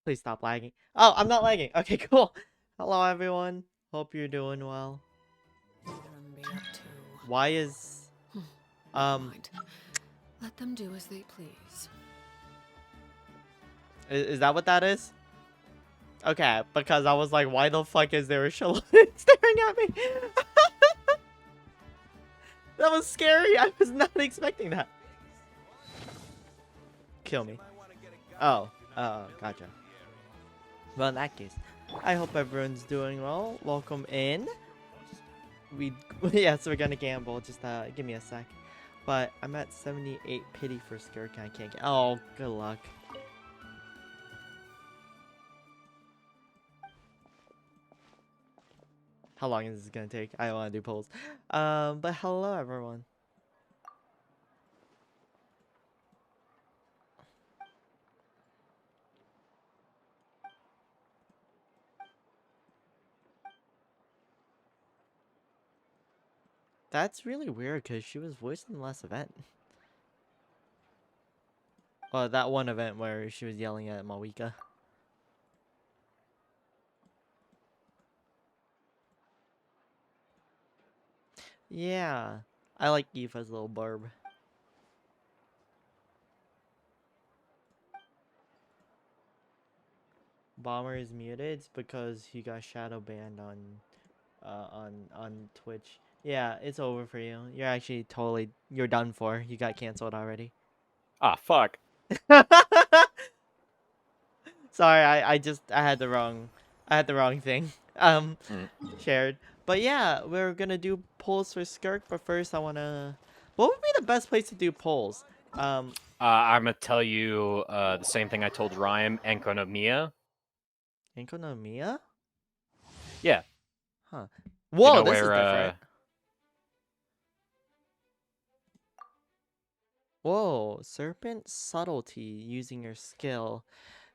Please stop lagging. Oh, I'm not lagging. Okay, cool. Hello, everyone. Hope you're doing well. Why is... Mind. Let them do as they please. Is that what that is? Okay, because I was like, why the fuck is there a Shalom staring at me? That was scary. I was not expecting that. Kill me. Oh, gotcha. Well, in that case, I hope everyone's doing well. Welcome in. Yeah, so we're gonna gamble. Just give me a sec. But I'm at 78 pity for Skirk. I can't get. Oh, good luck. How long is this gonna take? I don't want to do polls. But hello everyone. That's really weird because she was voiced in the last event. Well, that one event where she was yelling at Mawika. Yeah, I like Aoife's little barb. Bomber is muted. It's because he got shadow banned on Twitch. Yeah, it's over for you. You're actually you're done for. You got canceled already. Ah, fuck. Sorry, I had the wrong thing shared. But yeah, we're gonna do polls for Skirk, but first I wanna... What would be the best place to do polls? I'm gonna tell you the same thing I told Ryan, Enkonomiya. Enkonomiya? Yeah. Huh. Whoa, you know this where, is different. Whoa, Serpent Subtlety using your skill.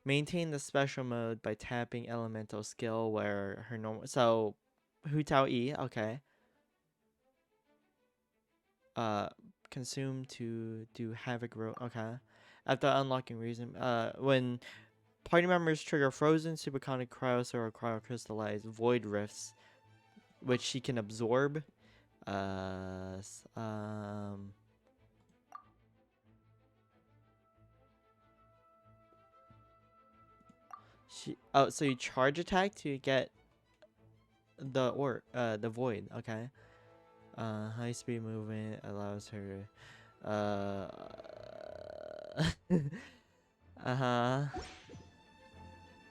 Maintain the special mode by tapping elemental skill where her normal... So, Hu Tao E, okay. Consume to do havoc okay. After unlocking reason, when party members trigger frozen, superconic cryos or cryocrystallized void rifts, which she can absorb. So you charge attack to get the void, okay. High speed movement allows her uh-huh.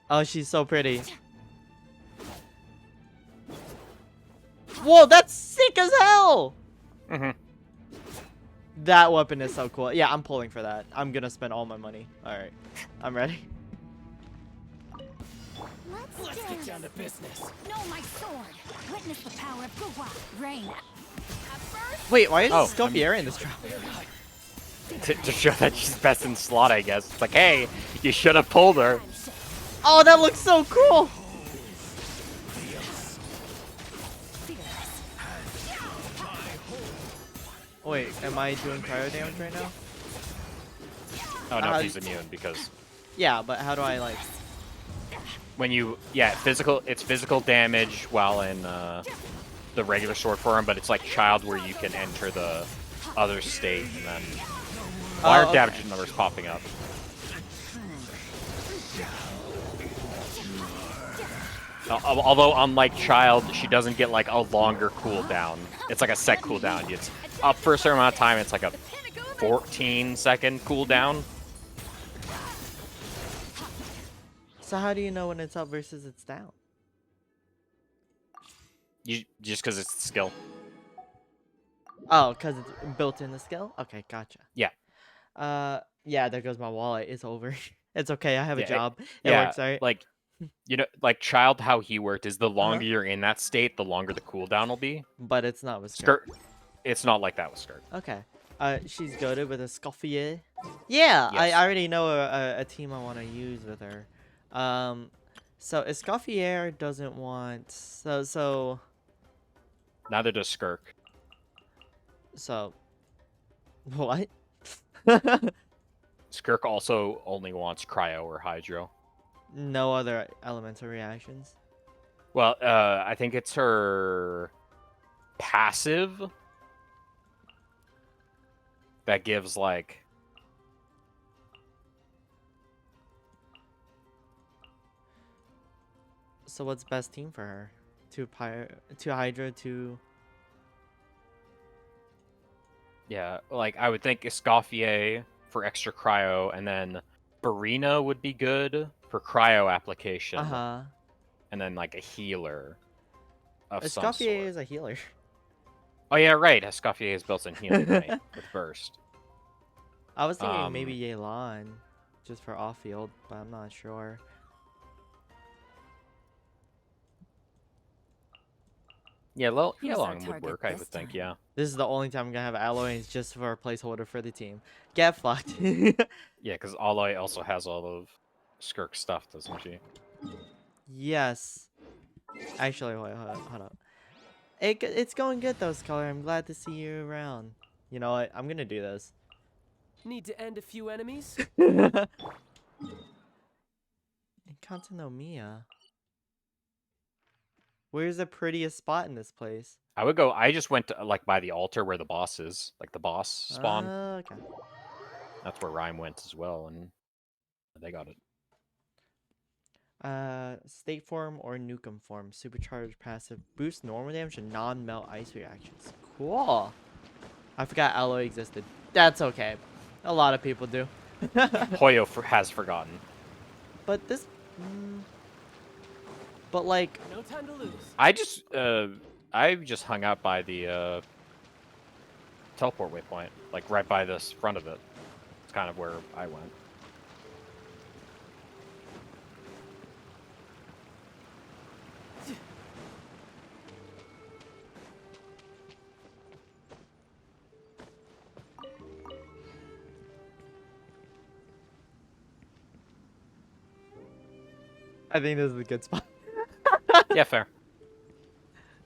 Oh, she's so pretty. Whoa, that's sick as hell! Mm-hmm. That weapon is so cool. Yeah, I'm pulling for that. I'm gonna spend all my money. Alright. I'm ready. Let's get down to business. No, my sword. Witness the power of Guwa. Rain. Wait, why is Scoffier in this trial? To show that she's best in slot, I guess. It's like, hey, you should have pulled her. Oh, that looks so cool! Wait, am I doing cryo damage right now? Oh, no, he's immune because... Yeah, but how do I, like... When you... Yeah, it's physical damage while in the regular sword form, but it's like Child where you can enter the other state and then... Fire damage numbers popping up. Although, unlike Child, she doesn't get like a longer cooldown. It's like a set cooldown. It's up for a certain amount of time. It's like a 14-second cooldown. So how do you know when it's up versus it's down? Just because it's skill. Oh, because it's built in the skill? Okay, gotcha. Yeah. Yeah, there goes my wallet. It's over. It's okay. I have a job. It yeah, works, right? Like, you know, like Child, how he worked is the longer you're in that state, the longer the cooldown will be. But it's not with Skirt. It's not like that with Skirt. Okay. She's goaded with a Scoffier. Yeah, yes. I already know a team I want to use with her. So Escoffier doesn't want... So... Neither does Skirk. So... What? Skirk also only wants Cryo or Hydro. No other elemental reactions. Well, I think it's her passive that gives like. So what's best team for her? Two Hydra, two. Yeah, like I would think Escoffier for extra cryo, and then Barina would be good for cryo application, and then like a healer of some Escoffier sort. is a healer. Oh yeah, right. Escoffier is built-in healing, right? With burst. I was thinking maybe Yelan, just for off field, but I'm not sure. Yeah, Who's our Yelong would target work, I this would think. time? Yeah. This is the only time I'm gonna have alloy, and it's just for a placeholder for the team. Get fucked. Yeah, because Aloy also has all of Skirk's stuff, doesn't she? Yes. Actually, wait, hold up. It's going good though, Scholar. I'm glad to see you around. You know what? I'm gonna do this. Need to end a few enemies? In Kantanomiya. Where's the prettiest spot in this place? I would go. I just went to like by the altar where the boss is, like the boss spawn. Okay. That's where Rhyme went as well, and they got it. State form or Nukem form. Supercharged passive. Boost normal damage and non-melt ice reactions. Cool. I forgot alloy existed. That's okay. A lot of people do. Hoyo has forgotten. But this... but like... No time to lose. I just hung out by the teleport waypoint, like right by this front of it. It's kind of where I went. I think this is a good spot. Yeah, fair.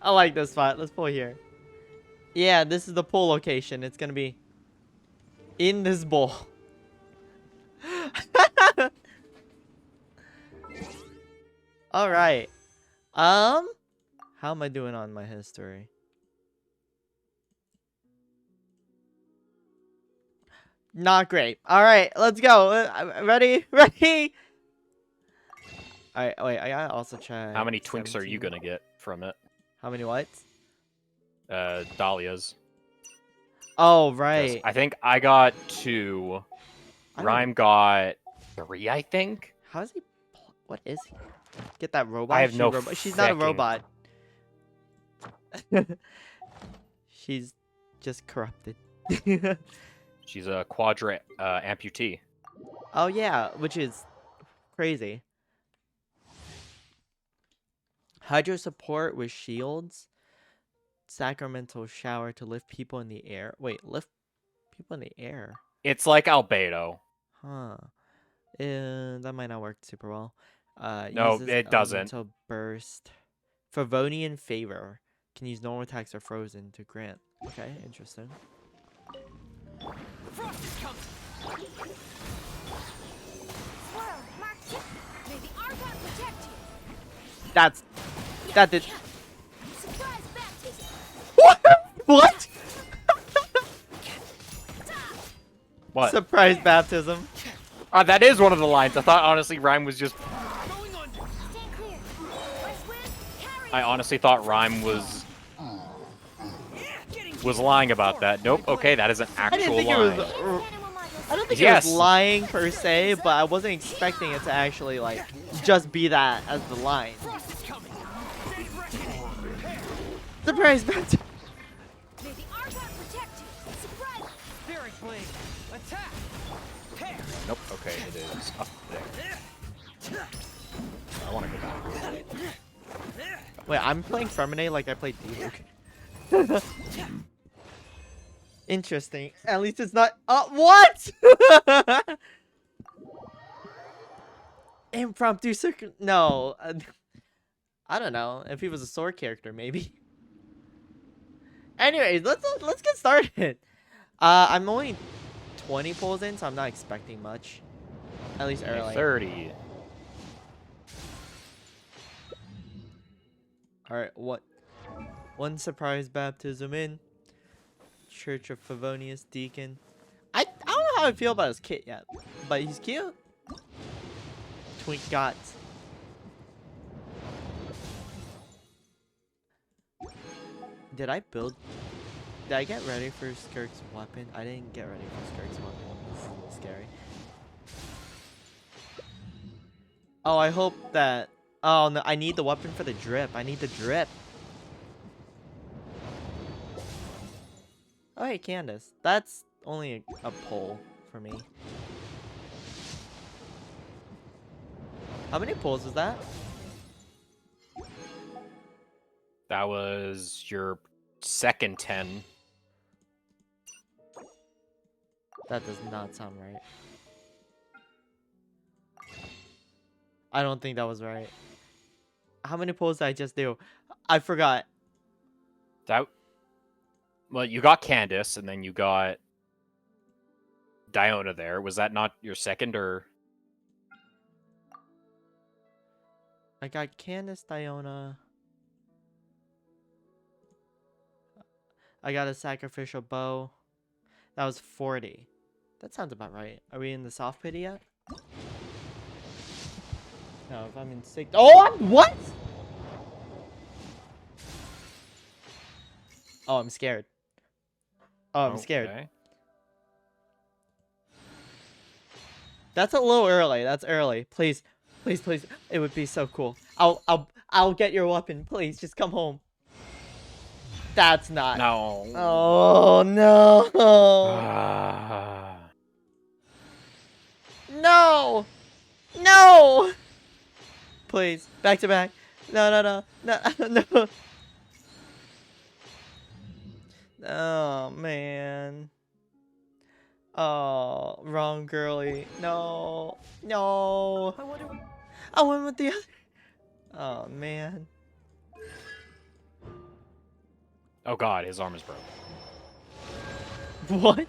I like this spot. Let's pull here. Yeah, this is the pull location. It's gonna be in this bowl. All right. How am I doing on my history? Not great. All right, let's go. Ready? Ready? All right. Wait, I gotta also check. How many twinks are you 17. gonna get from it? How many what? Dahlias. Oh, 'Cause right. I think I got 2. I don't- Rhyme got 3, I think. How is he? What is he? Get that robot. I have She's no a robot. She's not a fucking- robot. She's just corrupted. She's a quadra amputee. Oh yeah, which is crazy. Hydro support with shields. Sacramental shower to lift people in the air. Wait, lift people in the air? It's like Albedo. Huh. That might not work super well. No, uses it doesn't. elemental burst. Favonian favor. Can use normal attacks or frozen to grant. Okay, interesting. Frost is coming! Swirl, mark tip. May the Argon protect you. That did. Surprise baptism. What? What? Surprise baptism. That is one of the lines. I thought honestly Rhyme was just. Going under! Stand clear. West wind, carry. I honestly thought Rhyme was lying about that. Nope. Okay, that is an I didn't actual think line. it was. I don't think it Yes. was lying per se, but I wasn't expecting it to actually like just be that as the line. Frost is coming! Stay ready! Surprise baptism. May the Argon protect you. Surprise. Spirit blade! Attack! Tear! Nope. Okay, it is up there. I want to go back. Wait, I'm playing Ferminate like I played D-Luke. Interesting. At least it's not. What? Impromptu circuit. No. I don't know. If he was a sword character, maybe. Anyways, let's get started. I'm only 20 pulls in, so I'm not expecting much. At least early. 30. Alright, what? One surprise baptism in. Church of Favonius Deacon. I don't know how I feel about his kit yet, but he's cute. Twink got. Did I get ready for Skirk's weapon? I didn't get ready for Skirk's weapon. This is a little scary. Oh, I hope that... Oh, no, I need the weapon for the drip. I need the drip. Oh, hey, Candace. That's only a pull for me. How many pulls was that? That was your second 10. That does not sound right. I don't think that was right. How many pulls did I just do? I forgot. Well, you got Candace, and then you got Diona there. Was that not your second, or...? I got Candace, Diona. I got a sacrificial bow. That was 40. That sounds about right. Are we in the soft pity yet? No, if I'm in sick. Oh, what? Oh, I'm scared. Oh, I'm scared. Okay. That's a little early. That's early. Please, please, please. It would be so cool. I'll get your weapon. Please, just come home. That's not. No. Oh no. No. No. Please, back to back. No, no, no, no, no. Oh man. Oh, wrong girly. No, no. I went with the other. Oh man. Oh god, his arm is broke. What?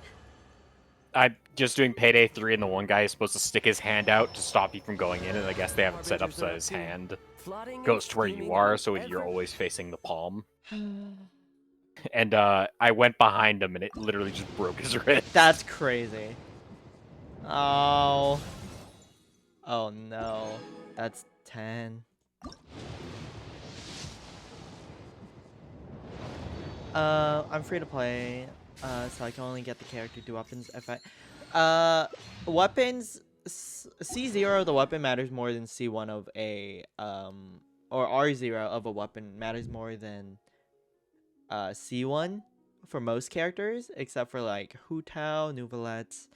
I'm just doing Payday 3, and the one guy is supposed to stick his hand out to stop you from going in, and I guess they haven't set up so his hand goes to where you are, so you're always facing the palm. And I went behind him, and it literally just broke his wrist. That's crazy. Oh. Oh no. That's 10. I'm free to play, so I can only get the character to weapons if I... weapons... C0 the weapon matters more than C1 of a, or R0 of a weapon matters more than, C1 for most characters, except for, like, Hu Tao, Nouvelets,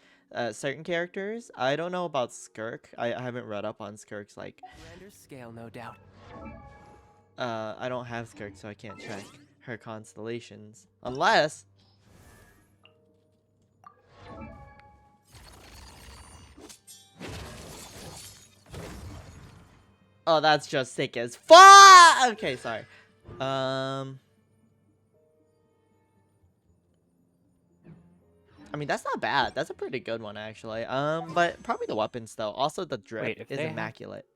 certain characters. I don't know about Skirk. I haven't read up on Skirk's, like... Scale, no doubt. I don't have Skirk, so I can't check her constellations. Unless... Oh, that's just sick as fuck! Okay, sorry. I mean, that's not bad. That's a pretty good one, actually. But probably the weapons, though. Also, the drip Wait, if is they have- immaculate.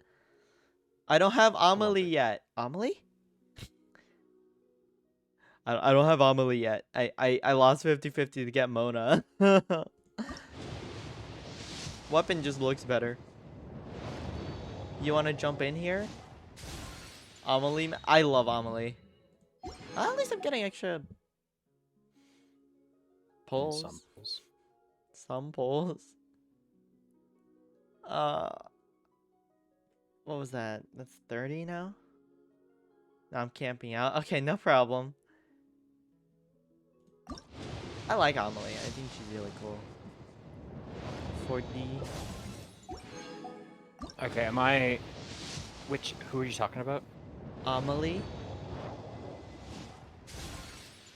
I don't have Amelie yet. Amelie? I don't have Amelie yet. I lost 50-50 to get Mona. Weapon just looks better. You want to jump in here? Amelie? I love Amelie. At least I'm getting extra pulls. Some pulls. What was that? That's 30 now? No, I'm camping out. Okay, no problem. I like Amelie. I think she's really cool. 4D. Okay, am I... Who are you talking about? Amelie.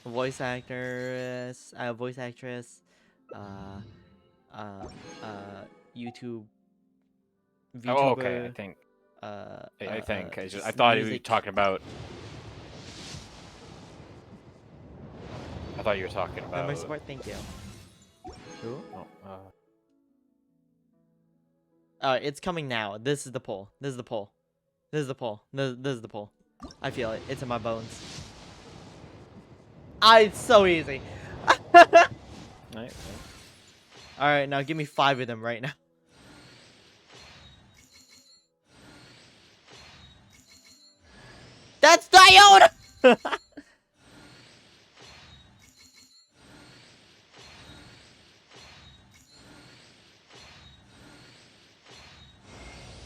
Voice actress. Voice actress. YouTube. VTuber. Oh, okay, I think. I thought you were talking about... I thought you were talking about... Member support, thank you. Who? Oh, It's coming now. This is the poll. This is the poll. This is the poll. This is the poll. I feel it. It's in my bones. It's so easy. Right. All right, now give me 5 of them right now. That's Diona!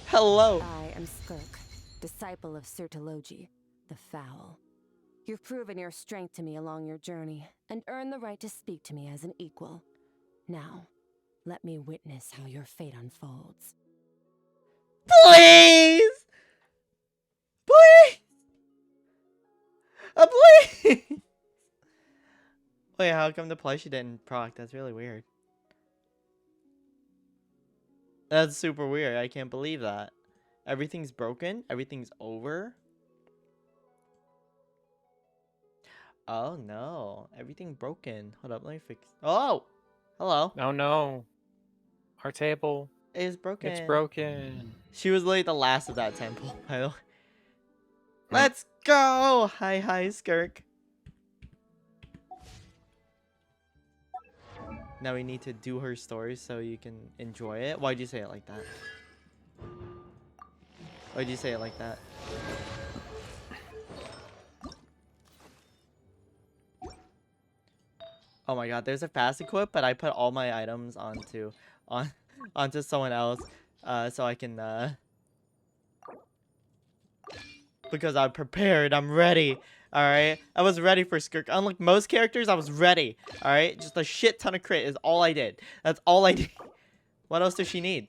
Hello. I am Skirk, disciple of Sertologi, the Foul. You've proven your strength to me along your journey, and earned the right to speak to me as an equal. Now, let me witness how your fate unfolds. Please! Please! Please! Wait, how come the plushie didn't proc? That's really weird. That's super weird. I can't believe that. Everything's broken? Everything's over? Oh no. Everything broken. Hold up, let me fix. Oh! Hello. Oh no. Our table. It's broken. It's broken. She was literally the last of that temple, by the way. Let's go! Hi, Skirk. Now we need to do her story so you can enjoy it. Why'd you say it like that? Why'd you say it like that? Oh my god, there's a fast equip, but I put all my items onto someone else so I can because I'm prepared, I'm ready. Alright? I was ready for Skirk. Unlike most characters, I was ready. Alright? Just a shit ton of crit is all I did. That's all I did. What else does she need?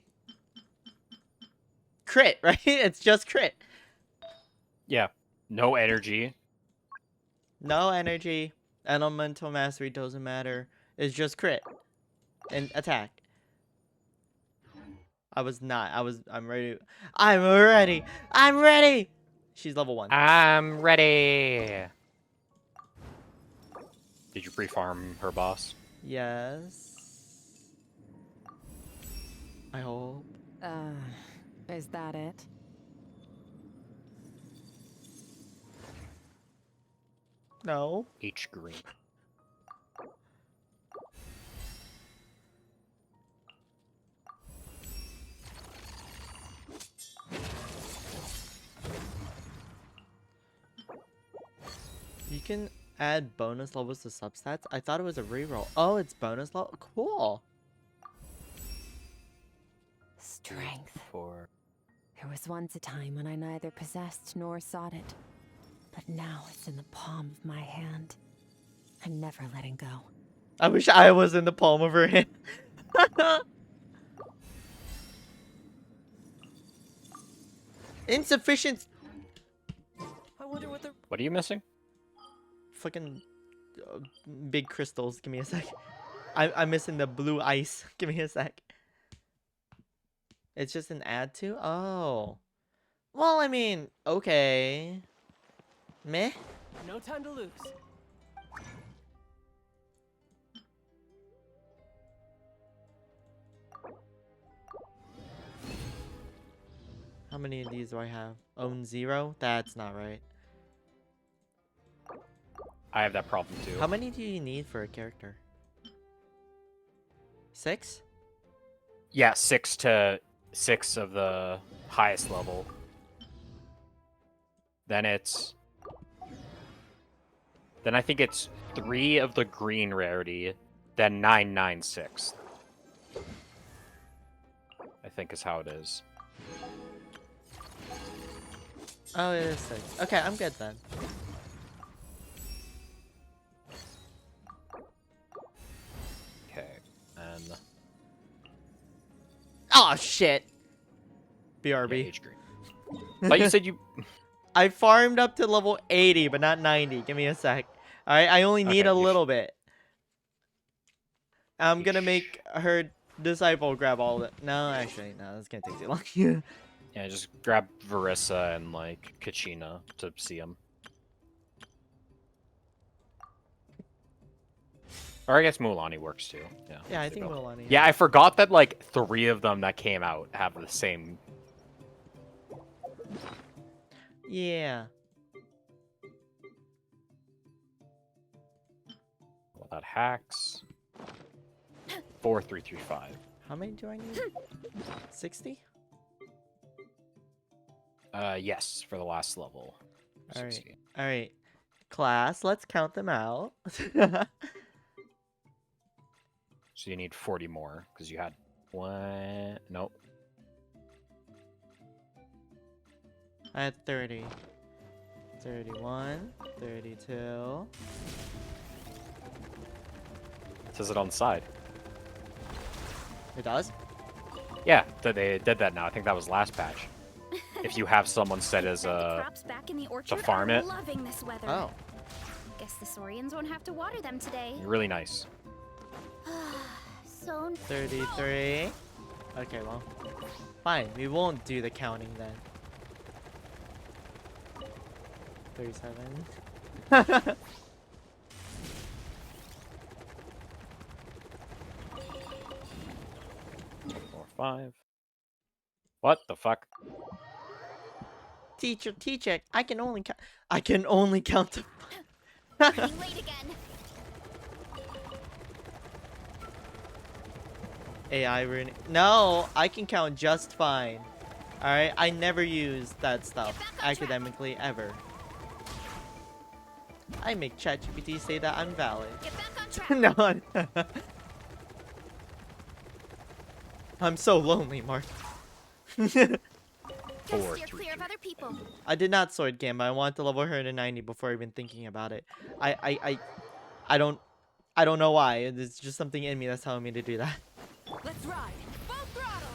Crit, right? It's just crit. Yeah. No energy. No energy. Elemental mastery doesn't matter. It's just crit. And attack. I'm ready. I'm ready. I'm ready. She's level 1. I'm ready. Did you pre-farm her boss? Yes. I hope. Is that it? No. H green. You can add bonus levels to substats. I thought it was a reroll. Oh, it's bonus level. Cool. Strength. For There was once a time when I neither possessed nor sought it. But now it's in the palm of my hand. I'm never letting go. I wish I was in the palm of her hand. Insufficient. I wonder what the what are you missing? Fucking big crystals. Give me a sec. I'm missing the blue ice. Give me a sec. It's just an add to? Oh. Well, I mean, okay. Meh. no time to lose. How many of these do I have? Own 0? That's not right. I have that problem too. How many do you need for a character? 6? Yeah, 6 to 6 of the highest level. Then I think it's 3 of the green rarity, then 9, 9, 6. I think is how it is. Oh, it is 6. Okay, I'm good then. Okay, and Oh, shit. yeah, BRB. H green. But you said you. I farmed up to level 80, but not 90. Give me a sec. Alright, I only need Okay, a you little bit. I'm gonna make her disciple grab all of it. No, actually, no, that's gonna take too long. Yeah, just grab Varissa and like Kachina to see him. Or I guess Mulan works too. Yeah. Yeah, I they think both- Mulan. Yeah, I forgot that like 3 of them that came out have the same. Yeah. that hacks. 4335. How many do I need? 60? Yes, for the last level. All right. 60. All right. Class, let's count them out. So you need 40 more because you had one. Nope. I had 30. 31, 32. It says it on the side. It does? Yeah, they did that now. I think that was last patch. If you have someone set as The a crops back in the orchard farm are it. loving this weather. Oh. Guess the Saurians won't have to water them today. really nice. So 33. Okay, well. Fine, we won't do the counting then. 37. 4, 5. What the fuck? Teacher, I can only count to running late again. AI ruining. No, I can count just fine. Alright, I never use that stuff Get back on track. academically ever. I make ChatGPT say that I'm valid. Get back on track. No, I'm so lonely, Mark. Just 4, steer 3, clear of 3. other people. I did not sword game, but I wanted to level her to 90 before even thinking about it. I don't know why. It's just something in me that's telling me to do that. Let's ride. Full throttle.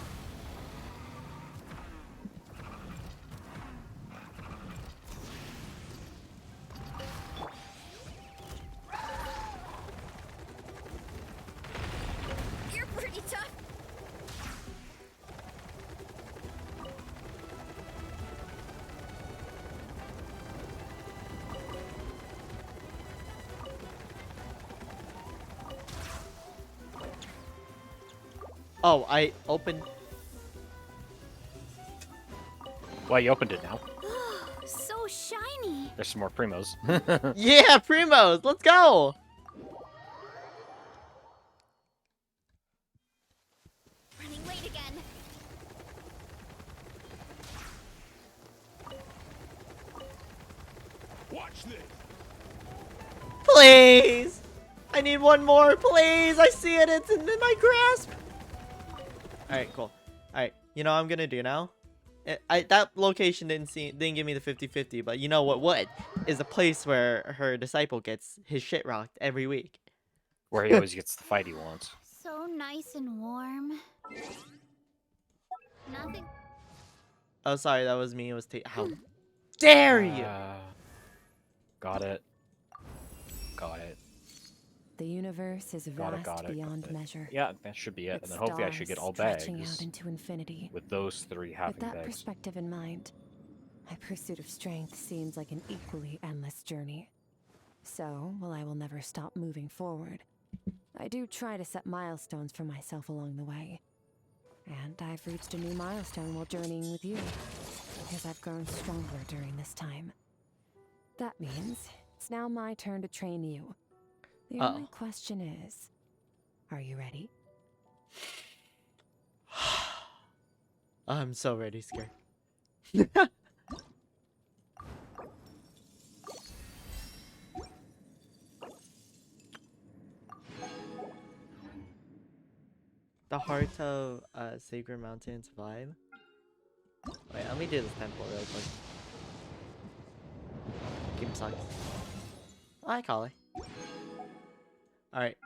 You're pretty tough. Oh, I opened. Well, you opened it now. So shiny. There's some more primos. Yeah, Primos, let's go. Running late again. Watch this. Please, I need one more, please. I see it. It's in my grasp. All right, cool. All right, you know what I'm gonna do now? That location didn't give me the 50-50, but you know what would is a place where her disciple gets his shit rocked every week. Where he always gets the fight he wants. So nice and warm. Nothing. Oh, sorry, that was me. It was how dare you? Got it. Got it. The universe is vast Got it. beyond measure. Yeah, that should be it. Its And then hopefully I should get all stars stretching bags out into infinity. with those 3 With having that bags. perspective in mind, my pursuit of strength seems like an equally endless journey. So, while I will never stop moving forward, I do try to set milestones for myself along the way. And I've reached a new milestone while journeying with you, because I've grown stronger during this time. That means it's now my turn to train you. The only question is, are you ready? I'm so ready, scared. The heart of Sacred Mountains vibe. Wait, let me do this temple real quick. Game sucks. Hi, Collie. Alright.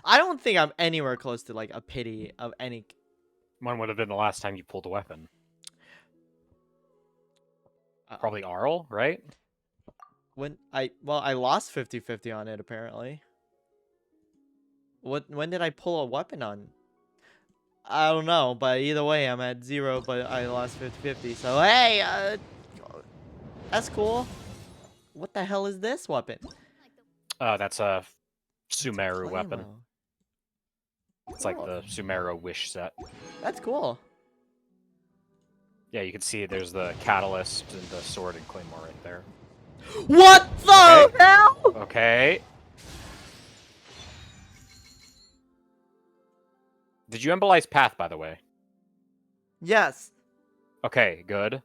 I don't think I'm anywhere close to like a pity of any. When would have been the last time you pulled a weapon? Probably Arl, right? When I lost 50-50 on it apparently. When did I pull a weapon on? I don't know, but either way I'm at 0, but I lost 50-50. So hey, that's cool. What the hell is this weapon? That's a Sumeru weapon. Claymore. It's like the Sumeru wish set. That's cool. Yeah, you can see there's the catalyst and the sword and claymore right there. What the Okay. hell? Okay. Did you embolize Path, by the way? Yes. Okay, good.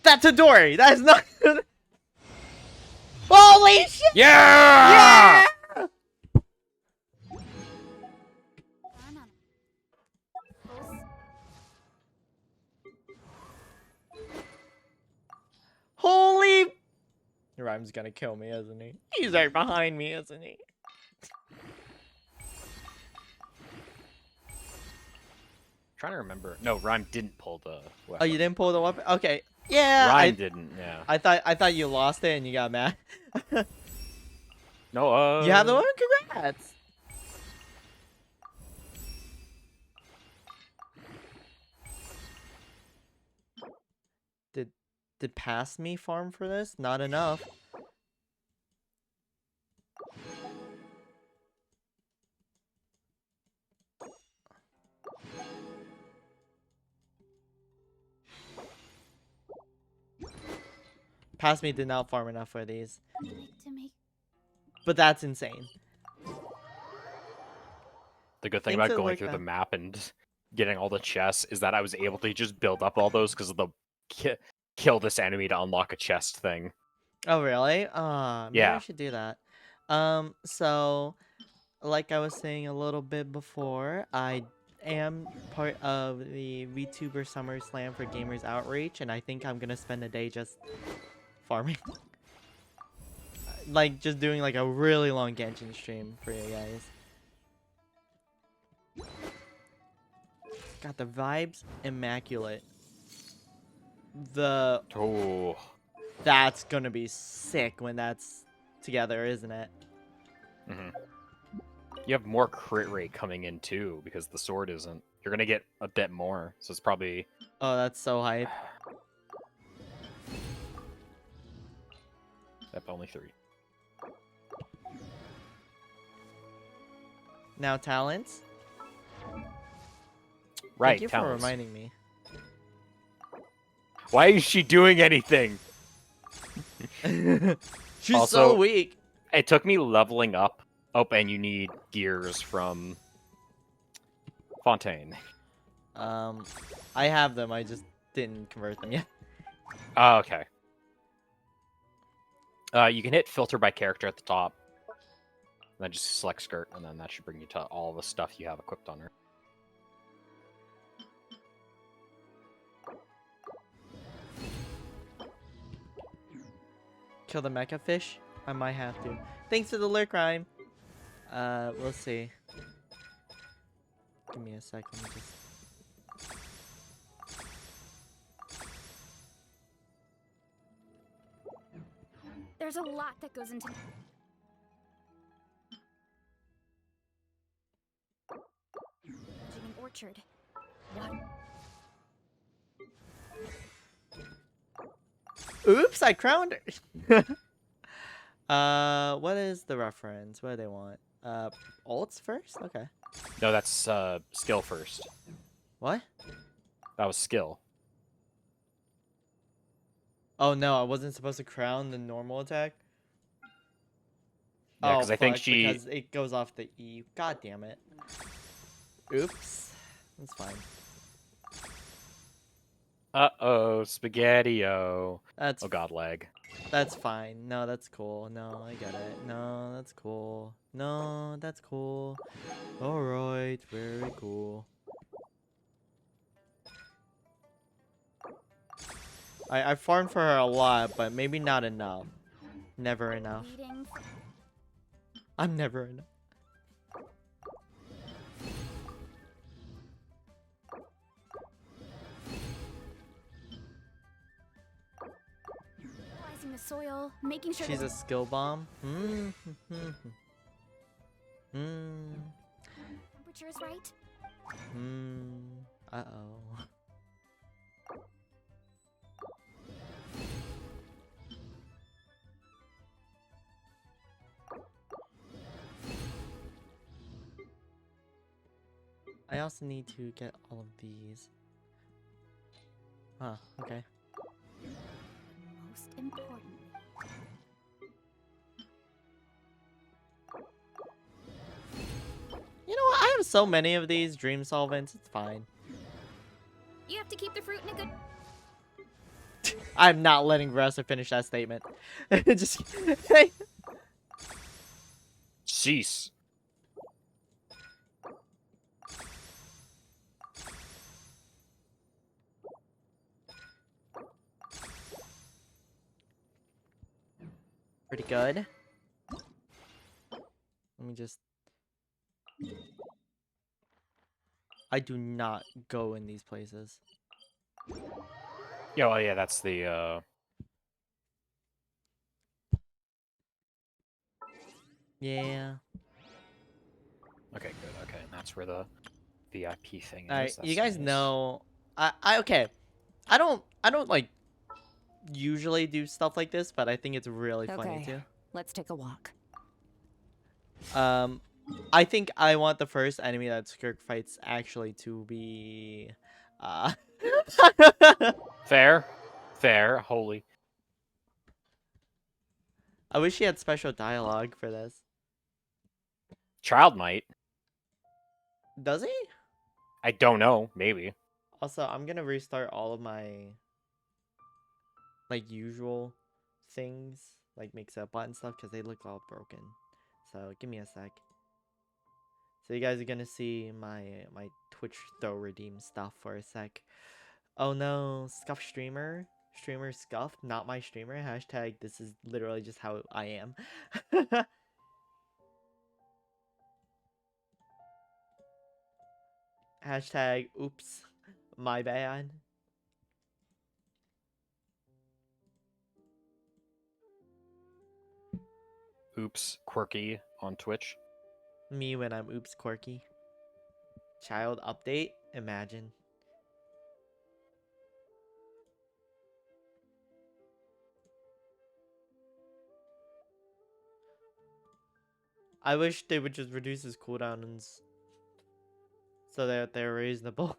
That's a Dory. That is not. Holy shit! Yeah! Yeah! Holy! Rhyme's gonna kill me, isn't he? He's right behind me, isn't he? Trying to remember. No, Rhyme didn't pull the weapon. Oh, you didn't pull the weapon? Okay. Yeah. Rhyme didn't. Yeah. I thought you lost it and you got mad. No. You have the one. Congrats. Did Past Me farm for this? Not enough. Past Me did not farm enough for these. But that's insane. The good thing Things about that going like through the that. map and getting all the chests is that I was able to just build up all those because of the kill this enemy to unlock a chest thing. Oh, really? Maybe I Yeah. should do that. So, like I was saying a little bit before, I am part of the VTuber Summer Slam for Gamers Outreach, and I think I'm gonna spend a day just farming. Like, just doing like a really long Genshin stream for you guys. Got the vibes immaculate. Oh. That's gonna be sick when that's together, isn't it? Mm-hmm. You have more crit rate coming in too because the sword isn't. You're gonna get a bit more, so it's probably. Oh, that's so hype. Yep, only 3. Now talents. Right, Thank you for talents. reminding me. Why is she doing anything? She's Also- so weak. It took me leveling up. Oh, and you need gears from Fontaine. I have them. I just didn't convert them yet. Oh, okay. You can hit filter by character at the top. And then just select skirt, and then that should bring you to all the stuff you have equipped on her. Kill the mecha fish? I might have to. Thanks for the lurk, Rhyme. We'll see. Give me a second. Just... There's a lot that goes into managing an orchard. What? Oops, I crowned her. What is the reference? What do they want? Ults first? Okay. No, that's skill first. What? That was skill. Oh no, I wasn't supposed to crown the normal attack. Yeah, because I think fuck, she. because it goes off the E. God damn it. Oops. That's fine. Uh-oh, spaghetti-o. That's Oh god, lag. That's fine. No, that's cool. No, I get it. No, that's cool. No, that's cool. Alright, very cool. I farmed for her a lot, but maybe not enough. Never enough. Meetings. I'm never enough. Analyzing the soil, making sure She's that a skill bomb. temperature is right. Uh-oh. I also need to get all of these. Huh, okay. Most important. You know what? I have so many of these dream solvents. It's fine. You have to keep the fruit in a good. I'm not letting Ressa finish that statement. Just Cease. pretty good. Let me just. I do not go in these places. Yeah, well, yeah, that's the Yeah. Okay, good. Okay, and that's where the VIP thing All right, is. you That's guys nice. know. I okay. I don't like usually do stuff like this, but I think it's really funny Okay, too. let's take a walk. I think I want the first enemy that Skirk fights actually to be, Fair. Fair. Holy. I wish he had special dialogue for this. Child might. Does he? I don't know. Maybe. Also, I'm gonna restart all of my like usual things, like mix up button stuff, because they look all broken. So give me a sec. So you guys are gonna see my Twitch throw redeem stuff for a sec. Oh no, Scuff streamer. Streamer Scuff, not my streamer. Hashtag this is literally just how I am. Hashtag oops, my bad. Oops. Quirky on Twitch. Me when I'm oops quirky. Child update, imagine. I wish they would just reduce his cooldowns so that they're reasonable.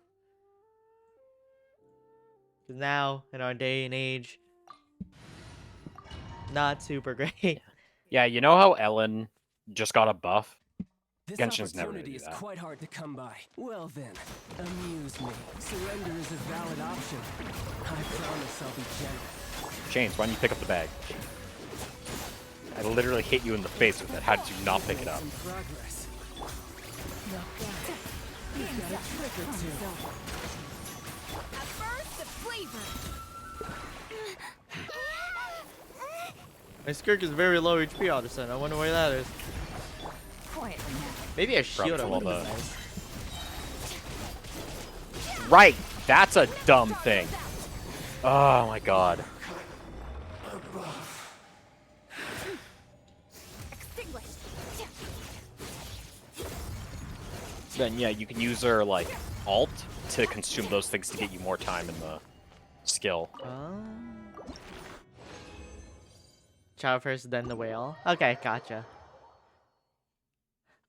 Because now, in our day and age, not super great. Yeah, you know how Ellen just got a buff? This Genshin's never gonna opportunity do is that. quite hard to come by. Well then, amuse me. Surrender is a valid option. I promise I'll be gentle. James, why don't you pick up the bag? I literally hit you in the face with it. How did you not pick it up? Some progress. Not bad. You've got a trick or two. At first, the flavor. My Skirk is very low HP all of a sudden. I wonder why that is. Quietly now. Maybe a shield full would of be nice. Right! That's a dumb thing. Oh my god. Extinguished. Then yeah, you can use her like alt to consume those things to get you more time in the skill. Child first, then the whale. Okay, gotcha.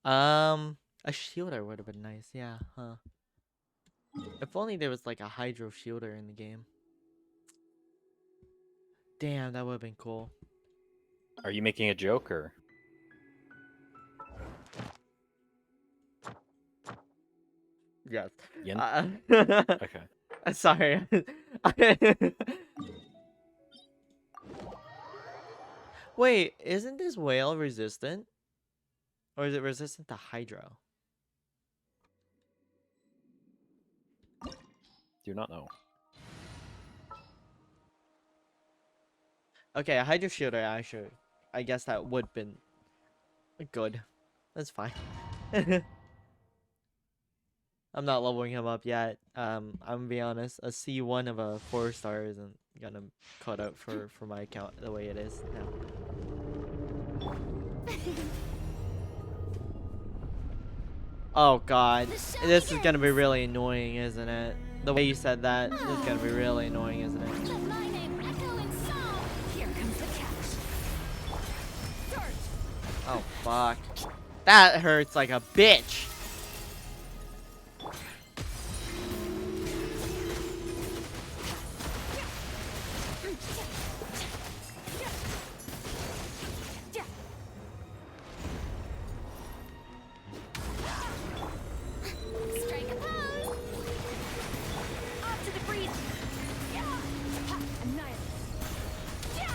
A shielder would have been nice. Yeah, huh. If only there was like a hydro shielder in the game. Damn, that would have been cool. Are you making a joke or? Yes. Yin? Okay. Okay. Sorry. Wait, isn't this whale resistant? Or is it resistant to hydro? Do not know. Okay, a hydro shielder actually. I guess that would have been good. That's fine. I'm not leveling him up yet. I'm gonna be honest. A C1 of a 4-star isn't gonna cut out for my account the way it is now. Oh god. This is gonna be really annoying, isn't it? The way you said that is gonna be really annoying, isn't it? Let my name echo in song. Here comes the catch. Surge. Oh fuck. That hurts like a bitch. Strike a pose. Off to the breeze. Yeah. Ha, annihilate. Yeah.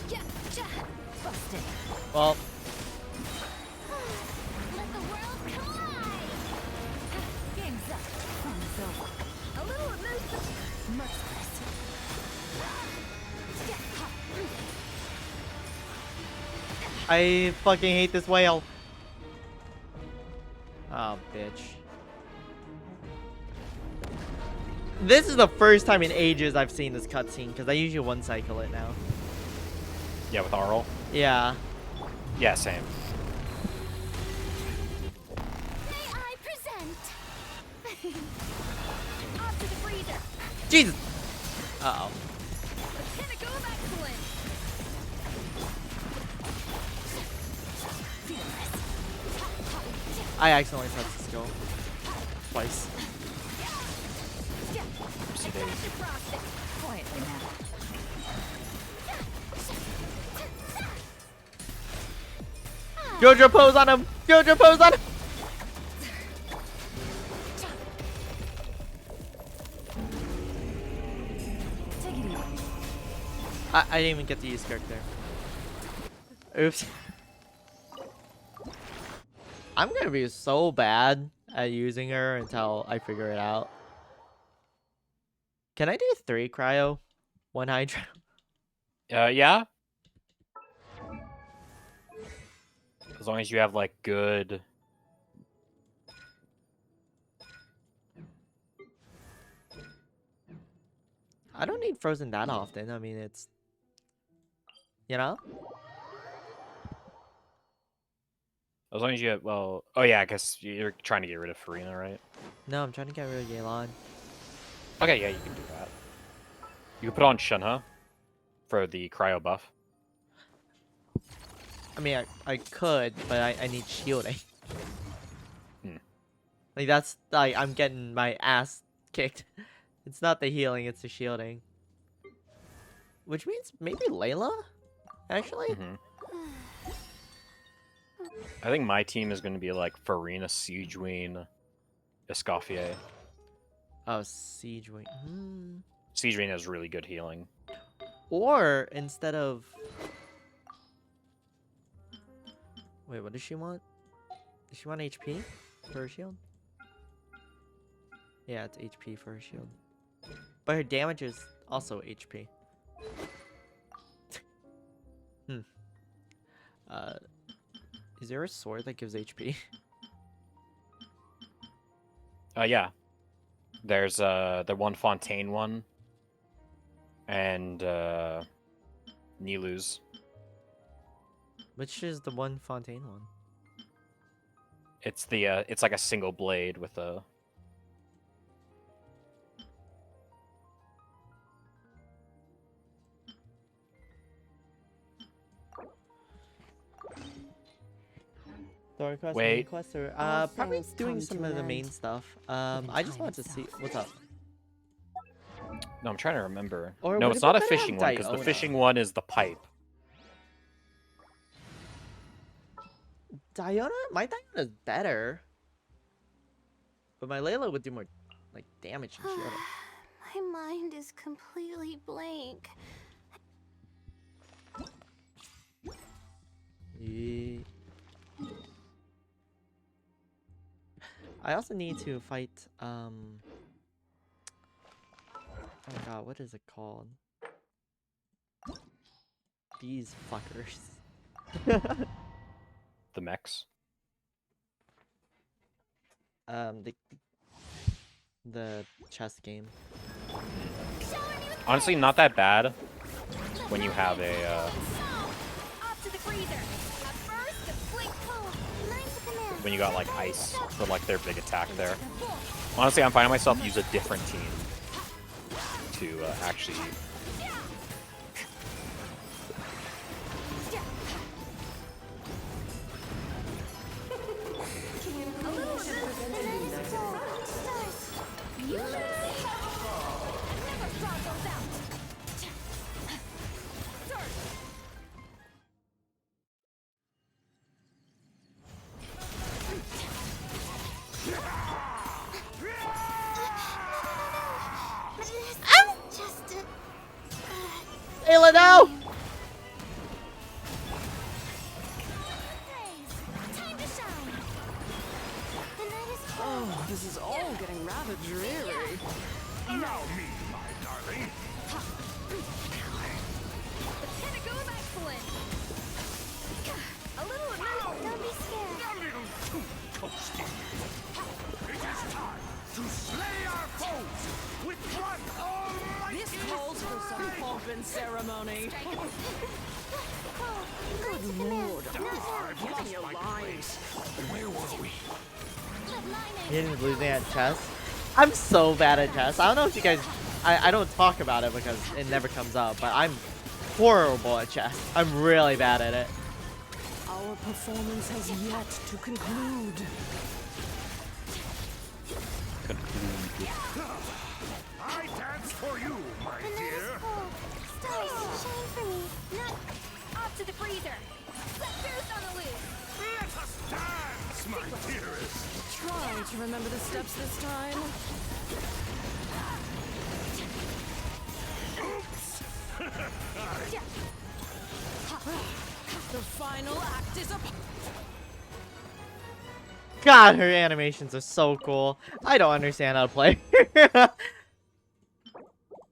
Yeah. Yeah. Busted. Well, Let the world collide. Game's up. Fun's over. A little emotion. Merciless. Yeah. Ha. I fucking hate this whale. Oh, bitch. This is the first time in ages I've seen this cutscene, because I usually one-cycle it now. Yeah, with Arl. Yeah. Yeah, same. May I present? Off to the freezer. Jesus! Uh-oh. The pinnacle of excellence. Fearless. I accidentally touched the skull. Twice. Oopsie daisy. Frosting. Quietly now. Jojo pose on him! Jojo pose on him! Take it easy. I didn't even get to use Kirk there. Oops. I'm gonna be so bad at using her until I figure it out. Can I do 3 cryo? 1 hydro? Yeah. As long as you have like good. I don't need frozen that often. I mean, it's... You know? As long as you have, well, oh yeah, I guess you're trying to get rid of Farina, right? No, I'm trying to get rid of Yelan. Okay, yeah, you can do that. You can put on Shunha for the cryo buff. I mean, I could, but I need shielding. Hmm. Like, that's... Like, I'm getting my ass kicked. It's not the healing, it's the shielding. Which means maybe Layla? Actually? Mhm. I think my team is going to be like Farina, Siegeween, Escoffier. Oh, Siege Wing. Hmm. Siegeween has really good healing. Or, instead of... Wait, what does she want? Does she want HP for her shield? Yeah, it's HP for her shield. But her damage is also HP. Is there a sword that gives HP? Yeah. There's the one Fontaine one. And Nilu's. Which is the one Fontaine one? It's the it's like a single blade with a The request, Wait. main quest, or All probably things doing come some to of an the end, main stuff. even I just time want to see itself. what's up. No, I'm trying to remember. Or No, would it's it be not a better to have fishing one because the Diona? fishing one is the pipe. Diona? My Diona is better. But my Layla would do more, like, damage and shielding. My mind is completely blank. Yeah. I also need to fight, oh god, what is it called? These fuckers. The mechs. The chess game. Honestly, not that bad. when you have a Off to the freezer. Up first, the blink pull. Mine's the command. when you got like ice for like their big attack there. Honestly, I'm finding myself use a different team to actually. Ayla, no! Time to shine. The night is Oh, this is all getting rather dreary. Allow me, my darling. the pinnacle of excellence. A little emotion. Don't be scared. A little too toasty. It is time to slay our foes with one almighty This calls for some pomp and ceremony. Good Lord, I've getting lost your my lines. Where were we? You're losing at chess. I'm so bad at chess. I don't know if you guys. I don't talk about it because it never comes up, but I'm horrible at chess. I'm really bad at it. Our performance has yet to conclude. I dance for you, my The night dear. is cold. Stars shine for me. Not off to the freezer. Set Zeus on the loose. Let us dance, my dearest. Try to remember the steps this time. The final act is upon. God, her animations are so cool. I don't understand how to play.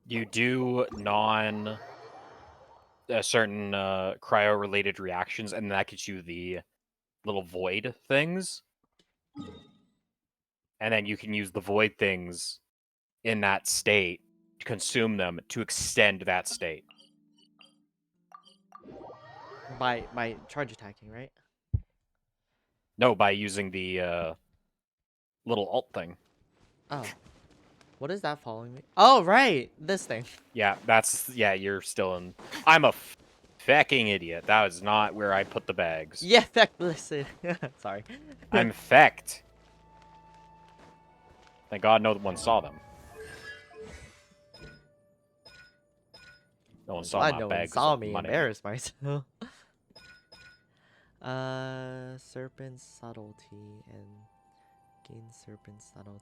You do certain cryo related reactions, and that gets you the little void things. And then you can use the void things in that state to consume them to extend that state. by charge attacking, right? No, by using the little alt thing. Oh. What is that following me? Oh, right. This thing. Yeah, you're still in. I'm a fecking idiot. That was not where I put the bags. Yeah, feck, listen. Sorry. I'm fecked. Thank God no one saw them. No one saw Glad my no one bags saw of me money. embarrass myself. Serpent subtlety and gain serpent subtlety.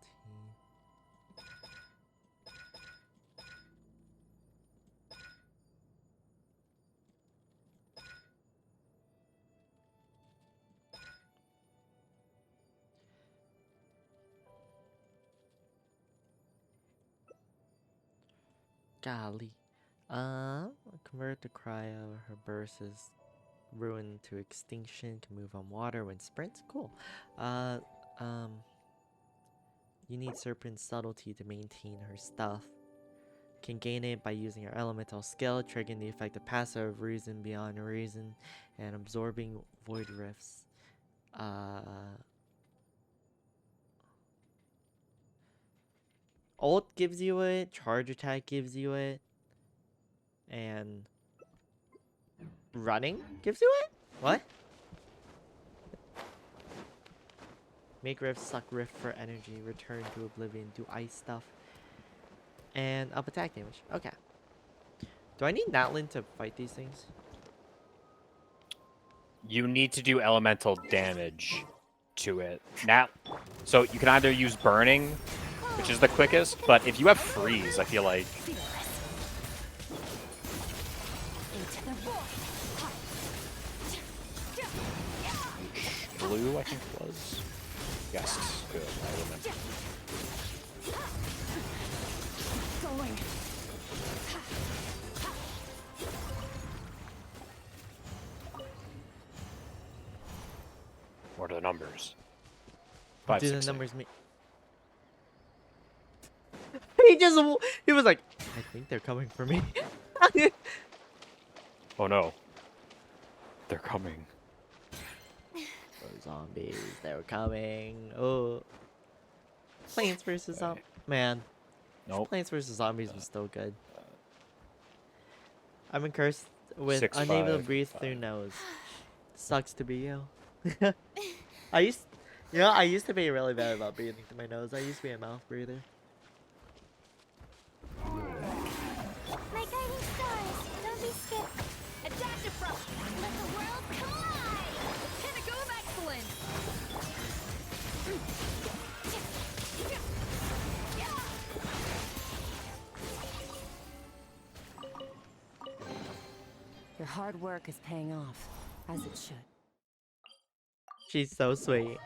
Golly. Convert to cryo. Her burst is ruined to extinction. Can move on water when sprints. Cool. You need serpent subtlety to maintain her stuff. Can gain it by using her elemental skill, triggering the effect of passive reason beyond reason, and absorbing void rifts. Ult gives you it, charge attack gives you it, and running gives you it? What? Make rift, suck rift for energy, return to oblivion, do ice stuff, and up attack damage. Okay. Do I need Natlin to fight these things? You need to do elemental damage to it. So you can either use burning, which is the quickest, but if you have freeze, I feel like blue, I think it was. Yes, good. I remember. What are the numbers? What 5, do 6, the 8. numbers mean? He was like, I think they're coming for me. Oh no. They're coming. Those zombies, they were coming. Oh. Plants vs. Zombies. Man. Nope. Plants vs. Zombies was still good. I'm cursed with 6, unable to 5, breathe 5. through nose. Sucks to be you. I used to be really bad about breathing through my nose. I used to be a mouth breather. My guiding stars, don't be scared. Adaptive frost, let the world collide! Pinnacle of excellence! Your hard work is paying off, as it should. She's so sweet.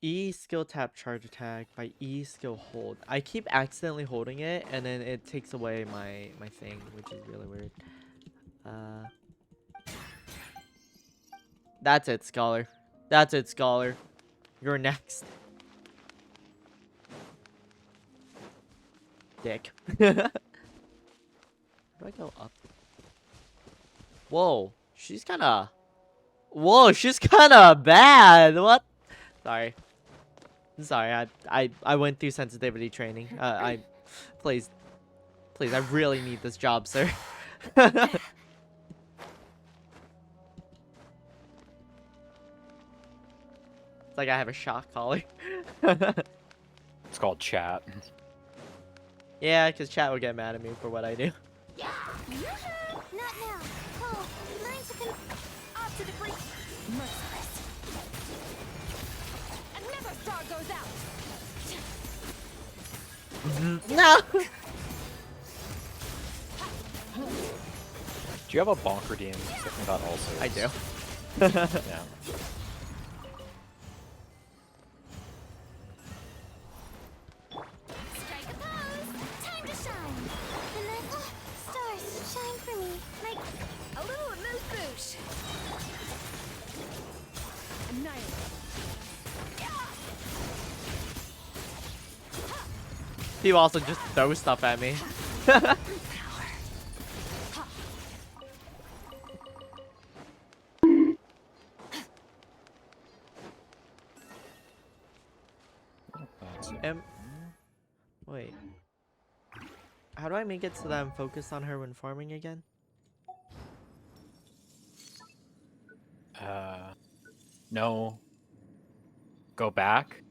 E skill tap charge attack by E skill hold. I keep accidentally holding it and then it takes away my thing, which is really weird. That's it, Scholar. That's it, Scholar. You're next. Dick. Where do I go up? Whoa, she's kinda... Whoa, she's kinda bad. What? Sorry. Sorry, I went through sensitivity training. Please, I really need this job, sir. It's like I have a shock collar. It's called chat. Yeah, because chat will get mad at me for what I do. Not now. Oh, mine's off to the brink. Merciless. Another star goes out. No! Do you have a bonk redeem? Thinking about also. I do. Yeah. Strike a pose. Time to shine. And then, stars, shine for me. Like a little amuse-bouche. Annihilate. People also just throw stuff at me. Wait. How do I make it so that I'm focused on her when farming again? No. Go back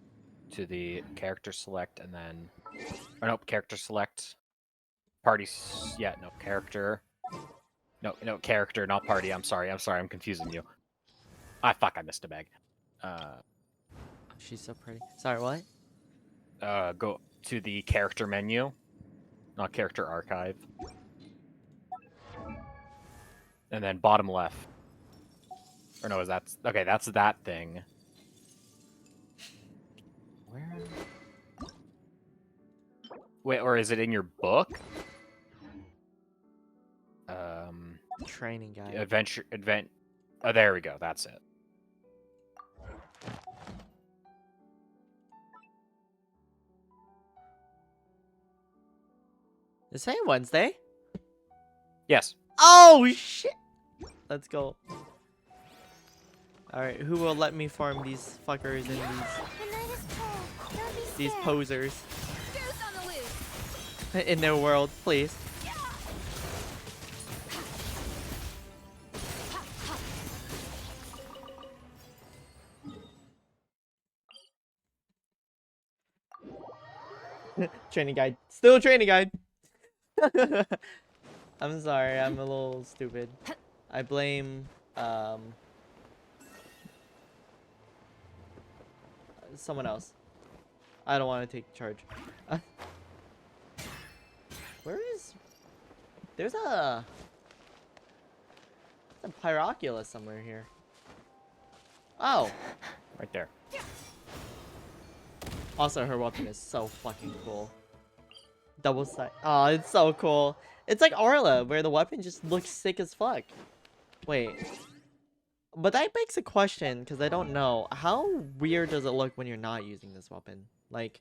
to the character select and then... Or nope, character select. Party... Yeah, no, character. No, character, not party. I'm sorry, I'm confusing you. Fuck, I missed a bag. She's so pretty. Sorry, what? Go to the character menu. Not character archive. And then bottom left. Or no, is that... Okay, that's that thing. Where... Wait, or is it in your book? Training guide. Advent. Oh, there we go. That's it. Is today Wednesday? Yes. Oh shit! Let's go. Alright, who will let me farm these fuckers and The night is cold. Don't be these scared. posers Goose on the loose. in their world, please? Training guide. Still a training guide. I'm sorry, I'm a little stupid. I blame someone else. I don't want to take charge. Where is... There's a Pyroculus somewhere here. Oh. Right there. Also, her weapon is so fucking cool. Double sight. Oh, it's so cool. It's like Arla, where the weapon just looks sick as fuck. Wait. But that begs a question, because I don't know. How weird does it look when you're not using this weapon? Like,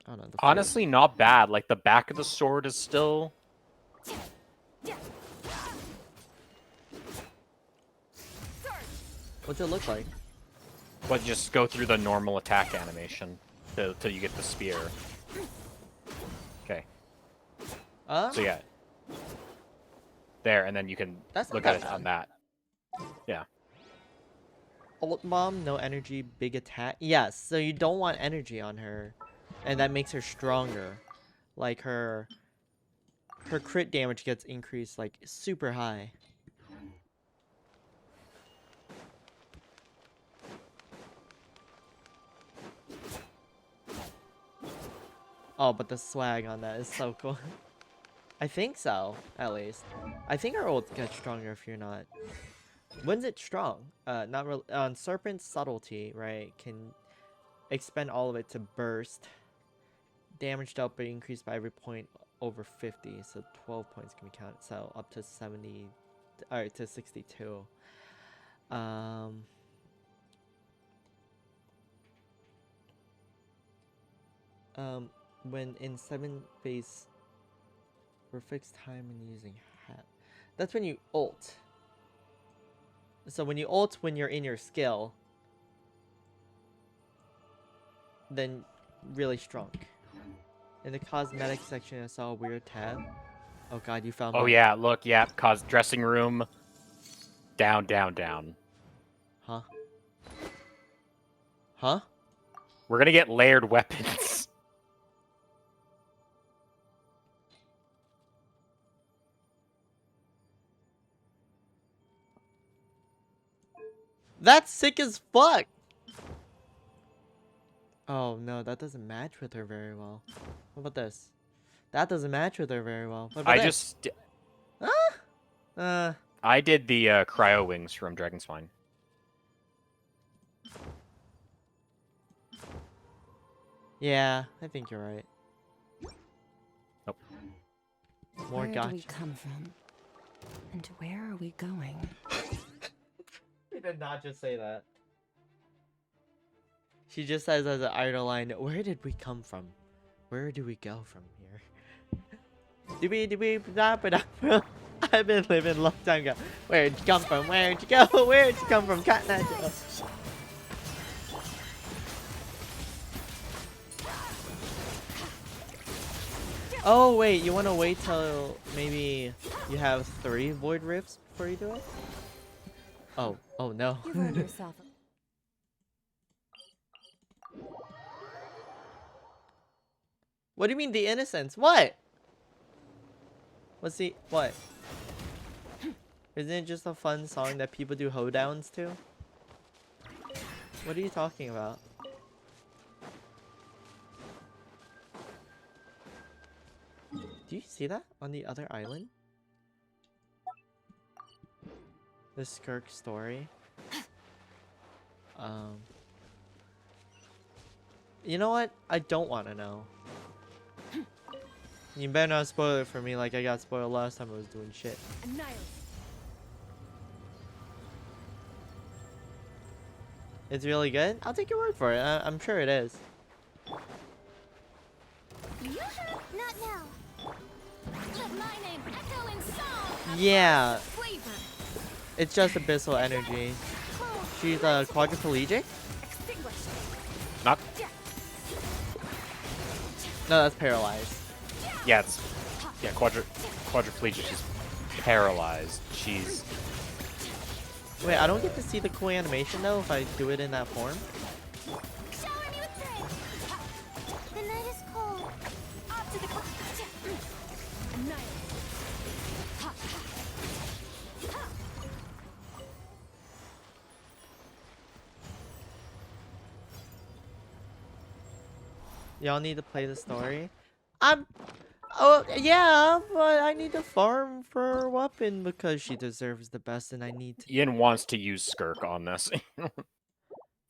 I don't know. Honestly, not bad. Like, the back of the sword is still... What's it look like? But just go through the normal attack animation till you get the spear. Okay. So yeah. There, and then you can That's not look at that it bad. on that. Yeah. Ult bomb, no energy, big attack. Yes, so you don't want energy on her, and that makes her stronger. Like her crit damage gets increased like super high. Oh, but the swag on that is so cool. I think so, at least. I think our ult gets stronger if you're not. When's it strong? Not real on Serpent's subtlety, right? Can expend all of it to burst. Damage dealt but increased by every point over 50, so 12 points can be counted. So up to 70, alright, to 62. When in 7 phase for fixed time and using hat. That's when you ult. So when you ult when you're in your skill, then really strong. In the cosmetic section, I saw a weird tab. Oh god, you found Oh mine. yeah, look, yeah, dressing room. Down, down, down. Huh? Huh? We're gonna get layered weapons. That's sick as fuck! Oh no, that doesn't match with her very well. What about this? That doesn't match with her very well. What about I this? just Huh? I did the cryo wings from Dragonspine. Yeah, I think you're right. Nope. More Where do we gotcha. come from? And where are we going? She did not just say that. She just says as an idle line, where did we come from? Where do we go from here? I've been living a long time ago. Where'd you come from? Where'd you go? Where'd you come from? Cotton Eye Joe? Oh wait, you want to wait till maybe you have 3 void rifts before you do it? Oh no. You've earned yourself. What do you mean the innocence? What? What's the what? Isn't it just a fun song that people do hoedowns to? What are you talking about? Do you see that on the other island? The Skirk story. You know what? I don't want to know. You better not spoil it for me like I got spoiled last time I was doing shit. Annihilate. It's really good? I'll take your word for it. I'm sure it is. Not now. Let my name echo in song. Yeah, Flavor. it's just abyssal energy. She's quadriplegic? Extinguish. Not No, that's paralyzed. yeah, it's quadriplegic. She's paralyzed. She's Wait, I don't get to see the cool animation though if I do it in that form. Shower me with praise. The night is cold. Off to the Annihilate. Y'all need to play the story. Oh yeah, but I need to farm for her weapon because she deserves the best, and I need to. Ian wants to use Skirk on this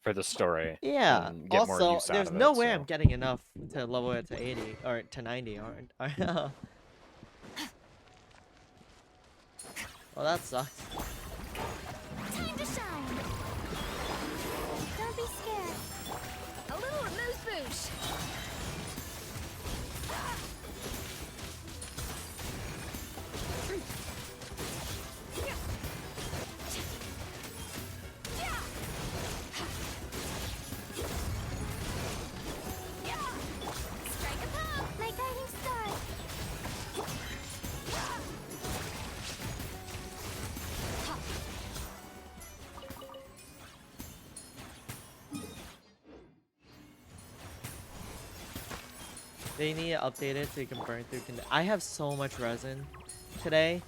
for the story. Yeah. and get more Also, use out there's of no it, way so. I'm getting enough to level it to 80 or to 90. Well, that sucks. time to shine. Don't be scared. A little amuse-bouche. They need to update it so you can burn through. I have so much resin today.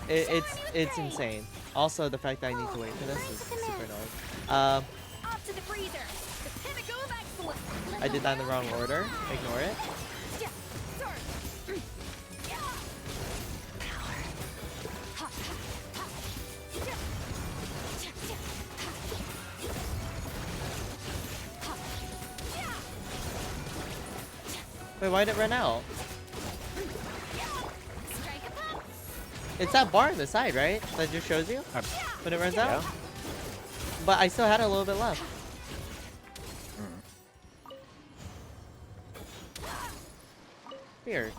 It's insane. Also, the fact that I need to wait for this is super annoying. Off to the freezer. The pinnacle of excellence. I did that in the wrong order. Ignore it. Wait, why did it run out? It's that bar on the side, right? That just shows you when it runs out? But I still had a little bit left. Weird.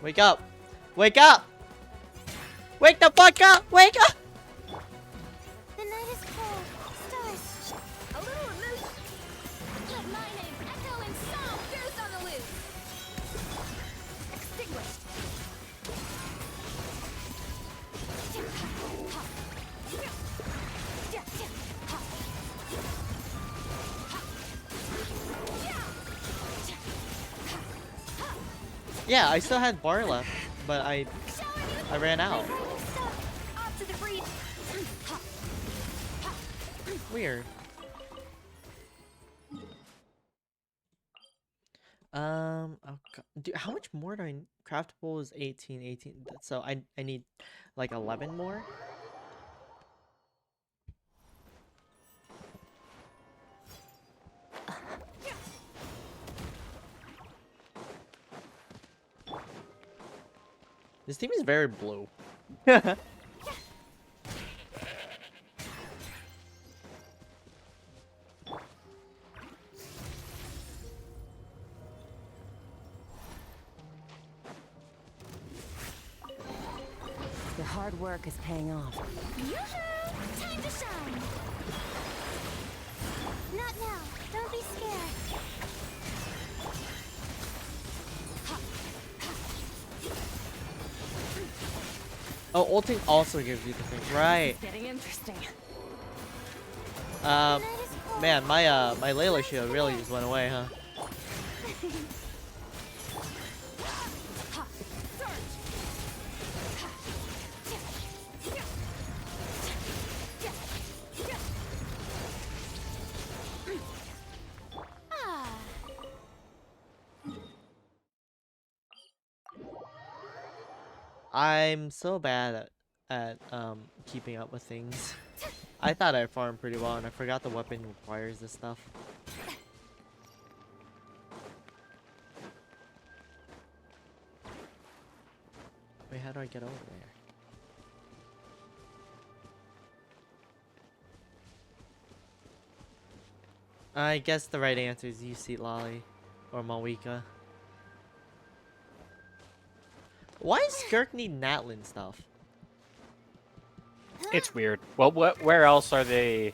Wake up! Wake up! Wake the fuck up! Wake up! The night is cold. Stars. A little emotion. Let my name echo in song. Goose on the loose. Extinguished. Yeah, I still had bar left, but I ran out. Off to the freezer. Weird. Oh God. Dude, how much more do I need? Craftable is 18. So I need like 11 more. This team is very blue. Your hard work is paying off. Yoo-hoo! Time to shine. Not now. Don't be scared. Oh, ulting also gives you the thing, right? Getting interesting. Man, my my Layla shield really just went away, huh? I'm so bad at keeping up with things. I thought I farmed pretty well, and I forgot the weapon requires this stuff. Wait, how do I get over there? I guess the right answer is you see Lolly or Malwika. Why does Skirk need Natlin stuff? It's weird. Well, where else are they?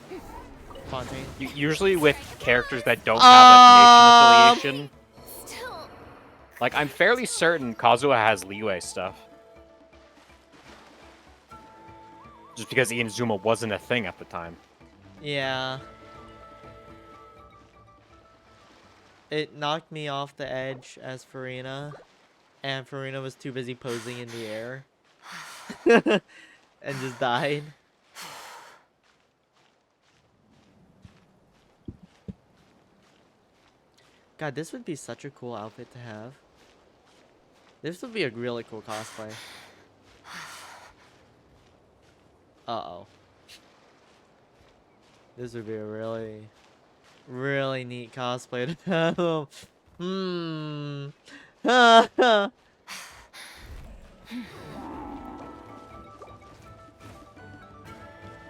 Fontaine. Usually with characters that don't have a nation affiliation. Still. Like, I'm fairly certain Kazuha has leeway stuff. Just because Inazuma wasn't a thing at the time. Yeah. It knocked me off the edge as Farina, and Farina was too busy posing in the air. And just died. God, this would be such a cool outfit to have. This would be a really cool cosplay. Uh-oh. This would be a really neat cosplay to have.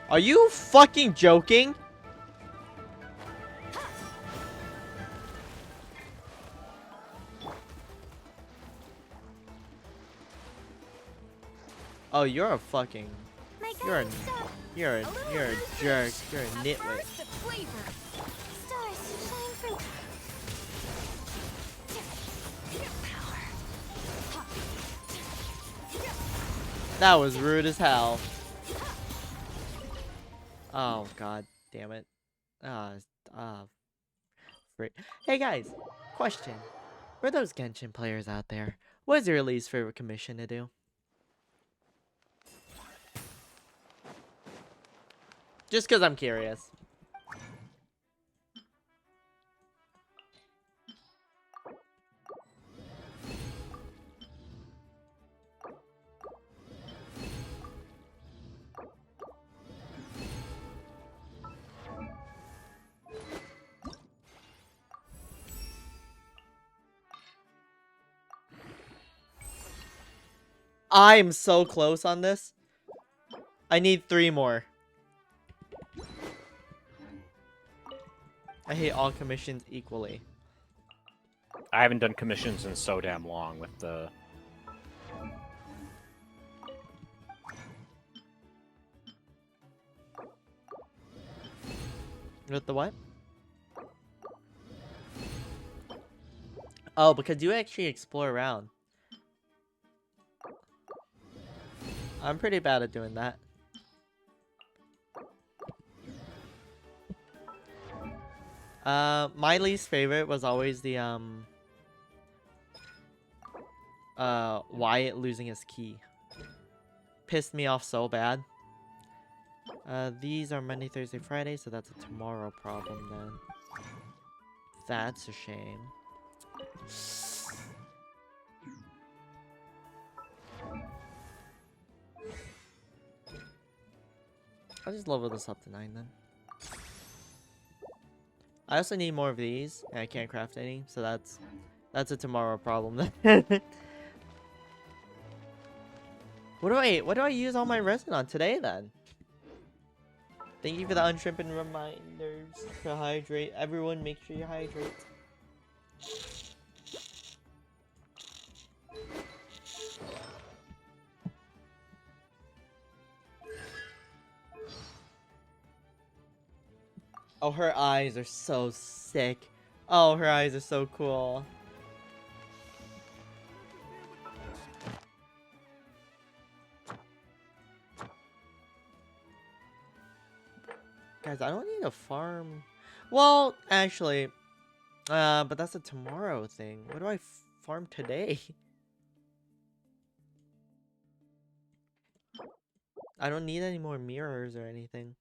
Are you fucking joking? Oh, you're a fucking... You're a jerk. You're a nitwit. The flavor. Stars, shine through. Power. That was rude as hell. Oh god damn it. Uh Hey guys, question. For those Genshin players out there, what is your least favorite commission to do? Just because I'm curious. I'm so close on this. I need 3 more. I hate all commissions equally. I haven't done commissions in so damn long with the... With the what? Oh, because you actually explore around. I'm pretty bad at doing that. My least favorite was always the Wyatt losing his key. Pissed me off so bad. These are Monday, Thursday, Friday, so that's a tomorrow problem then. That's a shame. I'll just level this up to 9 then. I also need more of these, and I can't craft any, so that's a tomorrow problem then. What do I use all my resin on today then? Thank you for the untripping reminders to hydrate. Everyone, make sure you hydrate. Oh, her eyes are so sick. Oh, her eyes are so cool. Guys, I don't need to farm. Well, actually, but that's a tomorrow thing. What do I farm today? I don't need any more mirrors or anything.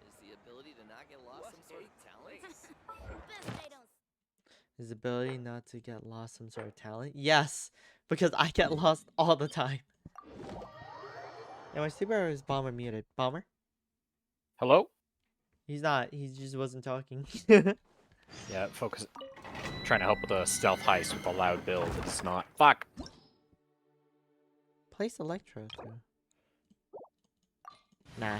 Is the ability to not get lost some sort of talent? Best I don't. His ability not to get lost some sort of talent? Yes, because I get lost all the time. Yeah, my super is Bomber muted. Bomber? Hello? He's not. He just wasn't talking. Yeah, focus. Trying to help with a stealth heist with a loud build. It's not. Fuck! Place Electro too. Nah.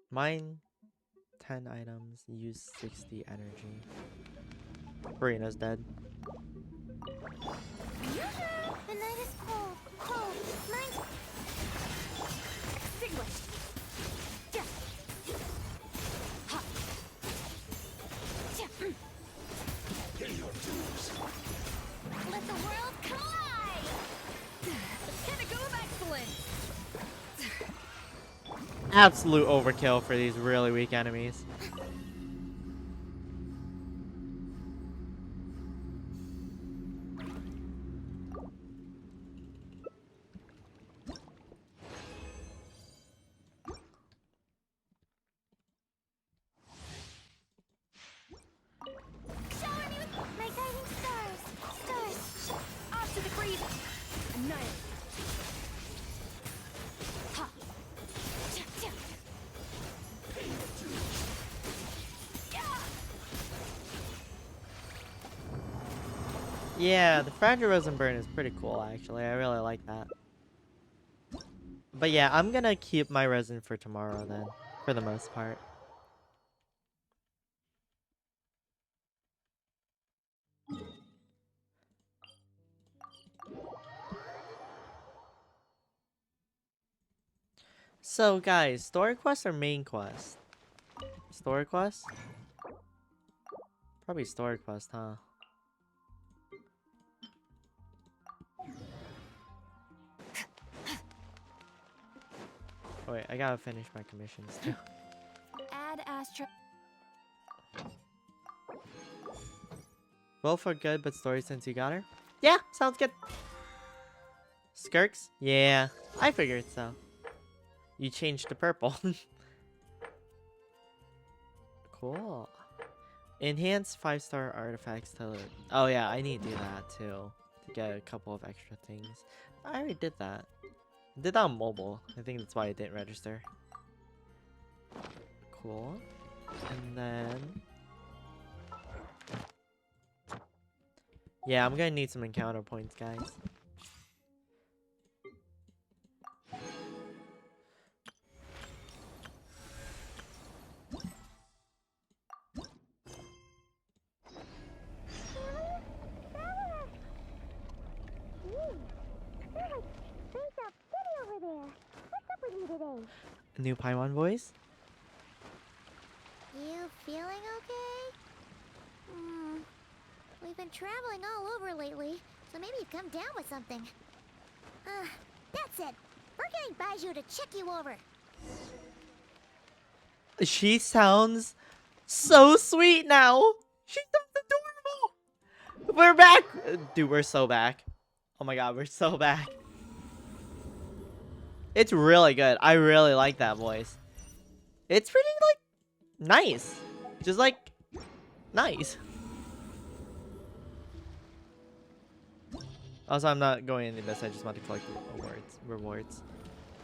Mine 10 items, use 60 energy. Marina's dead. The night is cold. Cold. Mine's extinguished. Yeah. Ha. Yeah. Pay your dues. Let the world collide. Pinnacle of excellence. Absolute overkill for these really weak enemies. Shower me with my guiding stars. Stars. Off to the breeze. Annihilate. Ha. Tcha, tcha. Pay your dues. Yeah, the Fragile Resin Burn is pretty cool, actually. I really like that. But yeah, I'm gonna keep my resin for tomorrow then, for the most part. So guys, story quest or main quest? Story quest? Probably story quest, huh? Oh, wait, I gotta finish my commissions too. Add Astro. Well, for good, but story since you got her? Yeah, sounds good. Skirks? Yeah, I figured so. You changed to purple. Cool. Enhance 5-star artifacts to... Oh yeah, I need to do that too. To get a couple of extra things. I already did that. I did that on mobile. I think that's why it didn't register. Cool. And then... Yeah, I'm gonna need some encounter points, guys. A new Paimon voice? You feeling okay? We've been traveling all over lately, so maybe you've come down with something. That's it. We're getting Baiju to check you over. She sounds so sweet now. She sounds adorable. We're back. Dude, we're so back. Oh my god, we're so back. It's really good. I really like that voice. It's pretty, like, nice. Just, like, nice. Also, I'm not going into this. I just want to collect rewards.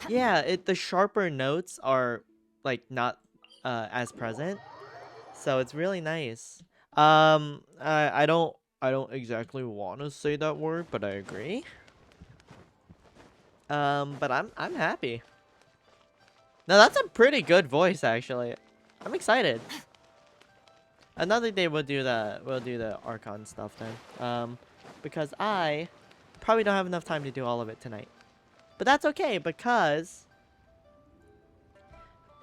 Yeah, the sharper notes are, like, not as present. So it's really nice. I don't exactly want to say that word, but I agree. But I'm happy. No, that's a pretty good voice actually. I'm excited. Another day we'll do the Archon stuff then. Because I probably don't have enough time to do all of it tonight. But that's okay because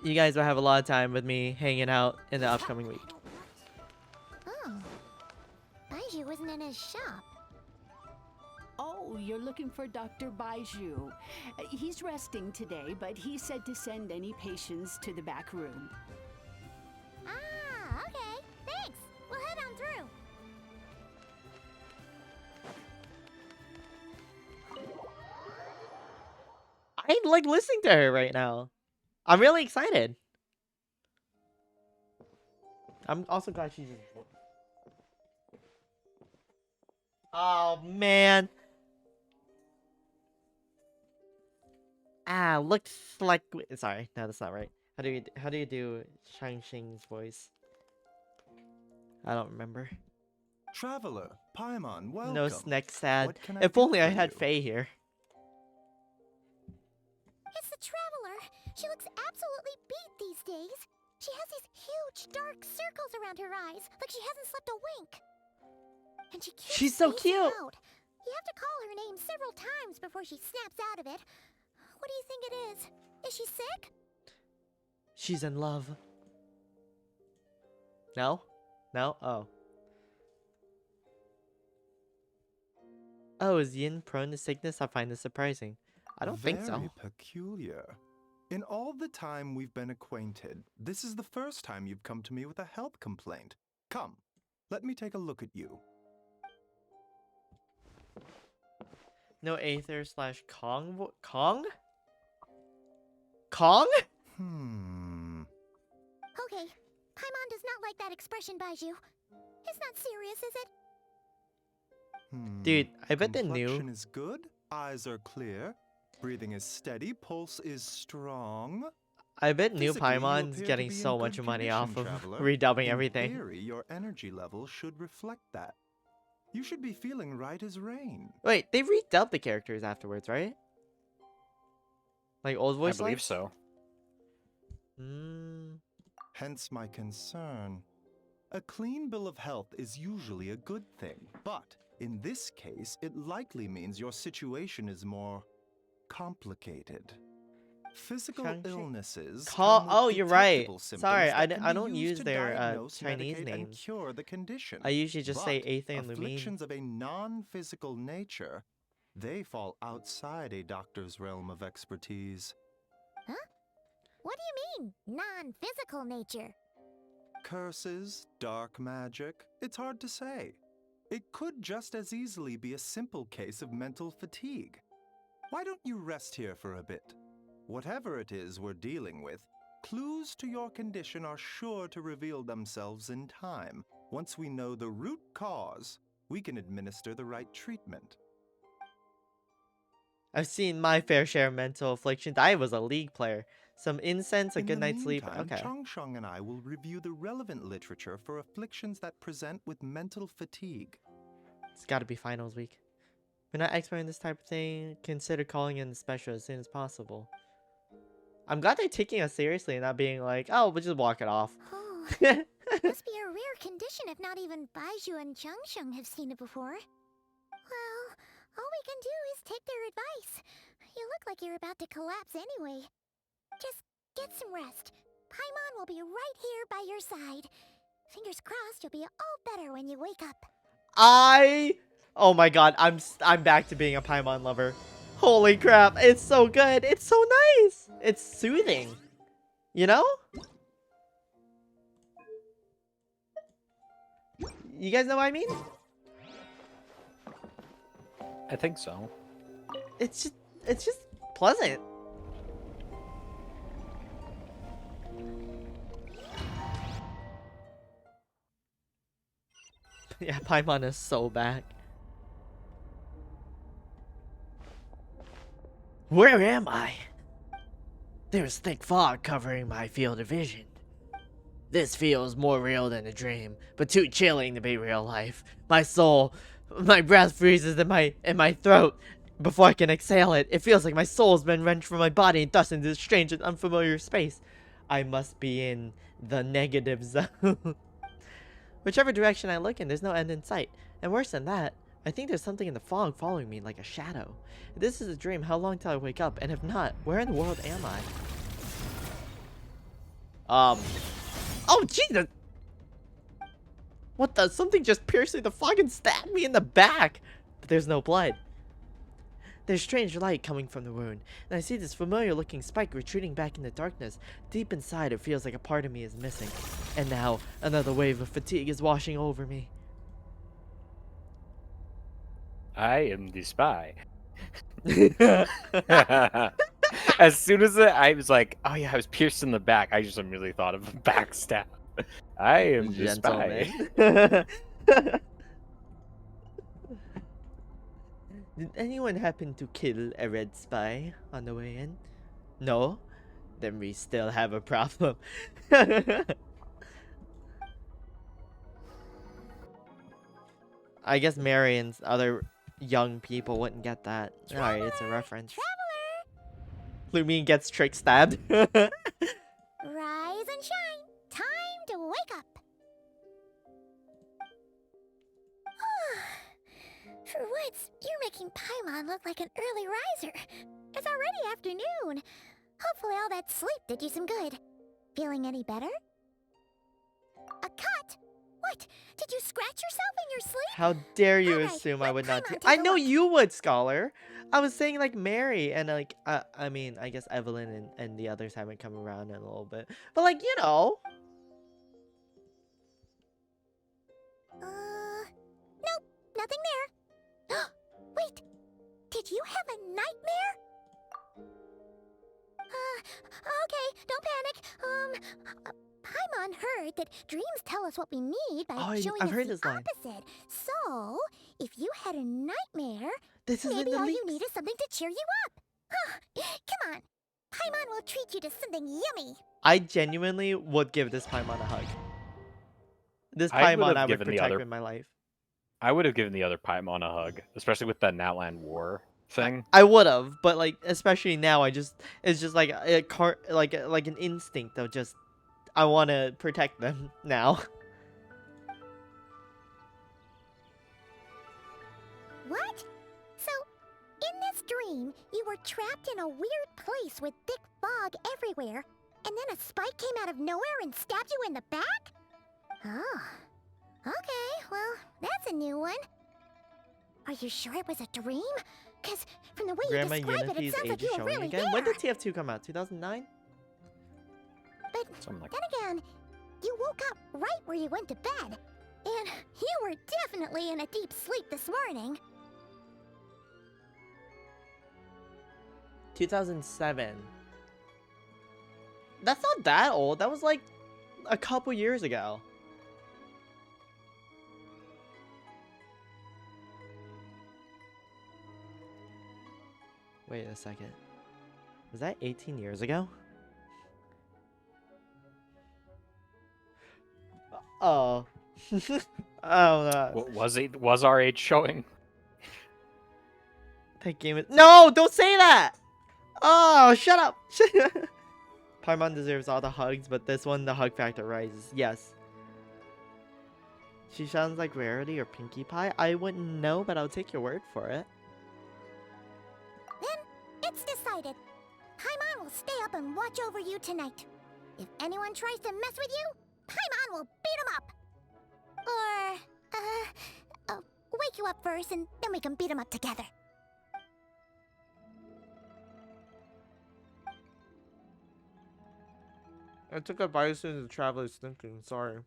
you guys will have a lot of time with me hanging out in the upcoming week. Oh. Baiju wasn't in his shop. Oh, you're looking for Dr. Baiju. He's resting today, but he said to send any patients to the back room. Ah, okay. Thanks. We'll head on through. I like listening to her right now. I'm really excited. I'm also glad she's. Oh man. Ah, looks like. Sorry, no, that's not right. How do you do Shang Xing's voice? I don't remember. Traveler, Paimon, welcome. No snack sad. What can I If do only I for had you? Faye here. It's the Traveler. She looks absolutely beat these days. She has these huge dark circles around her eyes, like she hasn't slept a wink. And she keeps She's so spacing cute. out. You have to call her name several times before she snaps out of it. What do you think it is? Is she sick? She's in love. No? No? Oh. Oh, is Yin prone to sickness? I find this surprising. I don't think so. Very peculiar. In all the time we've been acquainted, this is the first time you've come to me with a health complaint. Come, let me take a look at you. No Aether / Kong? Kong? Kong? Okay. Paimon does not like that expression, Baiju. It's not serious, is it? Dude, I bet the new... Complexion is good, eyes are clear, breathing is steady, pulse is strong. I bet new Physically, you Paimon's appear to getting be in so good much money condition, off of traveler. redubbing In everything. theory, your energy level should reflect that. You should be feeling right as rain. Wait, they redubbed the characters afterwards, right? Like old voice I believe lines? so. Hence my concern. A clean bill of health is usually a good thing, but in this case, it likely means your situation is more complicated. Physical Shang-Chi? illnesses. Call. come with Oh, you're right. detectable symptoms Sorry, that can I be don't used use to their diagnose, Chinese medicate, and names. cure the condition. I usually just say But Aether and Lumine. afflictions of a non-physical nature, they fall outside a doctor's realm of expertise. Huh? What do you mean, non-physical nature? Curses, dark magic, it's hard to say. It could just as easily be a simple case of mental fatigue. Why don't you rest here for a bit? Whatever it is we're dealing with, clues to your condition are sure to reveal themselves in time. Once we know the root cause, we can administer the right treatment. I've seen my fair share of mental afflictions. I was a League player. Some incense, a In good the night's sleep. meantime, Okay. Changsheng and I will review the relevant literature for afflictions that present with mental fatigue. It's gotta be finals week. We're not expert in this type of thing. Consider calling in the special as soon as possible. I'm glad they're taking us seriously and not being like, oh, we'll just walk it off. Oh, must be a rare condition if not even Baizhu and Changsheng have seen it before. Well, all we can do is take their advice. You look like you're about to collapse anyway. Just get some rest. Paimon will be right here by your side. Fingers crossed you'll be all better when you wake up. Oh my god, I'm back to being a Paimon lover. Holy crap, it's so good. It's so nice. It's soothing. You know? You guys know what I mean? I think so. It's just pleasant. Yeah, Paimon is so back. Where am I? There's thick fog covering my field of vision. This feels more real than a dream, but too chilling to be real life. My breath freezes in my throat before I can exhale it. It feels like my soul's been wrenched from my body and thrust into this strange and unfamiliar space. I must be in the negative zone. Whichever direction I look in, there's no end in sight. And worse than that, I think there's something in the fog following me like a shadow. If this is a dream, how long till I wake up? And if not, where in the world am I? Oh, Jesus! What the? Something just pierced through the fog and stabbed me in the back! But there's no blood. There's strange light coming from the wound, and I see this familiar-looking spike retreating back in the darkness. Deep inside, it feels like a part of me is missing. And now, another wave of fatigue is washing over me. I am the spy. As soon as I was like, oh yeah, I was pierced in the back, I just immediately thought of a backstab. I am the spy. Gentleman. Did anyone happen to kill a red spy on the way in? No? Then we still have a problem. I guess Mary and other young people wouldn't get that. Alright, it's a reference. Lumine gets trick stabbed. Rise and shine. Time to wake up. For once, you're making Paimon look like an early riser. It's already afternoon. Hopefully all that sleep did you some good. Feeling any better? A cut? What? Did you scratch yourself in your sleep? How dare you Alright, assume I let would not Paimon do- take I a know look. you would, Scholar. I was saying like Mary and like, I mean, I guess Evelyn and the others haven't come around in a little bit. But like, you know. Nope, nothing there. Wait, did you have a nightmare? Okay, don't panic. Paimon heard that dreams tell us what we need by Oh, showing I've us heard the this line. opposite. So, if you had a nightmare, This is in maybe the all you leaks. need is something to cheer you up. Come on, Paimon will treat you to something yummy. I genuinely would give this Paimon a hug. This I would Paimon have I would given the protect other- in my life. I would have given the other Paimon a hug, especially with that Natland War thing. I would have, but like especially now, it's just like like an instinct of just I want to protect them now. What? So, in this dream, you were trapped in a weird place with thick fog everywhere, and then a spike came out of nowhere and stabbed you in the back? Oh. Okay, well, that's a new one. Are you sure it was a dream? Because from the way Grandma you describe it, it Unifi's sounds age like is you were showing really again. there. When did TF2 come out? 2009? But Something like then again, you woke up right where you went to bed. And you were definitely in a deep sleep this morning. 2007. That's not that old. That was like a couple years ago. Wait a second. Was that 18 years ago? Oh. Oh, Was our age showing? that game is— No! Don't say that! Oh, shut up! Paimon deserves all the hugs, but this one, the hug factor rises. Yes. She sounds like Rarity or Pinkie Pie. I wouldn't know, but I'll take your word for it. Then, it's decided. Paimon will stay up and watch over you tonight. If anyone tries to mess with you, Paimon will beat him up. Or, wake you up first, and then we can beat him up together. I took advice into the traveler's thinking, sorry.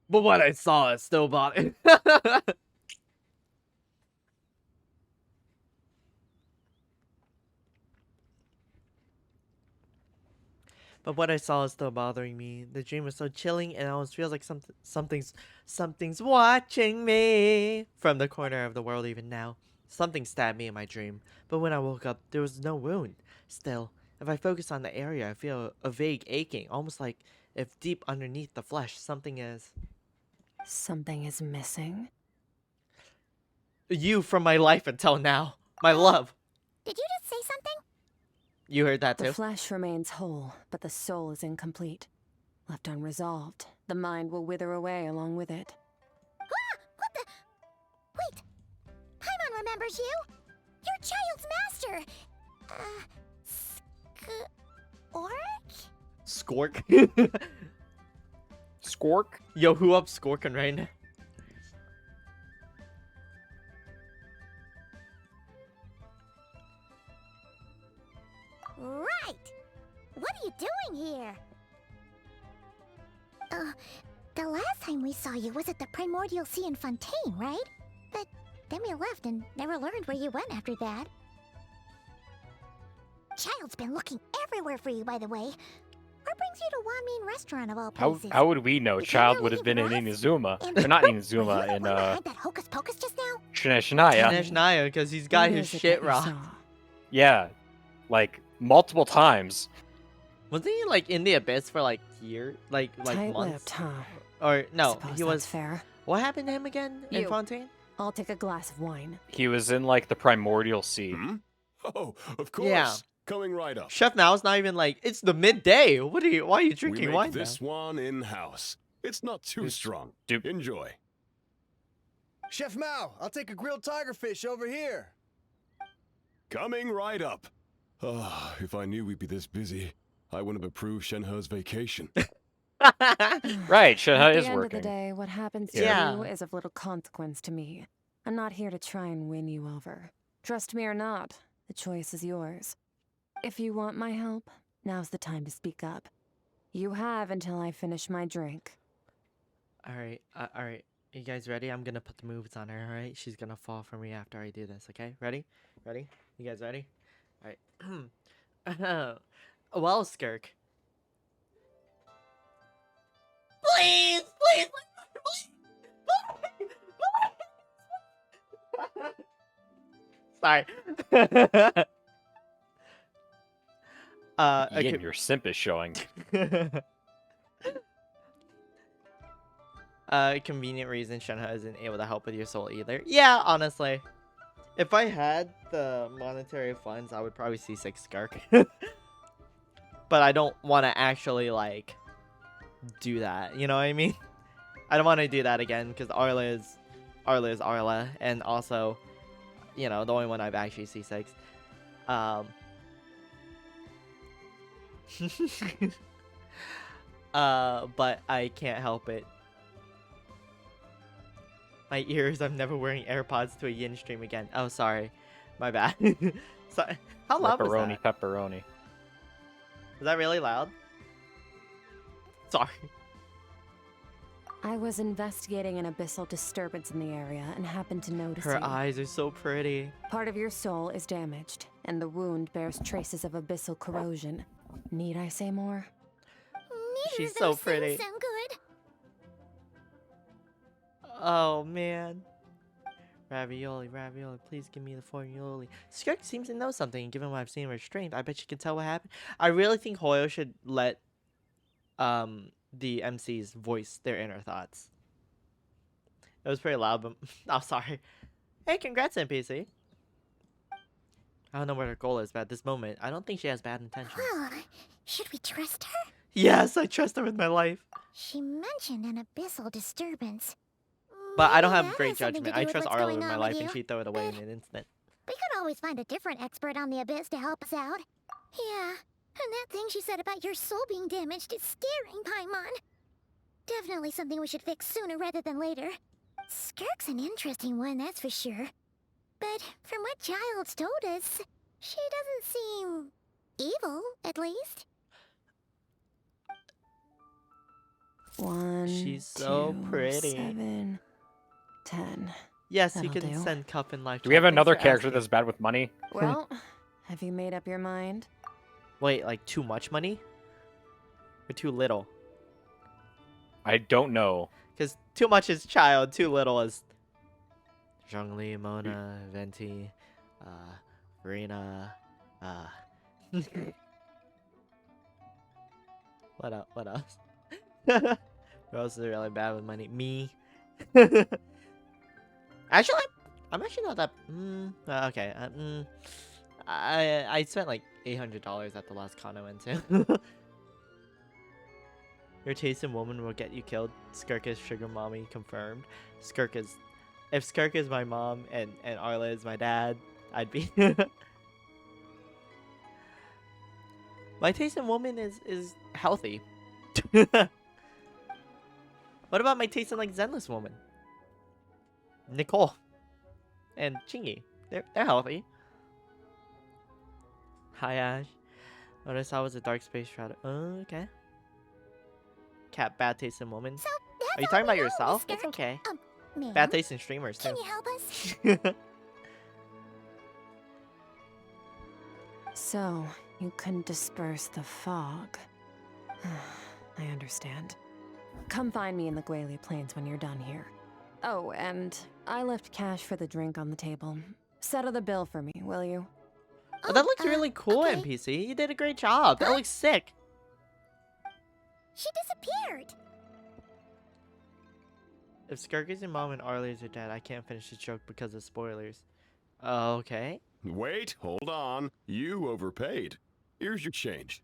But what I saw is still bought it. But what I saw is still bothering me. The dream was so chilling, and it almost feels like something's watching me from the corner of the world. Even now, something stabbed me in my dream. But when I woke up, there was no wound. Still, if I focus on the area, I feel a vague aching, almost like if deep underneath the flesh, something is missing. You from my life until now, my love. Did you just say something? You heard that The too? flesh remains whole, but the soul is incomplete. Left unresolved, the mind will wither away along with it. Ah! What the? Wait! Paimon remembers you! Your child's master! Skork? Skork? Skork? Yo, who up Skorkin right now? Right! What are you doing here? The last time we saw you was at the Primordial Sea in Fontaine, right? But then we left and never learned where you went after that. Child's been looking everywhere for you, by the way. What brings you to Wanmin Restaurant of all places? How would we know? If you Child really would have been in was, Inazuma. and- Or not Were you Inazuma, the in one behind that hocus pocus just now? Shinaya. Naya, because he's got What his is it shit that you rocked. saw? Yeah. Like, multiple times. Wasn't he like in the abyss for like years, like months? Tight-lipped, huh? Or no, Suppose he that's was. fair. What happened to him again in You. Fontaine? I'll take a glass of wine. He was in, like, the Primordial Sea. Hmm? Oh, of course. Yeah. Coming right up. Chef Mao's not even like, it's the midday. What are you? Why are you We drinking make wine this now? one in-house. It's not too strong. Dude. Enjoy. Chef Mao, I'll take a grilled tiger fish over here. Coming right up. Ah, if I knew we'd be this busy, I wouldn't have approved Shenhe's vacation. Right, Shinha At is the end working. of the day, what happens to Yeah. you is of little consequence to me. I'm not here to try and win you over. Trust me or not, the choice is yours. If you want my help, now's the time to speak up. You have until I finish my drink. All right. You guys ready? I'm gonna put the moves on her. All right, she's gonna fall for me after I do this. Okay, ready? You guys ready? All right. Well, Skirk. Please. Sorry. Yin, your simp is showing. Convenient reason Shenhe isn't able to help with your soul either. Yeah, honestly. If I had the monetary funds, I would probably C6 Skark. But I don't want to actually, like, do that. You know what I mean? I don't want to do that again, because Arla is Arla is Arla, and also, you know, the only one I've actually C6. But I can't help it. My ears, I'm never wearing AirPods to a Yin stream again. Oh, sorry. My bad. Sorry. How loud was that? Pepperoni. Was that really loud? Sorry. I was investigating an abyssal disturbance in the area and happened to notice Her you. eyes are so pretty. Part of your soul is damaged, and the wound bears traces of abyssal corrosion. Need I say more? Neither She's of so those pretty. things sound good. Oh, man. Ravioli, please give me the formula. Skirk seems to know something, given what I've seen of her strength. I bet she can tell what happened. I really think Hoyo should let the MCs voice their inner thoughts. It was pretty loud, but oh, sorry. Hey, congrats, NPC. I don't know what her goal is, but at this moment, I don't think she has bad intentions. Well, should we trust her? Yes, I trust her with my life. She mentioned an abyssal disturbance. But I don't Maybe have that great has something to judgment. do I with trust what's Arla going with my on life, with and you, she'd throw it away in but an instant. we could always find a different expert on the abyss to help us out. Yeah, and that thing she said about your soul being damaged is scaring, Paimon. Definitely something we should fix sooner rather than later. Skirk's an interesting one, that's for sure. But from what Child's told us, she doesn't seem evil, at least. She's so 1, 2, pretty. 7, 10. Yes, That'll you can do. send Cup in life. Do we have chat. Thanks another for character asking. that's bad with money? Well, have you made up your mind? Wait, like too much money? Or too little? I don't know. Because too much is Child, too little is Zhongli, Mona, Venti, Rena, What else? What else? Who else is really bad with money? Me. Actually, I'm actually not that. Okay. I spent like $800 at the last con I went to. Your taste in woman will get you killed. Skirk is sugar mommy confirmed. If Skirk is my mom and Arla is my dad, I'd be. My taste in woman is healthy. What about my taste in like Zenless woman? Nicole and Chingy. They're healthy. Hi Ash. What I saw was a dark space shadow. Oh, okay. Cat bad taste in woman. So, Are you talking about yourself? It's okay. Ma'am, Bad taste in streamers too. can you help us? So, you couldn't disperse the fog. I understand. Come find me in the Gualia Plains when you're done here. Oh, and I left cash for the drink on the table. Settle the bill for me, will you? Oh, that looks really cool, okay. NPC. You did a great job. That looks sick. She disappeared. If Skirk is your mom and Arlie is your dad, I can't finish the joke because of spoilers. Okay. Wait, hold on. You overpaid. Here's your change.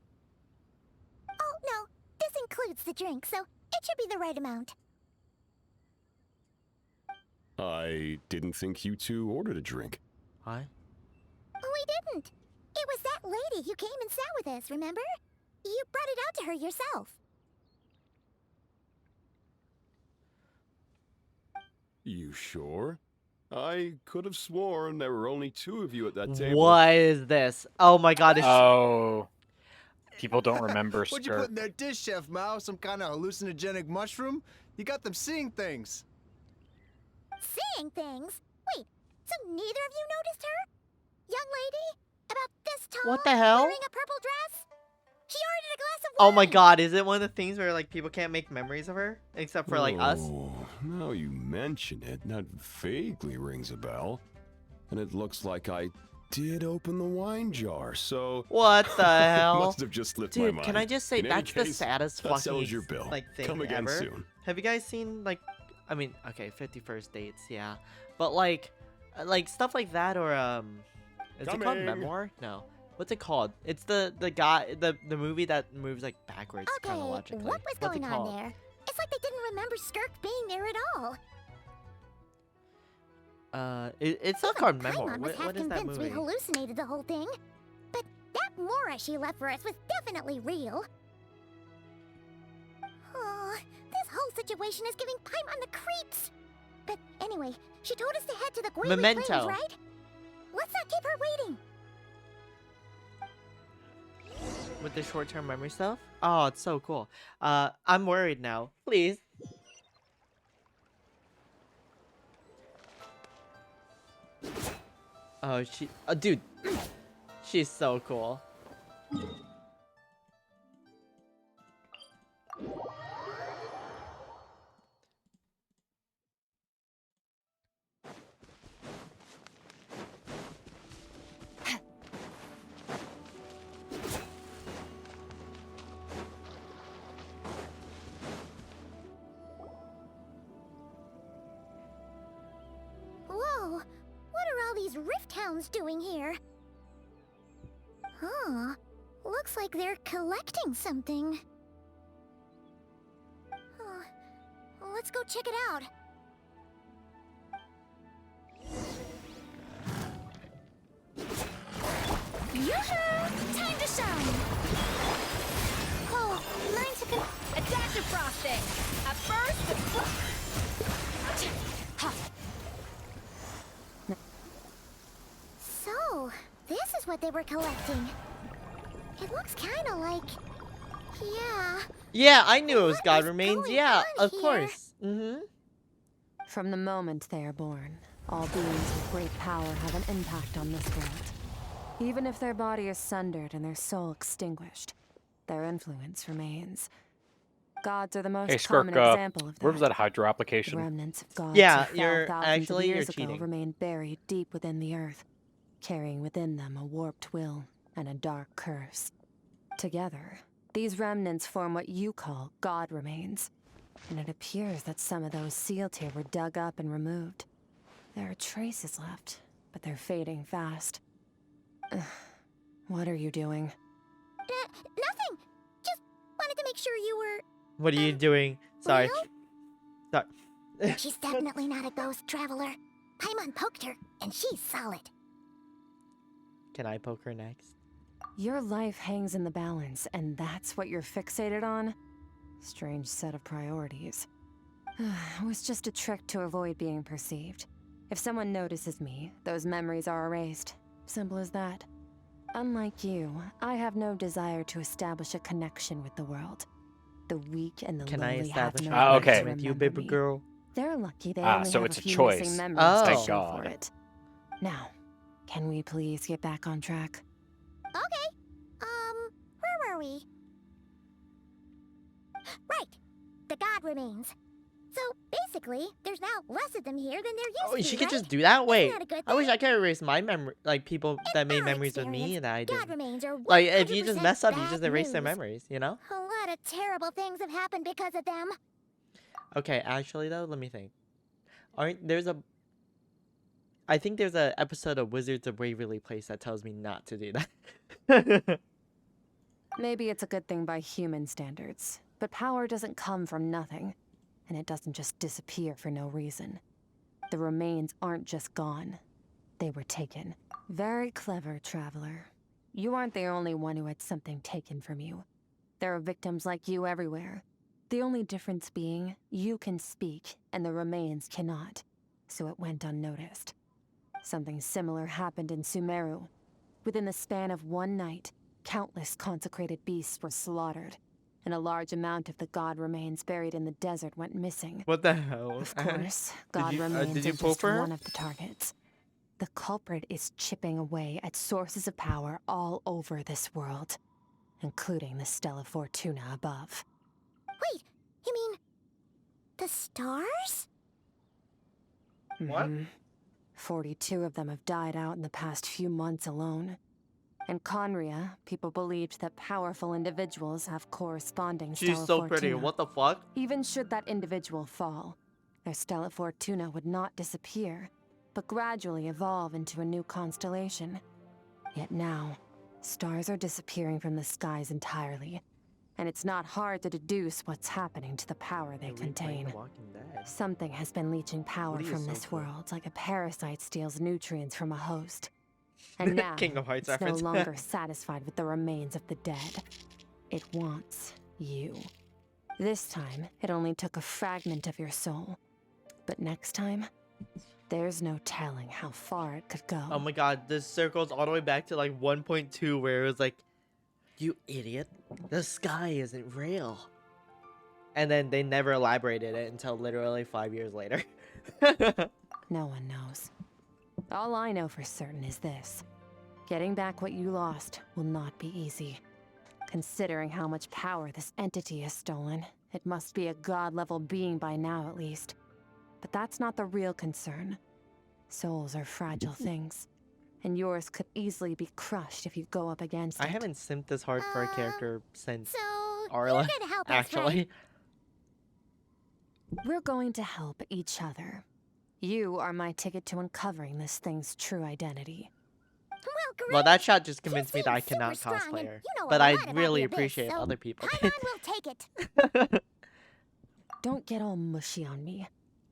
Oh, no. This includes the drink, so it should be the right amount. I didn't think you two ordered a drink. What? We didn't. It was that lady who came and sat with us, remember? You brought it out to her yourself. You sure? I could have sworn there were only two of you at that table. What is this? Oh my god. Oh. People don't remember What'd you put in Skirk. that dish, Chef Mao? Some kind of hallucinogenic mushroom? You got them seeing things. Seeing things? Wait, so neither of you noticed her? Young lady? About this tall? What the hell? Wearing a purple dress? She ordered a glass of wine. Oh my god, is it one of the things where like people can't make memories of her? Except for like us? Oh, now you mention it, that vaguely rings a bell. And it looks like I did open the wine jar, so... What the hell? Must have just slipped my Dude, mind. can I just say In any that's the case, saddest that fucking settles your bill. like thing Come again ever. soon. Have you guys seen like I mean, okay, 51st dates, yeah. But like stuff like that or is it called Coming. Memoir? No. What's it called? It's the guy the movie that moves like backwards Okay, chronologically. what was What's it going on called? there? It's like they didn't remember Skirk being there at all. It's not called Memoir. Paimon was What half is that convinced we movie? hallucinated the whole thing. But that Mora she left for us was definitely real. Oh, this whole situation is giving Paimon the creeps. But anyway, she told us to head to the Guili Memento. Plains, right? Let's not keep her waiting. With the short-term memory stuff? Oh, it's so cool. I'm worried now. Please. Oh, dude. She's so cool. Whoa, what are all these rift hounds doing here? Huh, looks like they're collecting something. Let's go check it out. Yoo-hoo! Time to shine! Oh, mine's a Adaptive frosting. At first, So, this is what they were collecting. It looks kind of like... Yeah. Yeah, I knew it was God is Remains. going Yeah, on of here? course. Mm-hmm. From the moment they are born, all beings with great power have an impact on this world. Even if their body is sundered and their soul extinguished, their influence remains. Gods are the most Hey, common Skirk, example of that. where was that Hydro The application? remnants of gods Yeah, who you're fell thousands actually of years ago cheating. remain buried deep within the earth, carrying within them a warped will and a dark curse. Together, these remnants form what you call God Remains, and it appears that some of those sealed here were dug up and removed. There are traces left, but they're fading fast. Ugh. What are you doing? Nothing! Just wanted to make sure you were... What are you doing? Sorry. Well? Sorry. She's definitely not a ghost traveler. Paimon poked her, and she's solid. Can I poke her next? Your life hangs in the balance, and that's what you're fixated on? Strange set of priorities. It was just a trick to avoid being perceived. If someone notices me, those memories are erased. Simple as that. Unlike you, I have no desire to establish a connection with the world. The weak and the Can I lowly have establish no a right okay. to connection with you, remember baby me. girl? They're lucky they Ah, only so have it's a a few choice. missing memories Oh. to Thank show God. for it. Now, can we please get back on track? Okay. Where were we? Right. The God Remains. So, basically, there's now less of them here than there used Oh, to be, she could right? just do that? Wait. that a good I wish thing? I could erase my memory, like people that made our memories with me experience, and I God did. Remains are Like, if you just 100% mess up, you bad just erase their news. memories, you know? A lot of terrible things have happened because of them. Okay, actually though, let me think. I think there's a episode of Wizards of Waverly Place that tells me not to do that. Maybe it's a good thing by human standards, but power doesn't come from nothing, and it doesn't just disappear for no reason. The remains aren't just gone. They were taken. Very clever, traveler. You aren't the only one who had something taken from you. There are victims like you everywhere. The only difference being, you can speak, and the remains cannot. So it went unnoticed. Something similar happened in Sumeru. Within the span of one night, countless consecrated beasts were slaughtered, and a large amount of the god remains buried in the desert went missing. What the hell? Of course, god remains did you are pull just for her? one of the targets. The culprit is chipping away at sources of power all over this world, including the Stella Fortuna above. Wait, you mean... the stars? What? 42 of them have died out in the past few months alone. In Conria, people believed that powerful individuals have corresponding She's Stella so Fortuna. pretty. What the fuck? Even should that individual fall, their Stella Fortuna would not disappear, but gradually evolve into a new constellation. Yet now, stars are disappearing from the skies entirely, and it's not hard to deduce what's happening to the power they Replaying contain. The Walking Dead. Something has been leeching power Woody is from so this cool. world, like a parasite steals nutrients from a host. And now, Kingdom Hearts it's reference. no longer satisfied with the remains of the dead. It wants you. This time, it only took a fragment of your soul. But next time, there's no telling how far it could go. Oh my god, this circles all the way back to like 1.2 where it was like, you idiot, the sky isn't real. And then they never elaborated it until literally 5 years later. No one knows. All I know for certain is this. Getting back what you lost will not be easy. Considering how much power this entity has stolen, it must be a god-level being by now at least. But that's not the real concern. Souls are fragile things, and yours could easily be crushed if you go up against it. I haven't simped this hard for a character since So, Arla, you're gonna help us, actually. right? We're going to help each other. You are my ticket to uncovering this thing's true identity. Well, great. Well, that shot just You convinced me that I seem cannot super strong, and cosplay her. you know a But I lot about really the abyss, appreciate so other people. Come on, we'll take it. Don't get all mushy on me.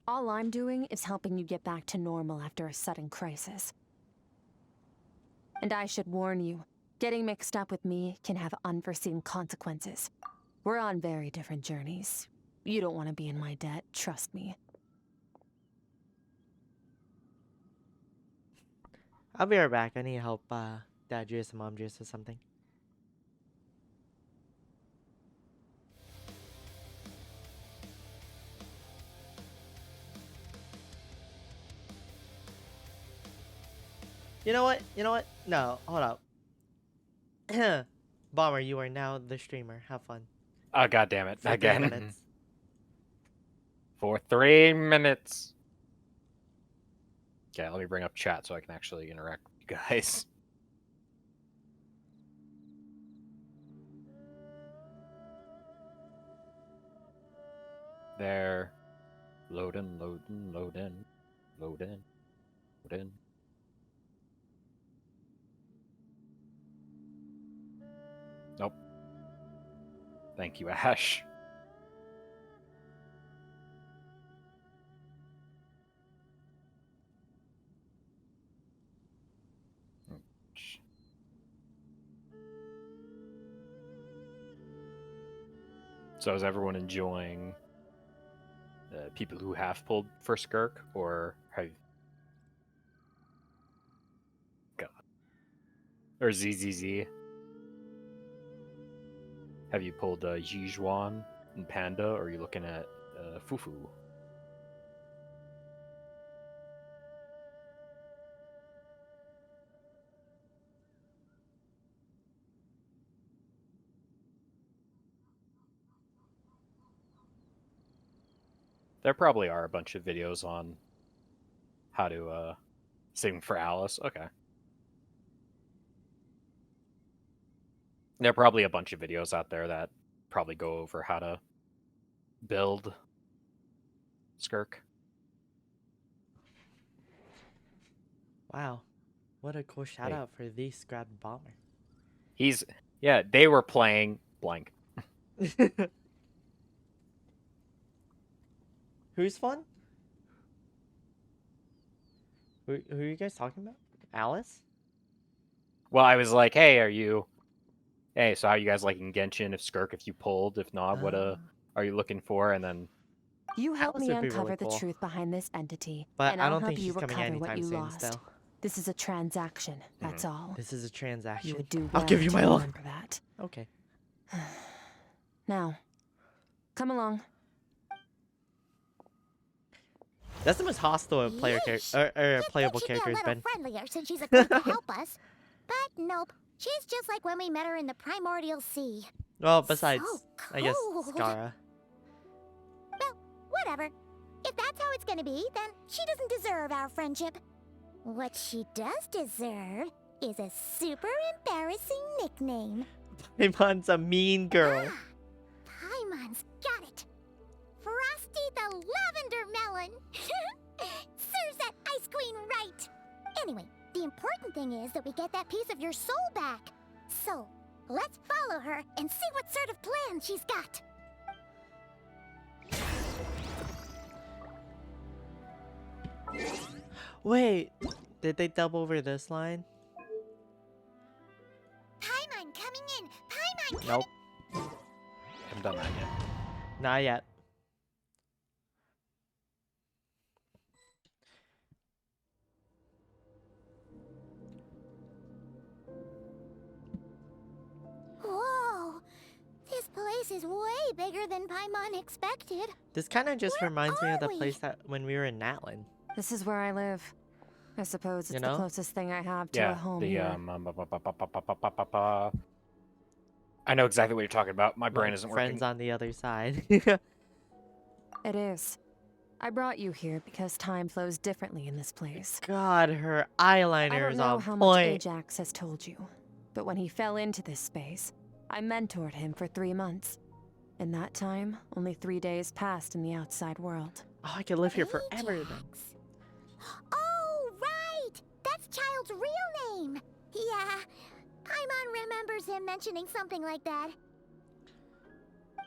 All I'm doing is helping you get back to normal after a sudden crisis. And I should warn you, getting mixed up with me can have unforeseen consequences. We're on very different journeys. You don't want to be in my debt, trust me. I'll be right back. I need help, Dad juice and Mom juice or something. You know what? You know what? No, hold up. Bomber, you are now the streamer. Have fun. Oh, god damn it. For 3 Again. minutes. For 3 minutes. Okay, let me bring up chat so I can actually interact with you guys. There. Loading, loading, loading, loading, loading. Nope. Thank you, Ash. So is everyone enjoying people who have pulled for Skirk, or have God or ZZZ? Have you pulled Yijuan and Panda, or are you looking at Fufu? There probably are a bunch of videos on how to sing for Alice. Okay. There are probably a bunch of videos out there that probably go over how to build Skirk. Wow. What a cool shout out for the Scrap Bomber. Yeah, they were playing blank. Who's fun? Who are you guys talking about? Alice? Well, I was like, hey, so how are you guys liking Genshin? If Skirk, if you pulled, if not, what are you looking for? And then You help Alice me would be uncover really the cool. truth behind this entity, But and I I'll don't help think you she's coming recover what anytime you soon lost. still. This is a transaction, that's all. This is a transaction. You would do I'll well give you to my love. remember that. Okay. Now, come along. That's the most hostile a player character or a playable She'd be a character has little been. friendlier since she's agreed to help us. But nope, she's just like when we met her in the primordial sea. Well, besides, So I guess cold. Skara. Well, whatever. If that's how it's gonna be, then she doesn't deserve our friendship. What she does deserve is a super embarrassing nickname. Paimon's a mean girl. Ah, Paimon's got it. Frosty the Lavender Melon. Serves that ice queen right. Anyway, the important thing is that we get that piece of your soul back. So, Let's follow her and see what sort of plan she's got. Wait, did they dub over this line? Paimon coming in. Paimon Nope, Haven't done that yet. not yet. Whoa! This place is way bigger than Paimon expected. This kind of just Where reminds me of are the we? place that when we were in Natlin. This is where I live. I suppose it's You the know? closest thing I have to Yeah, a home the here. I know exactly what you're talking about. My brain Like isn't friends working. on the other side. It is. I brought you here because time flows differently in this place. God, her I eyeliner don't is know on how much point. Ajax has told you, but when he fell into this space, I mentored him for 3 months. In that time, only 3 days passed in the outside world. Oh, I could live here forever then. Ajax. Oh, right! That's Child's real name! Yeah, Paimon remembers him mentioning something like that.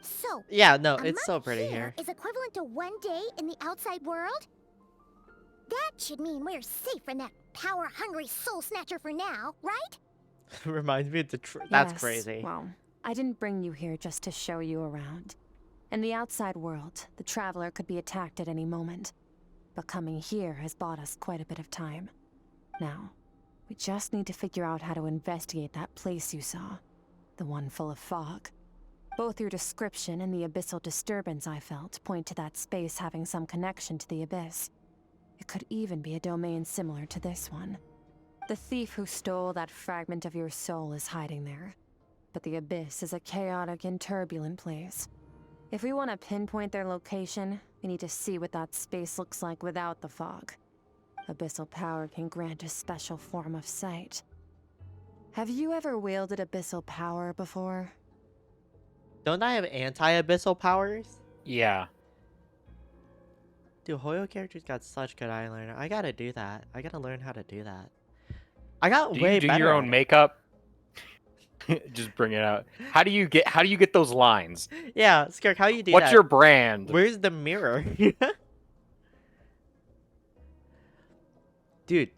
So, Yeah, no, a it's so month pretty here here. is equivalent to 1 day in the outside world? That should mean we're safe from that power-hungry soul snatcher for now, right? Reminds me of the that's Yes, crazy. Well, I didn't bring you here just to show you around. In the outside world, the Traveler could be attacked at any moment. But coming here has bought us quite a bit of time. Now, we just need to figure out how to investigate that place you saw. The one full of fog. Both your description and the abyssal disturbance I felt point to that space having some connection to the abyss. It could even be a domain similar to this one. The thief who stole that fragment of your soul is hiding there. But the abyss is a chaotic and turbulent place. If we want to pinpoint their location, we need to see what that space looks like without the fog. Abyssal power can grant a special form of sight. Have you ever wielded abyssal power before? Don't I have anti-abyssal powers? Yeah. Dude, Hoyo character's got such good eyeliner. I gotta do that. I gotta learn how to do that. I got Do way you do better your at own it. makeup? Just bring it out. How do you get those lines? Yeah, Skirk, how you do What's that? your brand? Where's the mirror? Dude,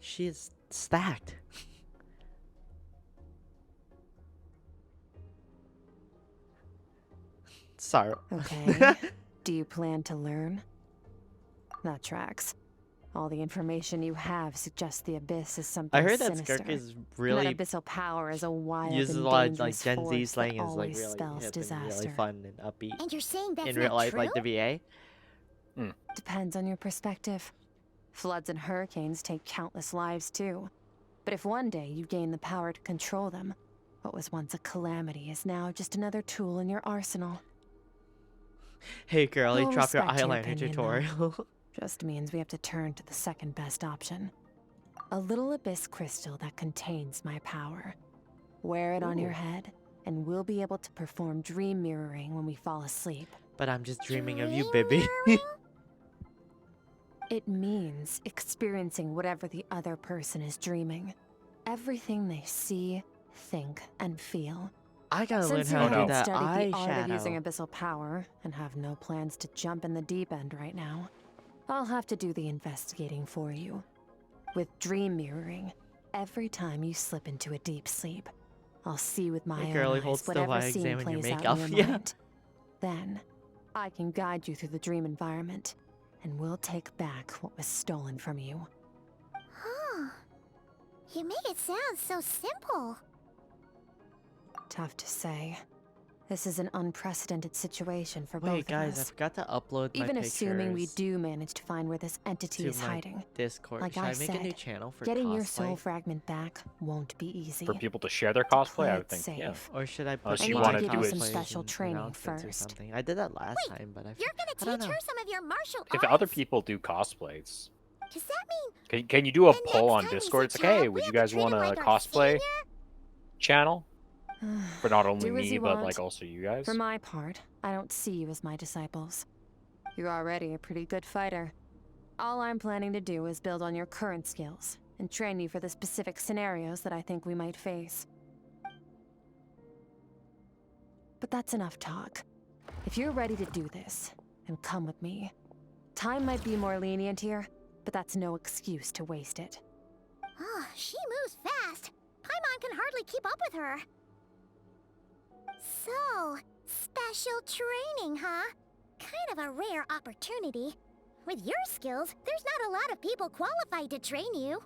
she is stacked. Sorry. Okay. Do you plan to learn? That tracks. All the information you have suggests the abyss is something I heard that sinister. Skirk is And really that abyssal power is a wild uses a and lot of like dangerous Gen Z force slang that is like always really spells hip and disaster. really fun and upbeat. And you're saying that's In real not life, true? like the VA. Depends on your perspective. Floods and hurricanes take countless lives too. But if one day you gain the power to control them, what was once a calamity is now just another tool in your arsenal. Hey girlie, We'll drop your respect your eyeliner opinion, though. tutorial. Just means we have to turn to the second best option. A little abyss crystal that contains my power. Wear it on your head, and we'll be able to perform dream mirroring when we fall asleep. But I'm just dreaming of you, Dream baby. mirroring? It means experiencing whatever the other person is dreaming. Everything they see, think, and feel. I gotta learn Since you how to do haven't that studied the art of using eyeshadow. abyssal power and have no plans to jump in the deep end right now, I'll have to do the investigating for you. With dream mirroring, every time you slip into a deep sleep, I'll see with my Hey, own girlie, eyes hold still whatever while I scene examine your plays out makeup. in your Yeah. mind. Then, I can guide you through the dream environment, and we'll take back what was stolen from you. Huh. You make it sound so simple. Tough to say. This is an unprecedented situation for both Wait, of guys, I us. forgot to upload my Even assuming we pictures do manage to find where this entity to is my hiding. Discord. Like Should I I make a new said, channel for Getting your cosplay? soul fragment back won't be easy. For people to share their cosplay, Play I it would think. safe. Yeah. Or should I put Unless you my wanna do it- cosplays special in training announcements or first. something? I did that last time, but I You're I gonna don't teach know. her some of your martial If arts? other people do cosplays, Does that mean can you do a the poll next on time we Discord? It's see like, hey, Chad, would we you have to guys treat him want a like our cosplay senior? channel? For not only Do as me, you but want. like also you guys. For my part, I don't see you as my disciples. You're already a pretty good fighter. All I'm planning to do is build on your current skills and train you for the specific scenarios that I think we might face. But that's enough talk. If you're ready to do this, then come with me. Time might be more lenient here, but that's no excuse to waste it. Oh, she moves fast. Paimon can hardly keep up with her. So, special training, huh? Kind of a rare opportunity. With your skills, there's not a lot of people qualified to train you.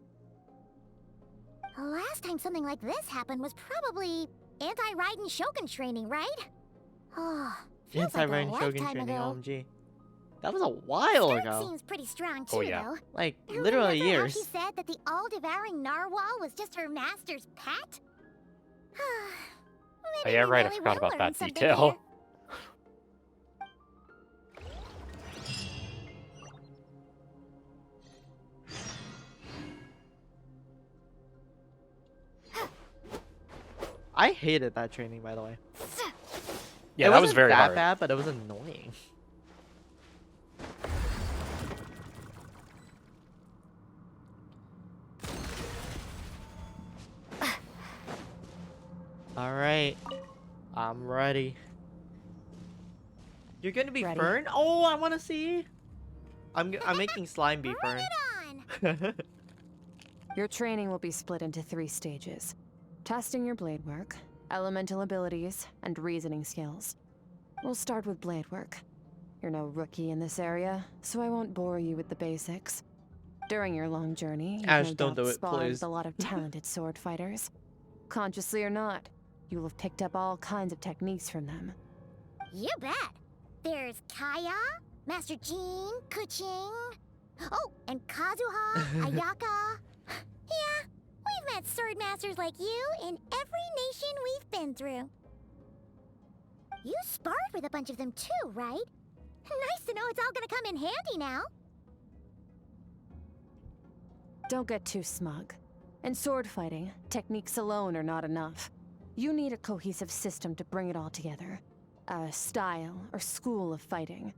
The last time something like this happened was probably anti-Raiden Shogun training, right? Oh, feels like a Anti-Raiden Shogun lifetime training, ago. OMG. That was a while Stern ago. seems pretty strong too, Oh, yeah. though. Like, Remember literally how years. she said that the all-devouring narwhal was just her master's pet? Oh, Maybe yeah, we right. I really forgot will about learn that something detail. here. I hated that training, by the way. Yeah, it that was wasn't very that hard. bad, but it was annoying. All right, I'm ready. You're gonna be Ready? Fern? Oh, I want to see. I'm making slime be Bring Fern. it on! Your training will be split into 3 stages. Testing your blade work, elemental abilities, and reasoning skills. We'll start with blade work. You're no rookie in this area, so I won't bore you with the basics. During your long journey, you've Ash, no don't doubt do it, sparred please. with a lot of talented sword fighters. Consciously or not, you'll have picked up all kinds of techniques from them. You bet. There's Kaya, Master Jean, Kuching. Oh, and Kazuha, Ayaka. Yeah, we've met sword masters like you in every nation we've been through. You sparred with a bunch of them too, right? Nice to know it's all gonna come in handy now. Don't get too smug. In sword fighting, techniques alone are not enough. You need a cohesive system to bring it all together. A style or school of fighting.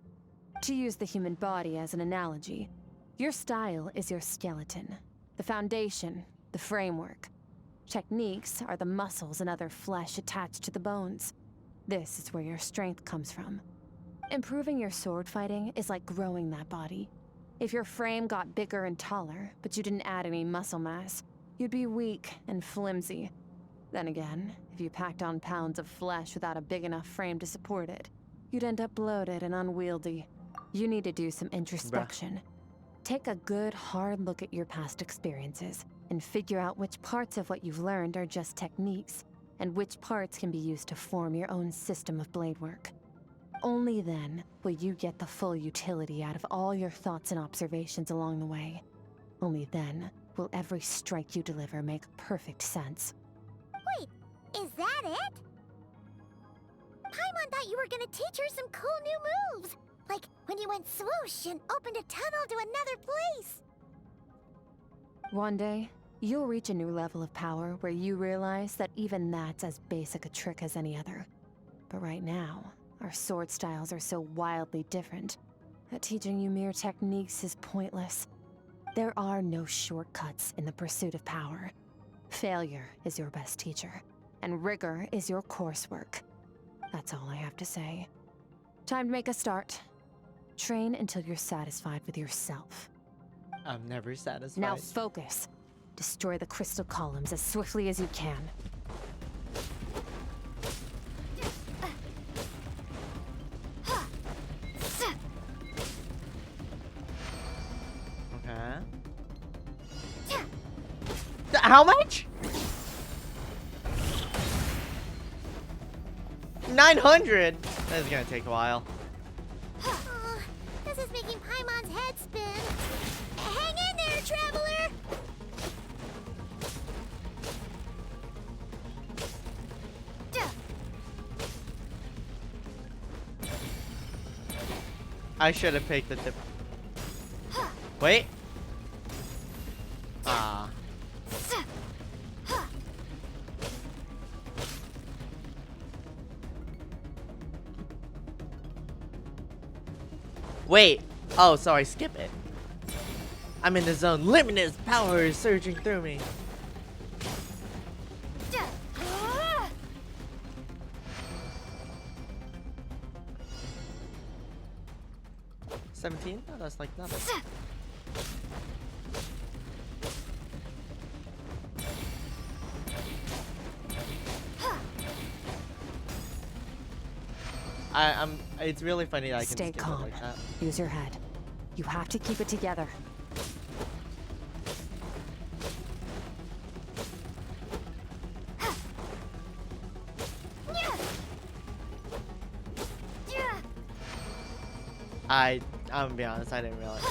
To use the human body as an analogy, your style is your skeleton, the foundation, the framework. Techniques are the muscles and other flesh attached to the bones. This is where your strength comes from. Improving your sword fighting is like growing that body. If your frame got bigger and taller, but you didn't add any muscle mass, you'd be weak and flimsy. Then again, if you packed on pounds of flesh without a big enough frame to support it, you'd end up bloated and unwieldy. You need to do some introspection. Take a good, hard look at your past experiences and figure out which parts of what you've learned are just techniques, and which parts can be used to form your own system of blade work. Only then will you get the full utility out of all your thoughts and observations along the way. Only then will every strike you deliver make perfect sense. Wait, is that it? Paimon thought you were gonna teach her some cool new moves. Like when you went swoosh and opened a tunnel to another place. One day, you'll reach a new level of power where you realize that even that's as basic a trick as any other. But right now, our sword styles are so wildly different that teaching you mere techniques is pointless. There are no shortcuts in the pursuit of power. Failure is your best teacher, and rigor is your coursework. That's all I have to say. Time to make a start. Train until you're satisfied with yourself. I'm never satisfied. Now focus. Destroy the crystal columns as swiftly as you can. Okay. How much? 900. That's gonna take a while. This is making Paimon's head spin. Hang in there, traveler! I should have picked the tip. Wait. Ah. Wait. Oh, sorry. Skip it. I'm in the zone. Limitless power is surging through me. 17? Oh, that's like nothing. It's really funny that I can Stay skip it calm. like that. Use your head. You have to keep it together. I'm gonna be honest, I didn't realize.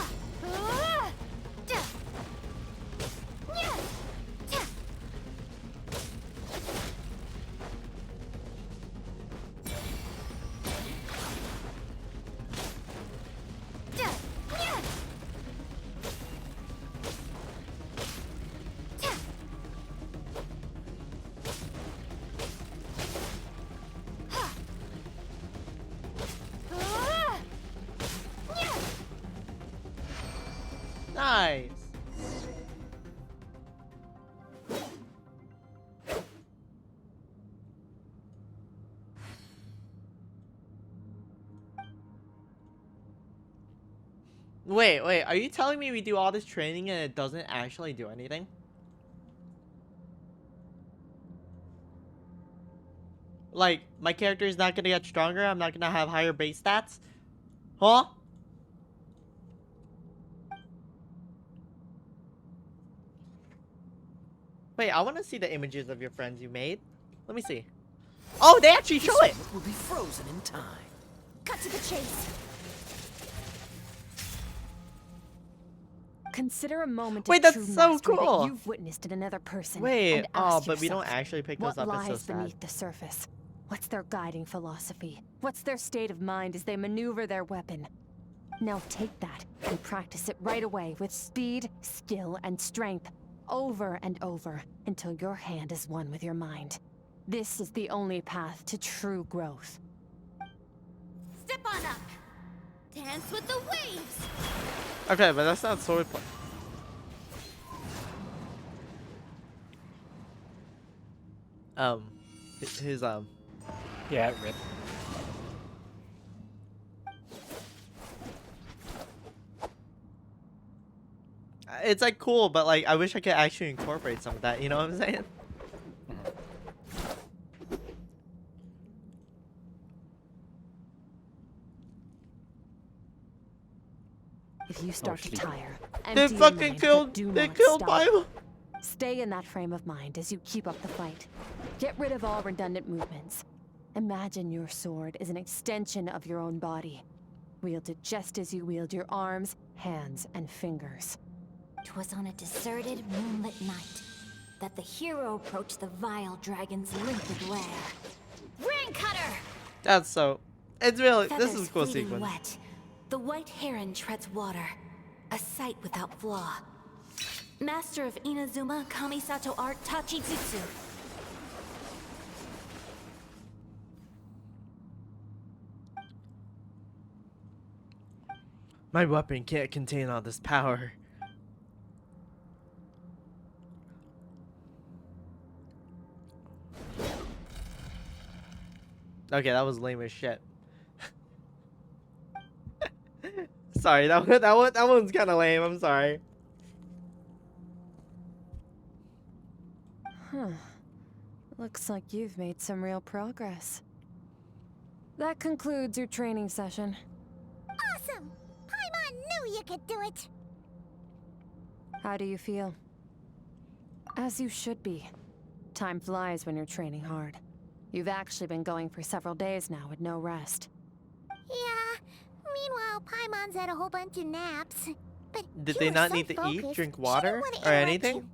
Nice. Wait, are you telling me we do all this training and it doesn't actually do anything? Like, my character is not gonna get stronger, I'm not gonna have higher base stats? Huh? Wait, I wanna see the images of your friends you made. Let me see. Oh, they actually show it! Will be frozen in time. Cut to the chase. Consider a moment Wait, of that's true so mastery cool. that you've witnessed in another person. Wait, and oh, ask but we don't yourself, actually pick what those up, it's so lies sad. beneath the surface? What's their guiding philosophy? What's their state of mind as they maneuver their weapon? Now take that and practice it right away with speed, skill, and strength, over and over, until your hand is one with your mind. This is the only path to true growth. Step on up. Dance with the waves. Okay, but that's not sword play. His Yeah, rip. it's like cool, but like I wish I could actually incorporate some of that, you know what I'm saying? If you start to sleep. tire, They empty your fucking mind, but killed, do they not killed stop. Bible. Stay in that frame of mind as you keep up the fight. Get rid of all redundant movements. Imagine your sword is an extension of your own body. Wield it just as you wield your arms, hands, and fingers. 'Twas on a deserted, moonlit night that the hero approached the vile dragon's limpid lair. Ring cutter! That's so. It's really. Feathers This is a cool fleeting sequence. wet. The white heron treads water, a sight without flaw. Master of Inazuma Kamisato art Tachijutsu. My weapon can't contain all this power. Okay, that was lame as shit. Sorry, that one's kind of lame. I'm sorry. Huh. Looks like you've made some real progress. That concludes your training session. Awesome! Paimon knew you could do it! How do you feel? As you should be. Time flies when you're training hard. You've actually been going for several days now with no rest. Yeah. Meanwhile, Paimon's had a whole bunch of naps. But Did he they was not so need to eat, focused, drink she water, didn't wanna or interrupt anything? you.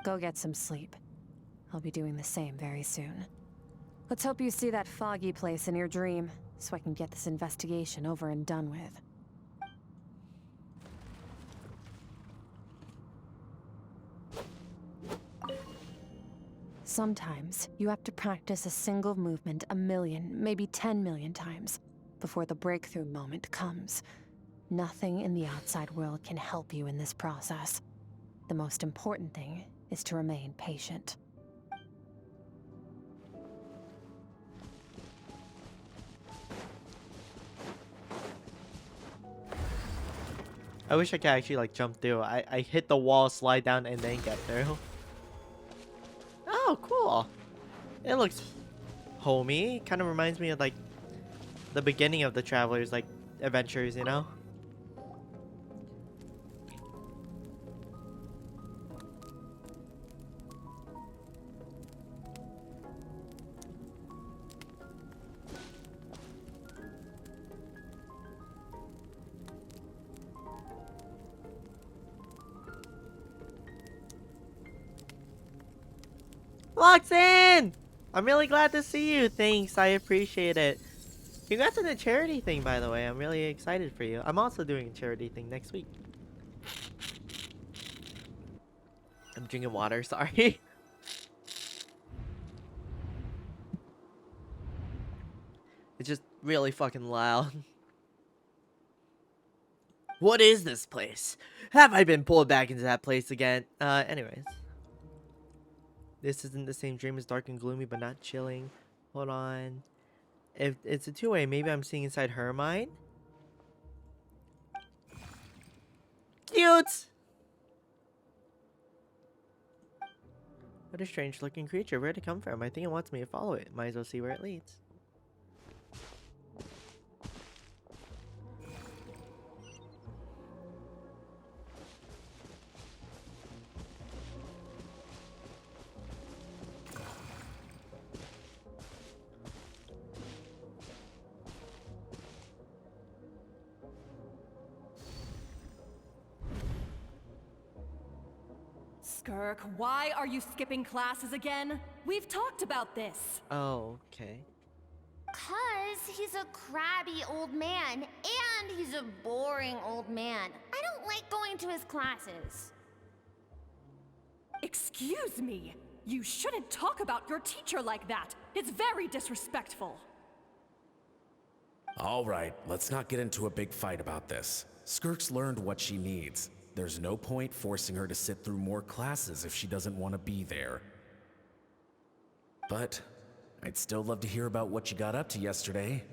Go get some sleep. I'll be doing the same very soon. Let's hope you see that foggy place in your dream, so I can get this investigation over and done with. Sometimes, you have to practice a single movement 1 million, maybe 10 million times, before the breakthrough moment comes. Nothing in the outside world can help you in this process. The most important thing is to remain patient. I wish I could actually like jump through. I hit the wall, slide down, and then get through. Oh, cool. It looks homey. Kind of reminds me of like the beginning of the Travelers like adventures, you know? Loxin! I'm really glad to see you. Thanks, I appreciate it. Congrats on the charity thing, by the way. I'm really excited for you. I'm also doing a charity thing next week. I'm drinking water, sorry. It's just really fucking loud. What is this place? Have I been pulled back into that place again? Anyways. This isn't the same dream as dark and gloomy, but not chilling. Hold on. If it's a two-way, maybe I'm seeing inside her mind? Cute! What a strange-looking creature. Where'd it come from? I think it wants me to follow it. Might as well see where it leads. Skirk, why are you skipping classes again? We've talked about this. Oh, okay. 'Cause he's a crabby old man, and he's a boring old man. I don't like going to his classes. Excuse me. You shouldn't talk about your teacher like that. It's very disrespectful. All right, let's not get into a big fight about this. Skirk's learned what she needs. There's no point forcing her to sit through more classes if she doesn't want to be there. But I'd still love to hear about what you got up to yesterday.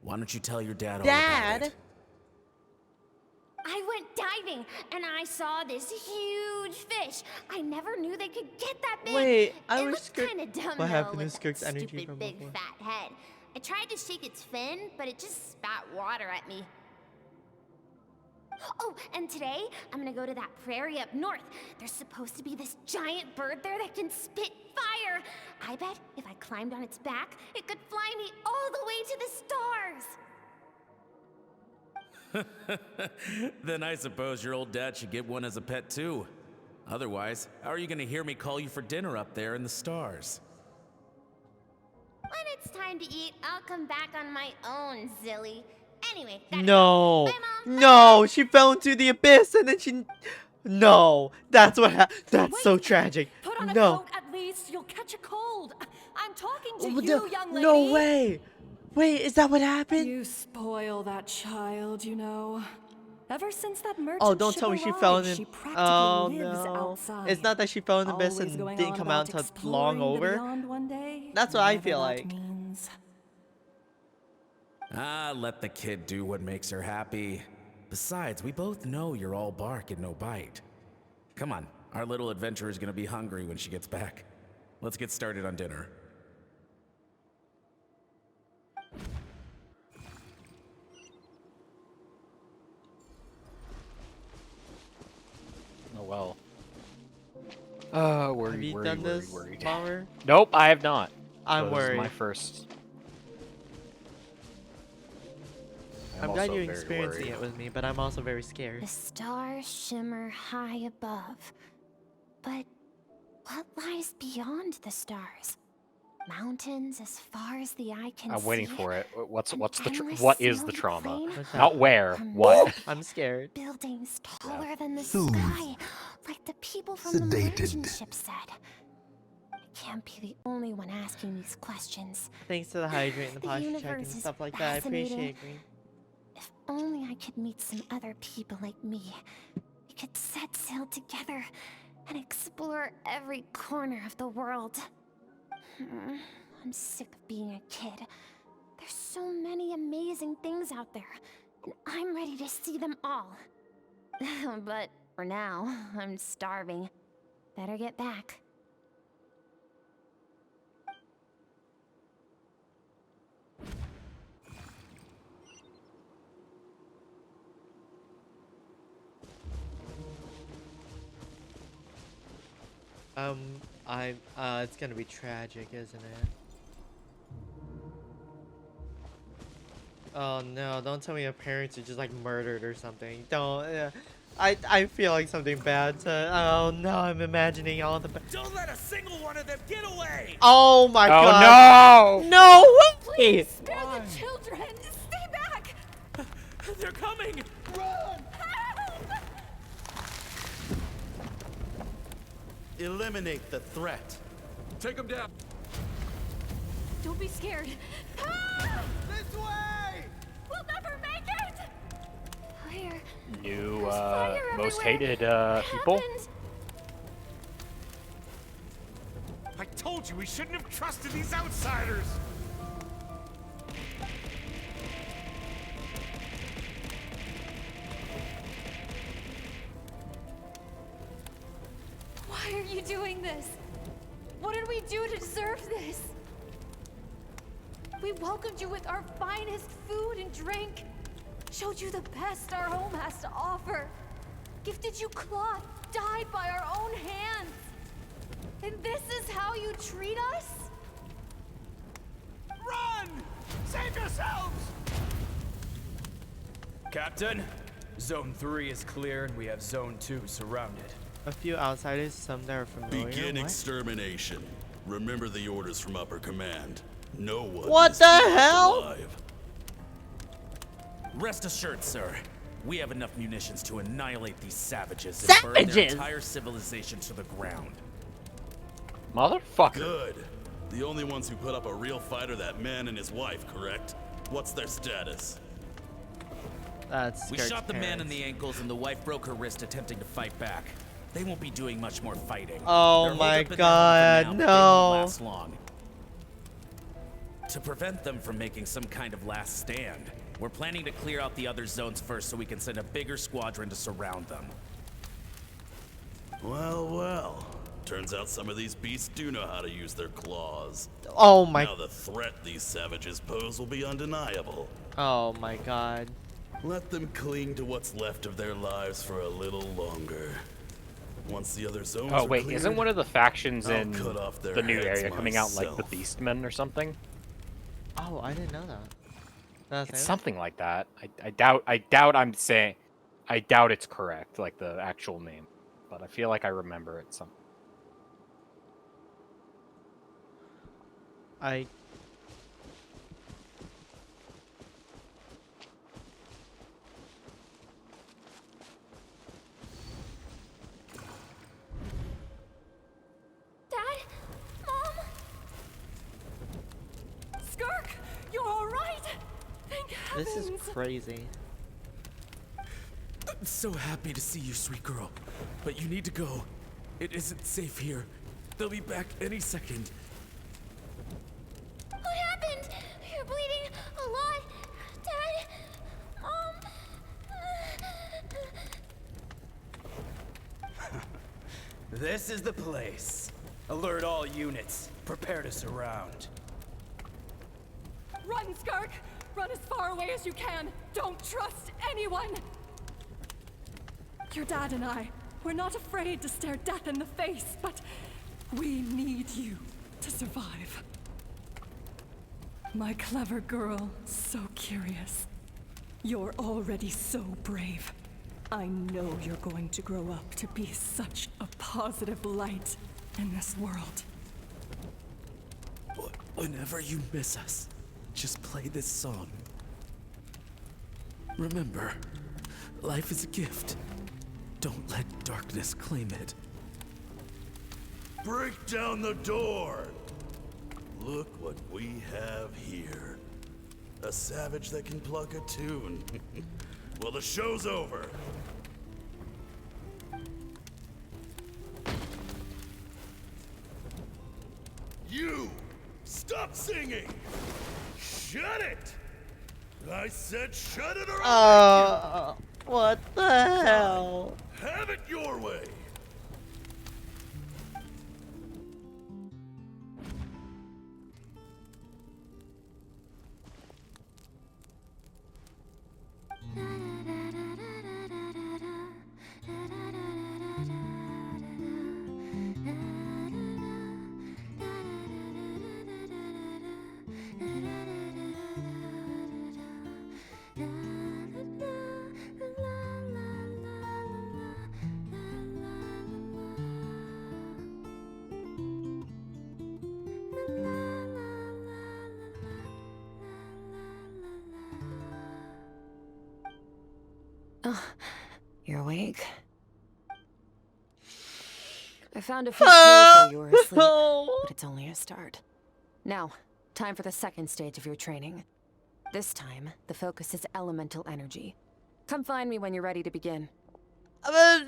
Why don't you tell your dad all about it? I went diving, and I saw this huge fish. I never knew they could get that big. Wait, I it was looked kind of dumb, What happened to with Skirk's that energy stupid from big before? fat head. I tried to shake its fin, but it just spat water at me. Oh, and today, I'm gonna go to that prairie up north. There's supposed to be this giant bird there that can spit fire. I bet if I climbed on its back, it could fly me all the way to the stars. Then I suppose your old dad should get one as a pet too. Otherwise, how are you gonna hear me call you for dinner up there in the stars? When it's time to eat, I'll come back on my own, Zilly. Anyway, gotta go. No. Bye, Mom. No, she fell into the abyss and then she... No, that's what that's so tragic. Put on a No. coat at least. You'll catch a cold. I'm talking to Oh, you, young lady. no way. Wait, is that what happened? You spoil that child, you know. Ever since that merchant Oh, don't tell me she fell in arrived, the... she practically Oh, lives no. outside. It's not that she fell in the abyss Always and going didn't on come about out until exploring long the over. beyond one day, That's what I whatever feel that like. means. Ah, let the kid do what makes her happy. Besides, we both know you're all bark and no bite. Come on, our little adventurer's gonna be hungry when she gets back. Let's get started on dinner. Oh well. Worried, Have you worried, done worried, this, worried. Bomber? Nope, I have not. I'm So this is worried. my first. I'm glad also you're very experiencing worried. it with me, but I'm also very scared. The stars shimmer high above. But what lies beyond the stars? Mountains as far as the eye can see. I'm waiting for it. What's An the endless what is the snowy trauma? plain What's Not that? where. from What? I'm scared. buildings taller than the Soothe. sky, like the people from the Sedated. merchant ship said. I can't be the only one asking these questions. Thanks to the hydrate and the The posture check and universe is stuff like that. I appreciate fascinating. it, Green. If only I could meet some other people like me. We could set sail together and explore every corner of the world. I'm sick of being a kid. There's so many amazing things out there, and I'm ready to see them all. But for now, I'm starving. Better get back. It's gonna be tragic, isn't it? Oh no, don't tell me your parents are just like murdered or something. Don't, I feel like something bad to, oh no, I'm imagining all the Don't let a single one of them get away! Oh my god. No! No way! Please spare the children! Stay back! They're coming! Run! Help! Eliminate the threat. Take them down. Don't be scared. This way! We'll never make it! Fire. New, There's fire most everywhere. hated, What people. happened? I told you we shouldn't have trusted these outsiders! Why are you doing this? What did we do to deserve this? We welcomed you with our finest food and drink, showed you the best our home has to offer, gifted you cloth dyed by our own hands. And this is how you treat us? Run! Save yourselves! Captain, Zone 3 is clear and we have Zone 2 surrounded. A few outsiders, some that are familiar. Begin What? extermination. Remember the orders from upper command. No one What is the to be left hell? alive. Rest assured, sir. We have enough munitions to annihilate these savages and burn their Savages? entire civilization to the ground. Motherfucker. Good. The only ones who put up a real fight are that man and his wife, correct? What's their status? That's We shot the man in the ankles and the wife broke her wrist attempting to fight back. They won't be doing much more fighting. Oh They're holed my up in their home god, for now, but they no. won't last long. To prevent them from making some kind of last stand, we're planning to clear out the other zones first so we can send a bigger squadron to surround them. Well, well. Turns out some of these beasts do know how to use their claws. Oh my. Now the threat these savages pose will be undeniable. Oh my god. Let them cling to what's left of their lives for a little longer. Once the other zones Oh are wait, cleared, isn't one of the factions I'll in cut off their the new heads area coming out like the myself. Beastmen or something? Oh, I didn't know that. That's It's it? something like that. I doubt it's correct, like the actual name, but I feel like I remember it some. I. Dad? Mom? Skirk, you're all right? Thank heavens. This is crazy. I'm so happy to see you, sweet girl. But you need to go. It isn't safe here. They'll be back any second. What happened? You're bleeding a lot. Dad? Mom? This is the place. Alert all units. Prepare to surround. Run, Skirk! Run as far away as you can! Don't trust anyone! Your dad and I, we're not afraid to stare death in the face, but we need you to survive. My clever girl, so curious. You're already so brave. I know you're going to grow up to be such a positive light in this world. Whenever you miss us, just play this song. Remember, life is a gift. Don't let darkness claim it. Break down the door! Look what we have here. A savage that can pluck a tune. Well, the show's over. You! Stop singing! Shut it! I said shut it or I'll make you! What the hell? Have it your way. Oh, you're awake. I found a few clues while you were asleep, but it's only a start. Now, time for the second stage of your training. This time, the focus is elemental energy. Come find me when you're ready to begin. We're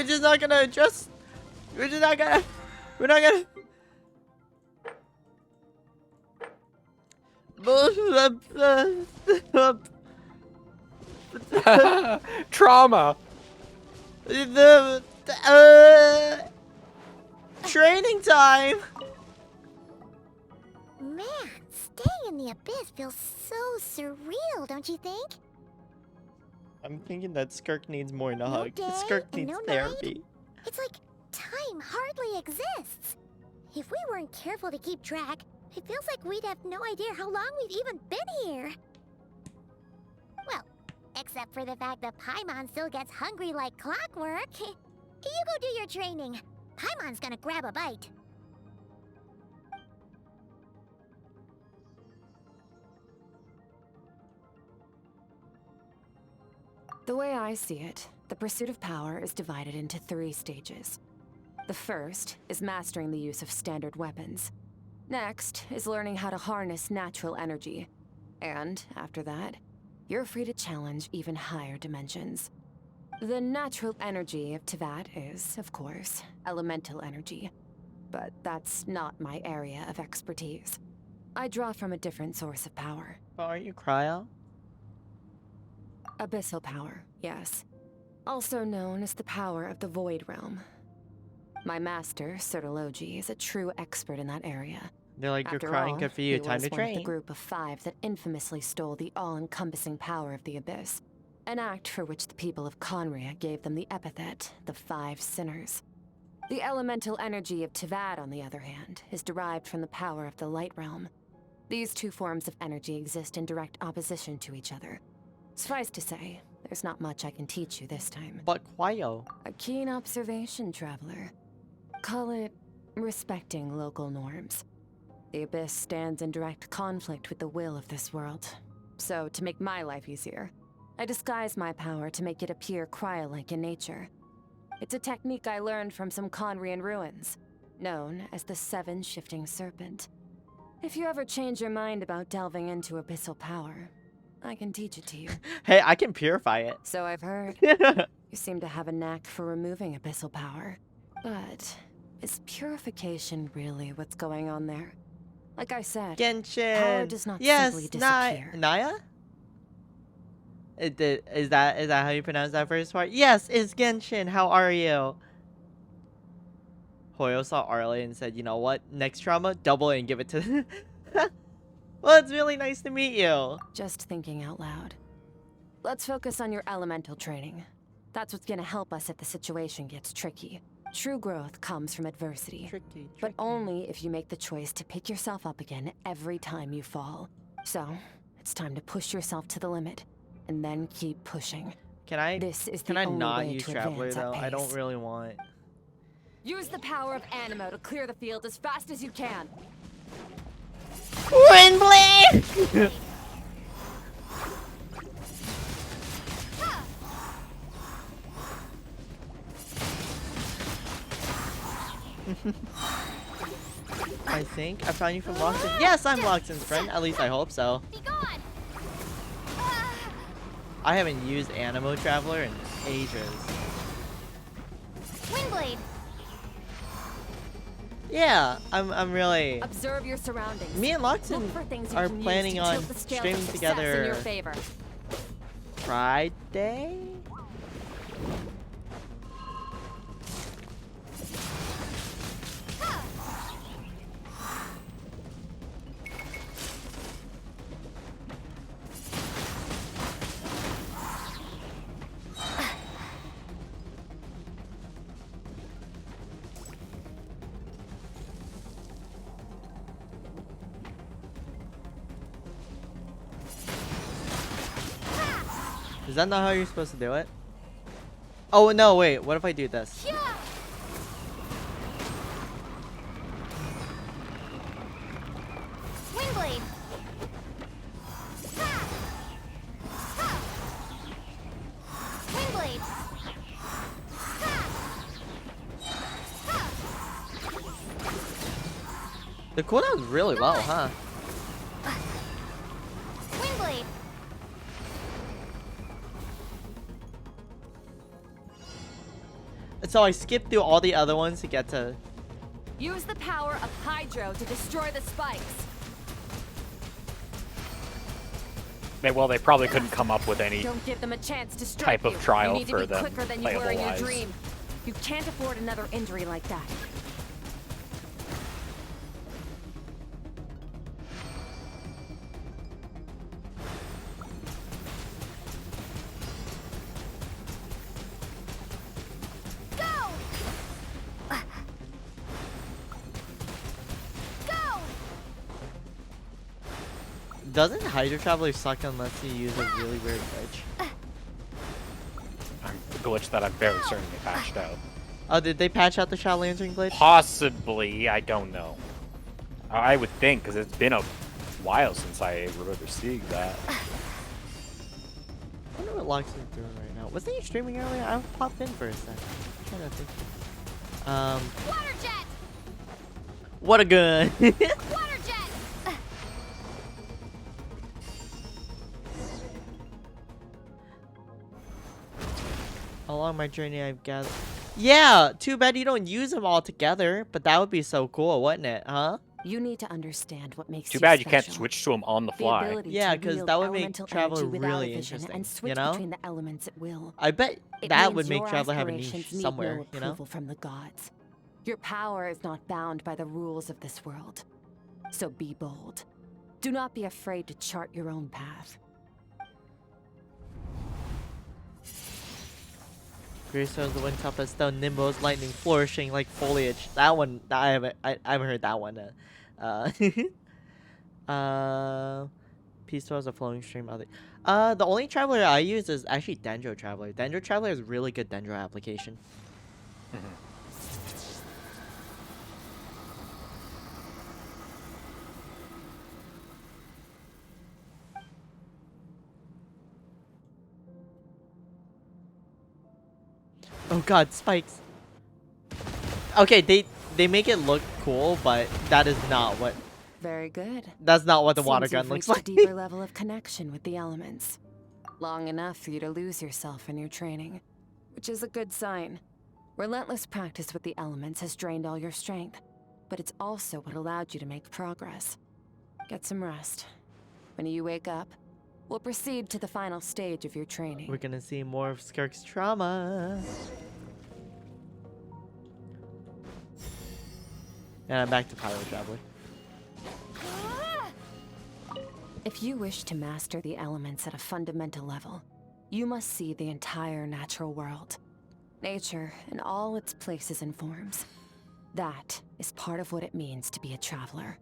just not gonna address. We're just not gonna. We're not gonna. Trauma. Training time. Man, staying in the abyss feels so surreal, don't you think? I'm thinking that Skirk needs more than a No hug. day Skirk and needs no therapy. night. It's like time hardly exists. If we weren't careful to keep track, it feels like we'd have no idea how long we've even been here. Well, except for the fact that Paimon still gets hungry like clockwork. You go do your training. Paimon's gonna grab a bite. The way I see it, the pursuit of power is divided into 3 stages. The first is mastering the use of standard weapons. Next is learning how to harness natural energy. And after that, you're free to challenge even higher dimensions. The natural energy of Teyvat is, of course, elemental energy. But that's not my area of expertise. I draw from a different source of power. Oh, aren't you Cryo? Abyssal power, yes. Also known as the power of the Void Realm. My master, Certology, is a true expert in that area. They're like, you're After crying, all, good for you, he time was to one of train. the group of 5 that infamously stole the all-encompassing power of the Abyss. An act for which the people of Conria gave them the epithet, the 5 Sinners. The elemental energy of Teyvat, on the other hand, is derived from the power of the Light Realm. These 2 forms of energy exist in direct opposition to each other. Suffice to say, there's not much I can teach you this time. But Cryo. A keen observation, traveler. Call it respecting local norms. The Abyss stands in direct conflict with the will of this world. So, to make my life easier, I disguise my power to make it appear cryo-like in nature. It's a technique I learned from some Conrian ruins, known as the 7 Shifting Serpent. If you ever change your mind about delving into abyssal power, I can teach it to you. Hey, I can purify it. So I've heard. You seem to have a knack for removing abyssal power. But is purification really what's going on there? Like I said, Genshin. power does not yes, simply disappear. Naya? Is that how you pronounce that first part? Yes, it's Genshin. How are you? Hoyo saw Arlie and said, you know what? Next trauma, double it and give it to... Well, it's really nice to meet you. Just thinking out loud. Let's focus on your elemental training. That's what's gonna help us if the situation gets tricky. True growth comes from adversity. Tricky. But only if you make the choice to pick yourself up again every time you fall. So, it's time to push yourself to the limit, and then keep pushing. Can I not use Traveler though? I don't really want. Use the power of Animo to clear the field as fast as you can. Windblade! I think I found you from Loxton. Yes, I'm Loxton's friend. At least I hope so. I haven't used Animo Traveler in ages. Windblade. Yeah, I'm really. Observe your surroundings. Me and Loxon Look for things you are can use planning to on tilt the scales of streaming success together in your favor. Friday. Is that not how you're supposed to do it? Oh no, wait. What if I do this? Wingblade. Wingblade. The cooldown's really low, huh? Wingblade. So I skipped through all the other ones to get to. Use the power of Hydro to destroy the spikes. Well, they probably couldn't come up with any Don't give them a chance to strike type of you. trial You need for to be them quicker than you were in your playable-wise. dream. You can't afford another injury like that. Doesn't Hydro Traveler suck unless you use a really weird glitch? A glitch that I'm fairly certain they patched out. Oh, did they patch out the Shadow Lantern glitch? Possibly, I don't know. I would think, because it's been a while since I remember seeing that. I wonder what Loxon's doing right now. Wasn't he streaming earlier? I popped in for a sec. I'm trying to think. Water jet. What a gun! Water jet. Along my journey, I've gathered. Yeah, too bad you don't use them all together, but that would be so cool, wouldn't it? Huh? You need to understand what makes Too you bad you can't special. switch to them on the The fly. ability Yeah, to 'cause wield that would make elemental Traveler energy without really a vision interesting, and switch you know? between the elements at will. I bet It that means would make your Traveler have a aspirations niche need somewhere, no you know? approval from the gods. Your power is not bound by the rules of this world. So be bold. Do not be afraid to chart your own path. Greystone, the wind compass, stone, nimbus, lightning, flourishing like foliage. That one, I haven't heard that one. Peace Tours, a flowing stream. The only Traveler I use is actually Dendro Traveler. Dendro Traveler is really good Dendro application. Oh god, spikes. Okay, they make it look cool, but that is not what. Very good. That's not what the water Seems gun you've looks reached like. a deeper level of connection with the elements. Long enough for you to lose yourself in your training, which is a good sign. Relentless practice with the elements has drained all your strength, but it's also what allowed you to make progress. Get some rest. When you wake up, we'll proceed to the final stage of your training. We're gonna see more of Skirk's trauma. And I'm back to Pyro Traveler. If you wish to master the elements at a fundamental level, you must see the entire natural world. Nature in all its places and forms. That is part of what it means to be a traveler.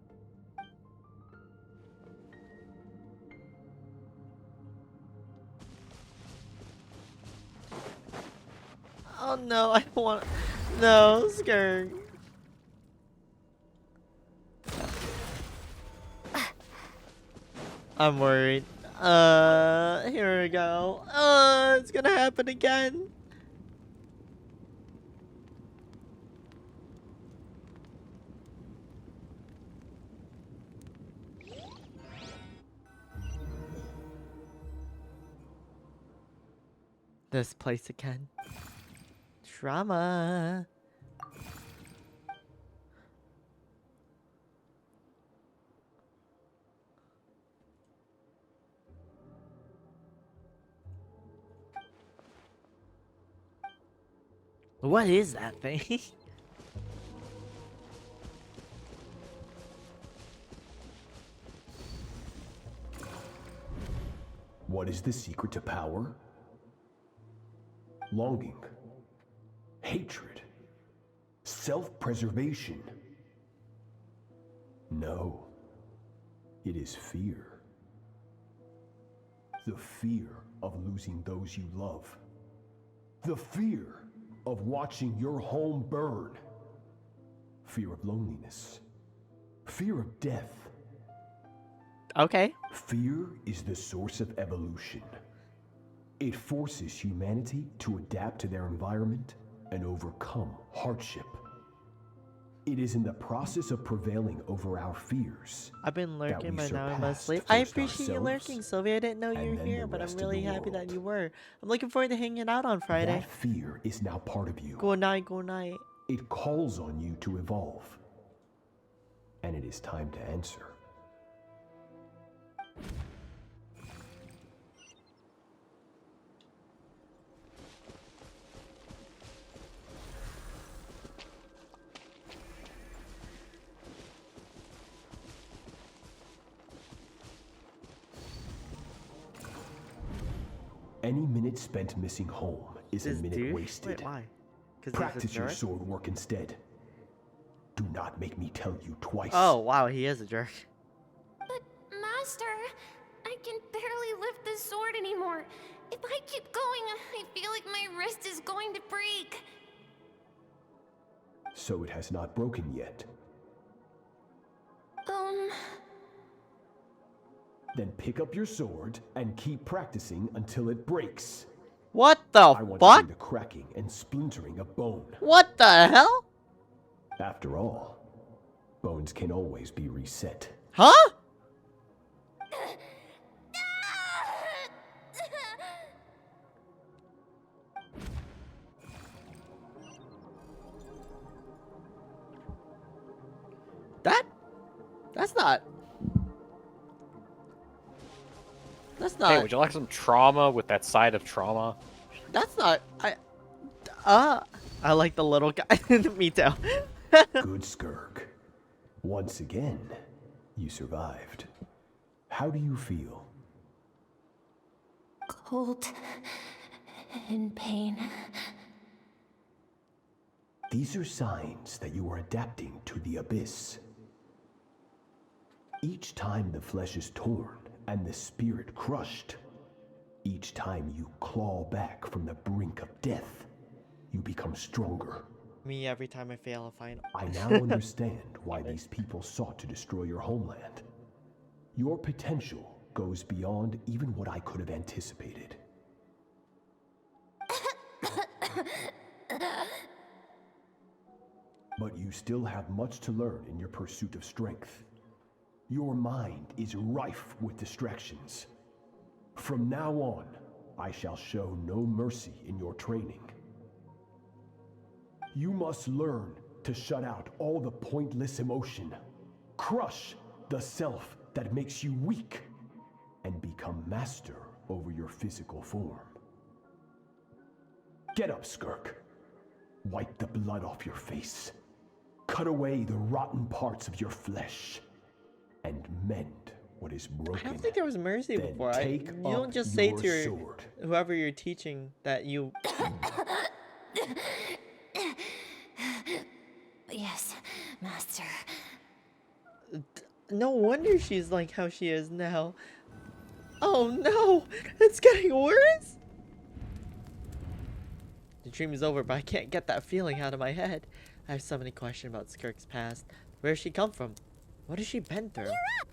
Oh no, I don't want. No, Skirk. I'm worried. Here we go. It's gonna happen again. This place again. Trauma. What is that thing? What is the secret to power? Longing, hatred, self-preservation. No, it is fear. The fear of losing those you love. The fear of watching your home burn. Fear of loneliness. Fear of death. Okay. Fear is the source of evolution. It forces humanity to adapt to their environment and overcome hardship. It is in the process of prevailing over our fears. I've been that lurking, we but now I must surpass sleep. I first appreciate you ourselves lurking, Sylvia. I didn't know you and were then here, the but I'm rest of really the happy that world. you were. I'm looking forward to hanging out on Friday. That fear is now part of you. Good night, good night. It calls on you to evolve. And it is time to answer. Any minute spent missing home is This a minute dude? wasted. Wait, why? 'Cause he's a Practice your jerk? sword work instead. Do not make me tell you twice. Oh, wow, he is a jerk. But, Master, I can barely lift the sword anymore. If I keep going, I feel like my wrist is going to break. So it has not broken yet. Then pick up your sword and keep practicing until it breaks. What the I want to fuck? see the cracking and splintering of bone. What the hell? After all, bones can always be reset. Huh? That's not. That's not. Hey, would you like some trauma with that side of trauma? That's not. I like the little guy. Me too. Good, Skirk. Once again, you survived. How do you feel? Cold. In pain. These are signs that you are adapting to the abyss. Each time the flesh is torn and the spirit crushed, each time you claw back from the brink of death, you become stronger. Me every time I fail a final. I now understand why these people sought to destroy your homeland. Your potential goes beyond even what I could have anticipated. But you still have much to learn in your pursuit of strength. Your mind is rife with distractions. From now on, I shall show no mercy in your training. You must learn to shut out all the pointless emotion, crush the self that makes you weak, and become master over your physical form. Get up, Skirk. Wipe the blood off your face. Cut away the rotten parts of your flesh. And mend what is broken. I don't think there was mercy Then before. take You don't up just say your to your sword. whoever you're teaching that you. Yes, Master. No wonder she's like how she is now. Oh no, it's getting worse. The dream is over, but I can't get that feeling out of my head. I have so many questions about Skirk's past. Where does she come from? What has she been through? You're up!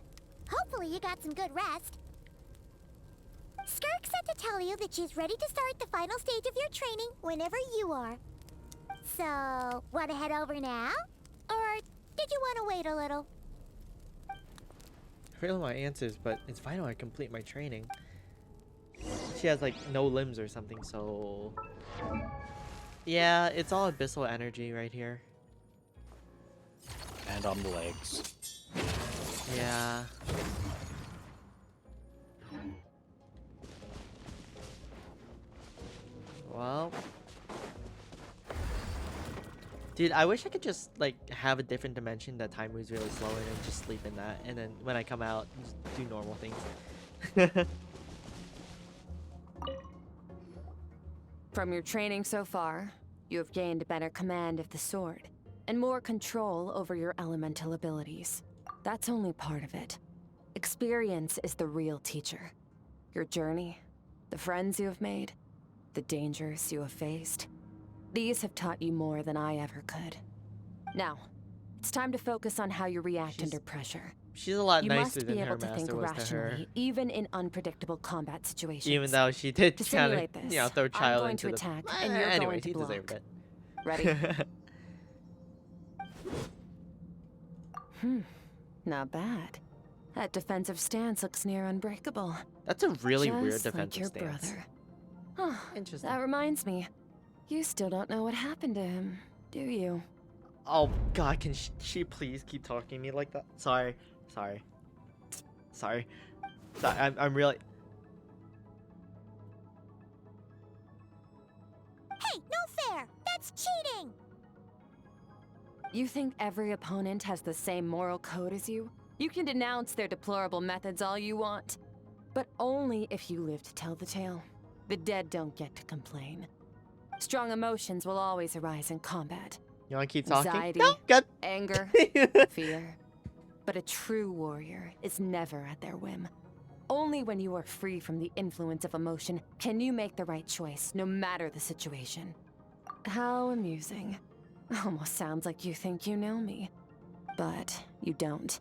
Hopefully you got some good rest. Skirk said to tell you that she's ready to start the final stage of your training whenever you are. So, want to head over now? Or did you want to wait a little? I really want answers, but it's fine when I complete my training. She has like no limbs or something, so... Yeah, it's all abyssal energy right here. And on the legs. Yeah. Well. Dude, I wish I could just like have a different dimension that time moves really slow and then just sleep in that, and then when I come out, just do normal things. From your training so far, you have gained better command of the sword and more control over your elemental abilities. That's only part of it. Experience is the real teacher. Your journey, the friends you have made, the dangers you have faced. These have taught you more than I ever could. Now, it's time to focus on how you react under pressure. She's a lot You nicer must be than her able to think master was to her. rationally, even in unpredictable combat situations. Even though she did To kind of, simulate this, you know, throw I'm child going into to the. attack, and you're Anyway, going to he block. deserved it. Ready? Not bad. That defensive stance looks near unbreakable. That's a really Just weird like defensive your stance. brother. Oh, Interesting. that reminds me. You still don't know what happened to him, do you? Oh God, can she please keep talking to me like that? Sorry. I'm really. Hey, no fair! That's cheating! You think every opponent has the same moral code as you? You can denounce their deplorable methods all you want, but only if you live to tell the tale. The dead don't get to complain. Strong emotions will always arise in combat. You wanna keep talking? Anxiety, No, good. anger, fear. But a true warrior is never at their whim. Only when you are free from the influence of emotion can you make the right choice, no matter the situation. How amusing. Almost sounds like you think you know me. But you don't.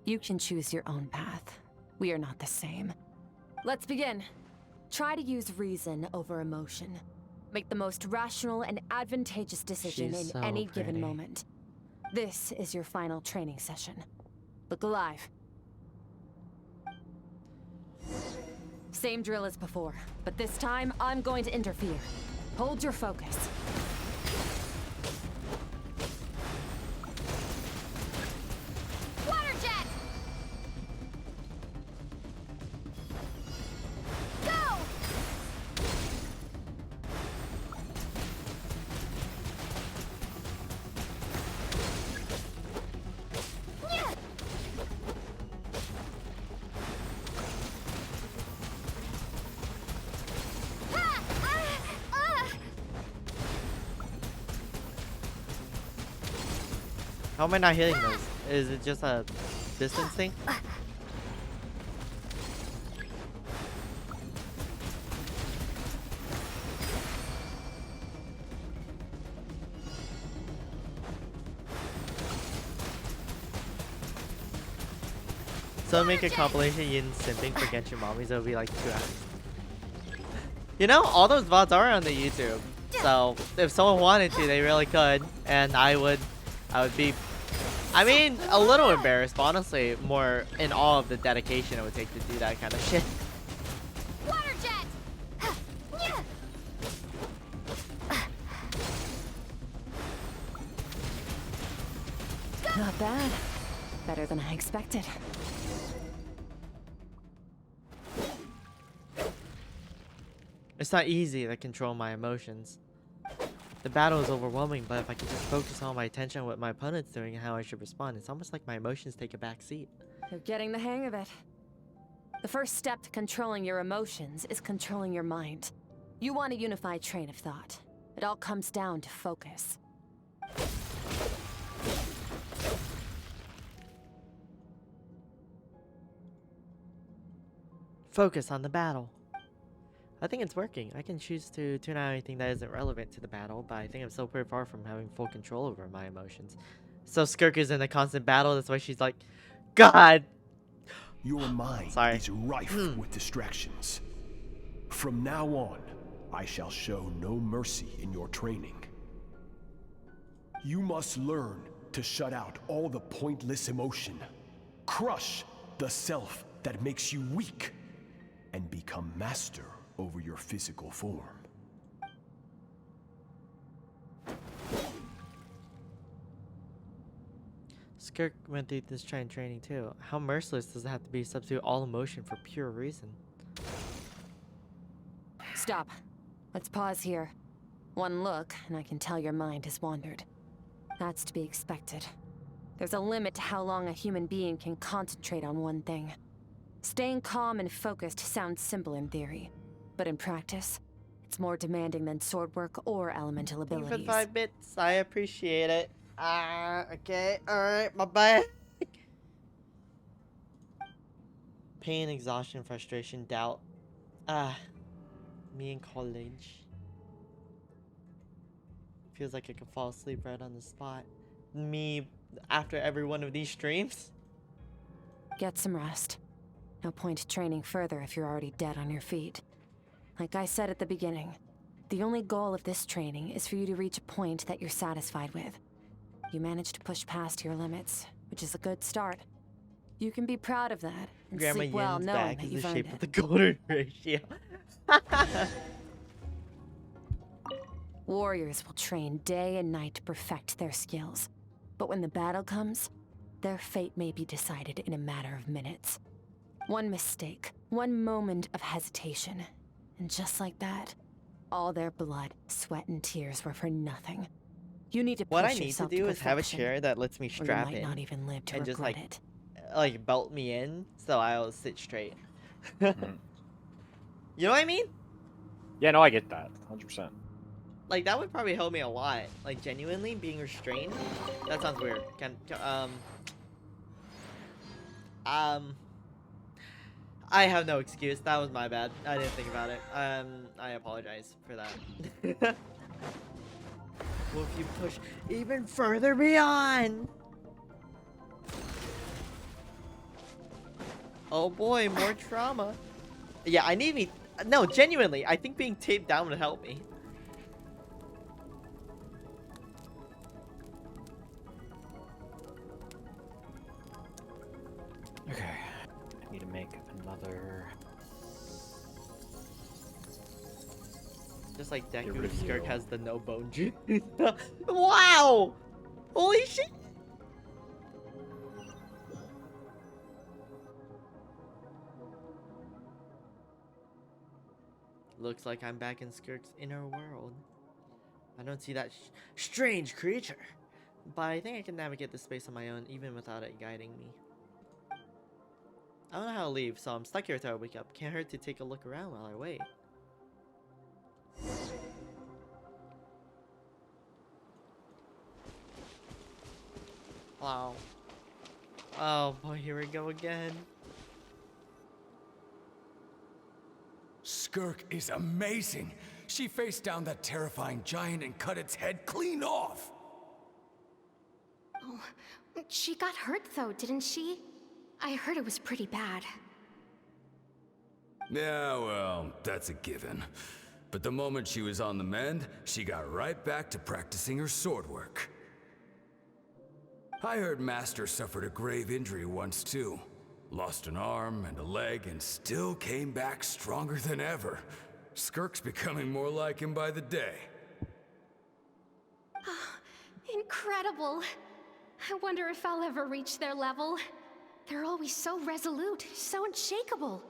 You can choose your own path. We are not the same. Let's begin. Try to use reason over emotion. Make the most rational and advantageous decision She's in so any given pretty. moment. This is your final training session. Look alive. Same drill as before, but this time I'm going to interfere. Hold your focus. Water jet! Go! Yeah! Ha! How am I not hitting those? Is it just a distance thing? So make a compilation Yin simping for Genshin mommies, it'll be like 2 hours. You know, all those VODs are on the YouTube. So if someone wanted to, they really could. And I would be, I mean, a little embarrassed, but honestly, more in awe of the dedication it would take to do that kind of shit. Water jet! Yeah! Not bad. Better than I expected. It's not easy to control my emotions. The battle is overwhelming, but if I could just focus all my attention on what my opponent's doing and how I should respond, it's almost like my emotions take a back seat. You're getting the hang of it. The first step to controlling your emotions is controlling your mind. You want a unified train of thought. It all comes down to focus. Focus on the battle. I think it's working. I can choose to tune out anything that isn't relevant to the battle, but I think I'm still pretty far from having full control over my emotions. So Skirk is in a constant battle, that's why she's like, God! Your mind is rife with distractions. From now on, I shall show no mercy in your training. You must learn to shut out all the pointless emotion. Crush the self that makes you weak, and become master over your physical form. Skirk went through this training too. How merciless does it have to be to substitute all emotion for pure reason? Stop. Let's pause here. One look, and I can tell your mind has wandered. That's to be expected. There's a limit to how long a human being can concentrate on one thing. Staying calm and focused sounds simple in theory, but in practice, it's more demanding than sword work or elemental Thank you abilities. for 5 bits. I appreciate it. Okay. Alright, my bad. Pain, exhaustion, frustration, doubt. Me in college. Feels like I could fall asleep right on the spot. Me after every one of these streams. Get some rest. No point training further if you're already dead on your feet. Like I said at the beginning, the only goal of this training is for you to reach a point that you're satisfied with. You managed to push past your limits, which is a good start. You can be proud of that and Grandma sleep well Yin's knowing back that is you've the earned shape it. of the golden ratio. Warriors will train day and night to perfect their skills. But when the battle comes, their fate may be decided in a matter of minutes. One mistake, one moment of hesitation, and just like that, all their blood, sweat, and tears were for nothing. You need to push What I need to yourself do is have a perfection, chair that lets me or you strap might in not even live to and just regret like belt me in so I'll sit straight. You know what I mean? Yeah, no, I get that. 100%. Like that would probably help me a lot. Like genuinely being restrained. That sounds weird. I have no excuse. That was my bad. I didn't think about it. I apologize for that. Well, if you push even further beyond. Oh boy, more trauma. Yeah, I need me. No, genuinely, I think being taped down would help me. Okay. I need to make another. Just like Get Deku, rid of Skirk you. has the no bone juice. Wow! Holy shit! Looks like I'm back in Skirk's inner world. I don't see that strange creature, but I think I can navigate this space on my own, even without it guiding me. I don't know how to leave, so I'm stuck here till I wake up. Can't hurt to take a look around while I wait. Wow. Oh boy, here we go again. Skirk is amazing. She faced down that terrifying giant and cut its head clean off. Oh, she got hurt though, didn't she? I heard it was pretty bad. Yeah, well, that's a given. But the moment she was on the mend, she got right back to practicing her sword work. I heard Master suffered a grave injury once too. Lost an arm and a leg and still came back stronger than ever. Skirk's becoming more like him by the day. Incredible. I wonder if I'll ever reach their level. They're always so resolute, so unshakable.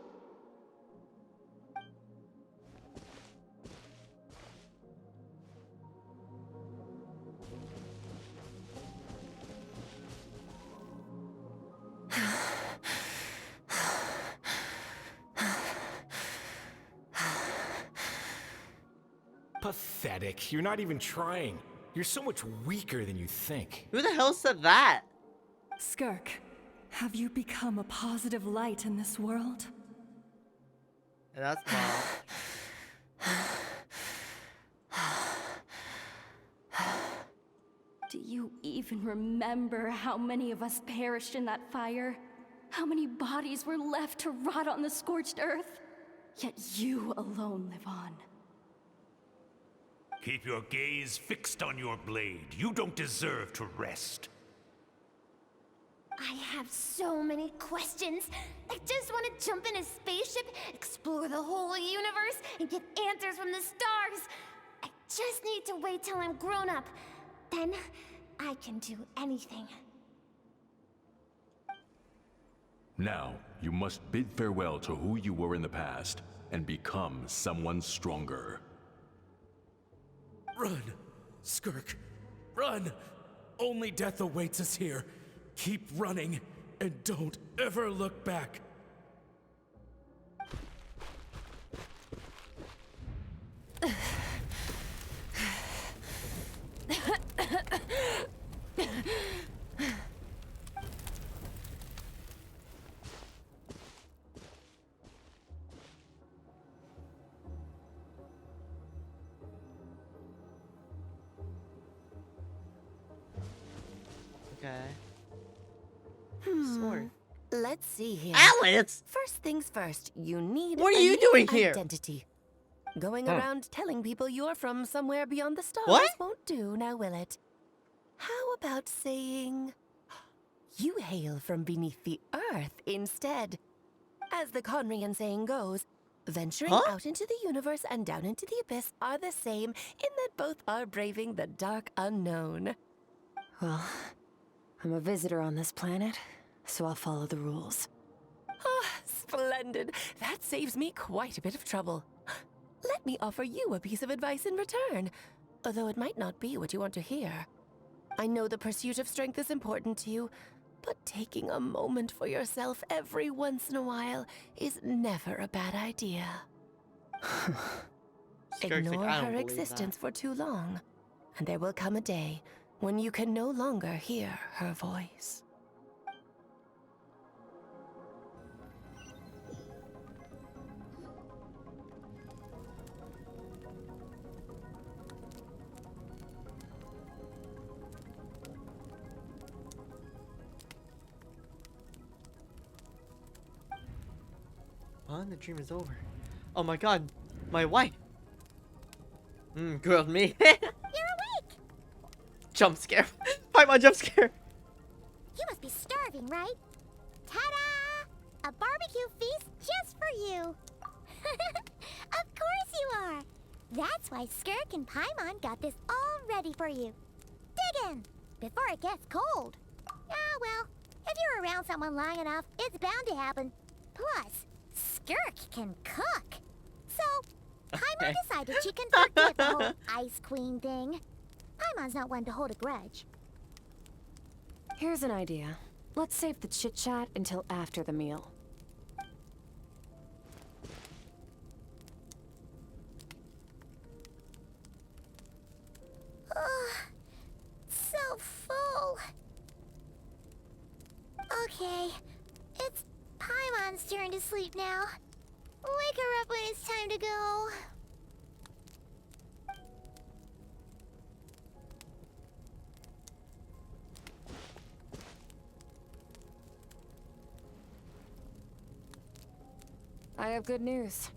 Pathetic. You're not even trying. You're so much weaker than you think. Who the hell said that? Skirk, have you become a positive light in this world? That's Mom. Do you even remember how many of us perished in that fire? How many bodies were left to rot on the scorched earth? Yet you alone live on. Keep your gaze fixed on your blade. You don't deserve to rest. I have so many questions. I just want to jump in a spaceship, explore the whole universe, and get answers from the stars. I just need to wait till I'm grown up. Then I can do anything. Now, you must bid farewell to who you were in the past and become someone stronger. Run! Skirk! Run! Only death awaits us here. Keep running, and don't ever look back. Okay. Let's see here. Alice! First things first, you need What are a you new doing here? identity. Going around telling people you're from somewhere beyond the stars What? won't do, now will it? How about saying you hail from beneath the earth instead? As the Conrian saying goes, venturing out into the universe and down into the abyss are the same in that both are braving the dark unknown. Well, I'm a visitor on this planet, so I'll follow the rules. Ah, splendid. That saves me quite a bit of trouble. Let me offer you a piece of advice in return, although it might not be what you want to hear. I know the pursuit of strength is important to you, but taking a moment for yourself every once in a while is never a bad idea. Ignore her existence for too long, and there will come a day when you can no longer hear her voice. Well, the dream is over. Oh my god, my wife. Grilled me. You're awake! Jump scare. Paimon jump scare. You must be starving, right? Ta-da! A barbecue feast just for you. Of course you are. That's why Skirk and Paimon got this all ready for you. Dig in before it gets cold. Ah, well, if you're around someone long enough, it's bound to happen. Plus, Skirk can cook. So, Paimon decided she can forget the whole Ice Queen thing. Paimon's not one to hold a grudge. Here's an idea. Let's save the chit-chat until after the meal. So full. Okay, it's Paimon's turn to sleep now. Wake her up when it's time to go. I have good news.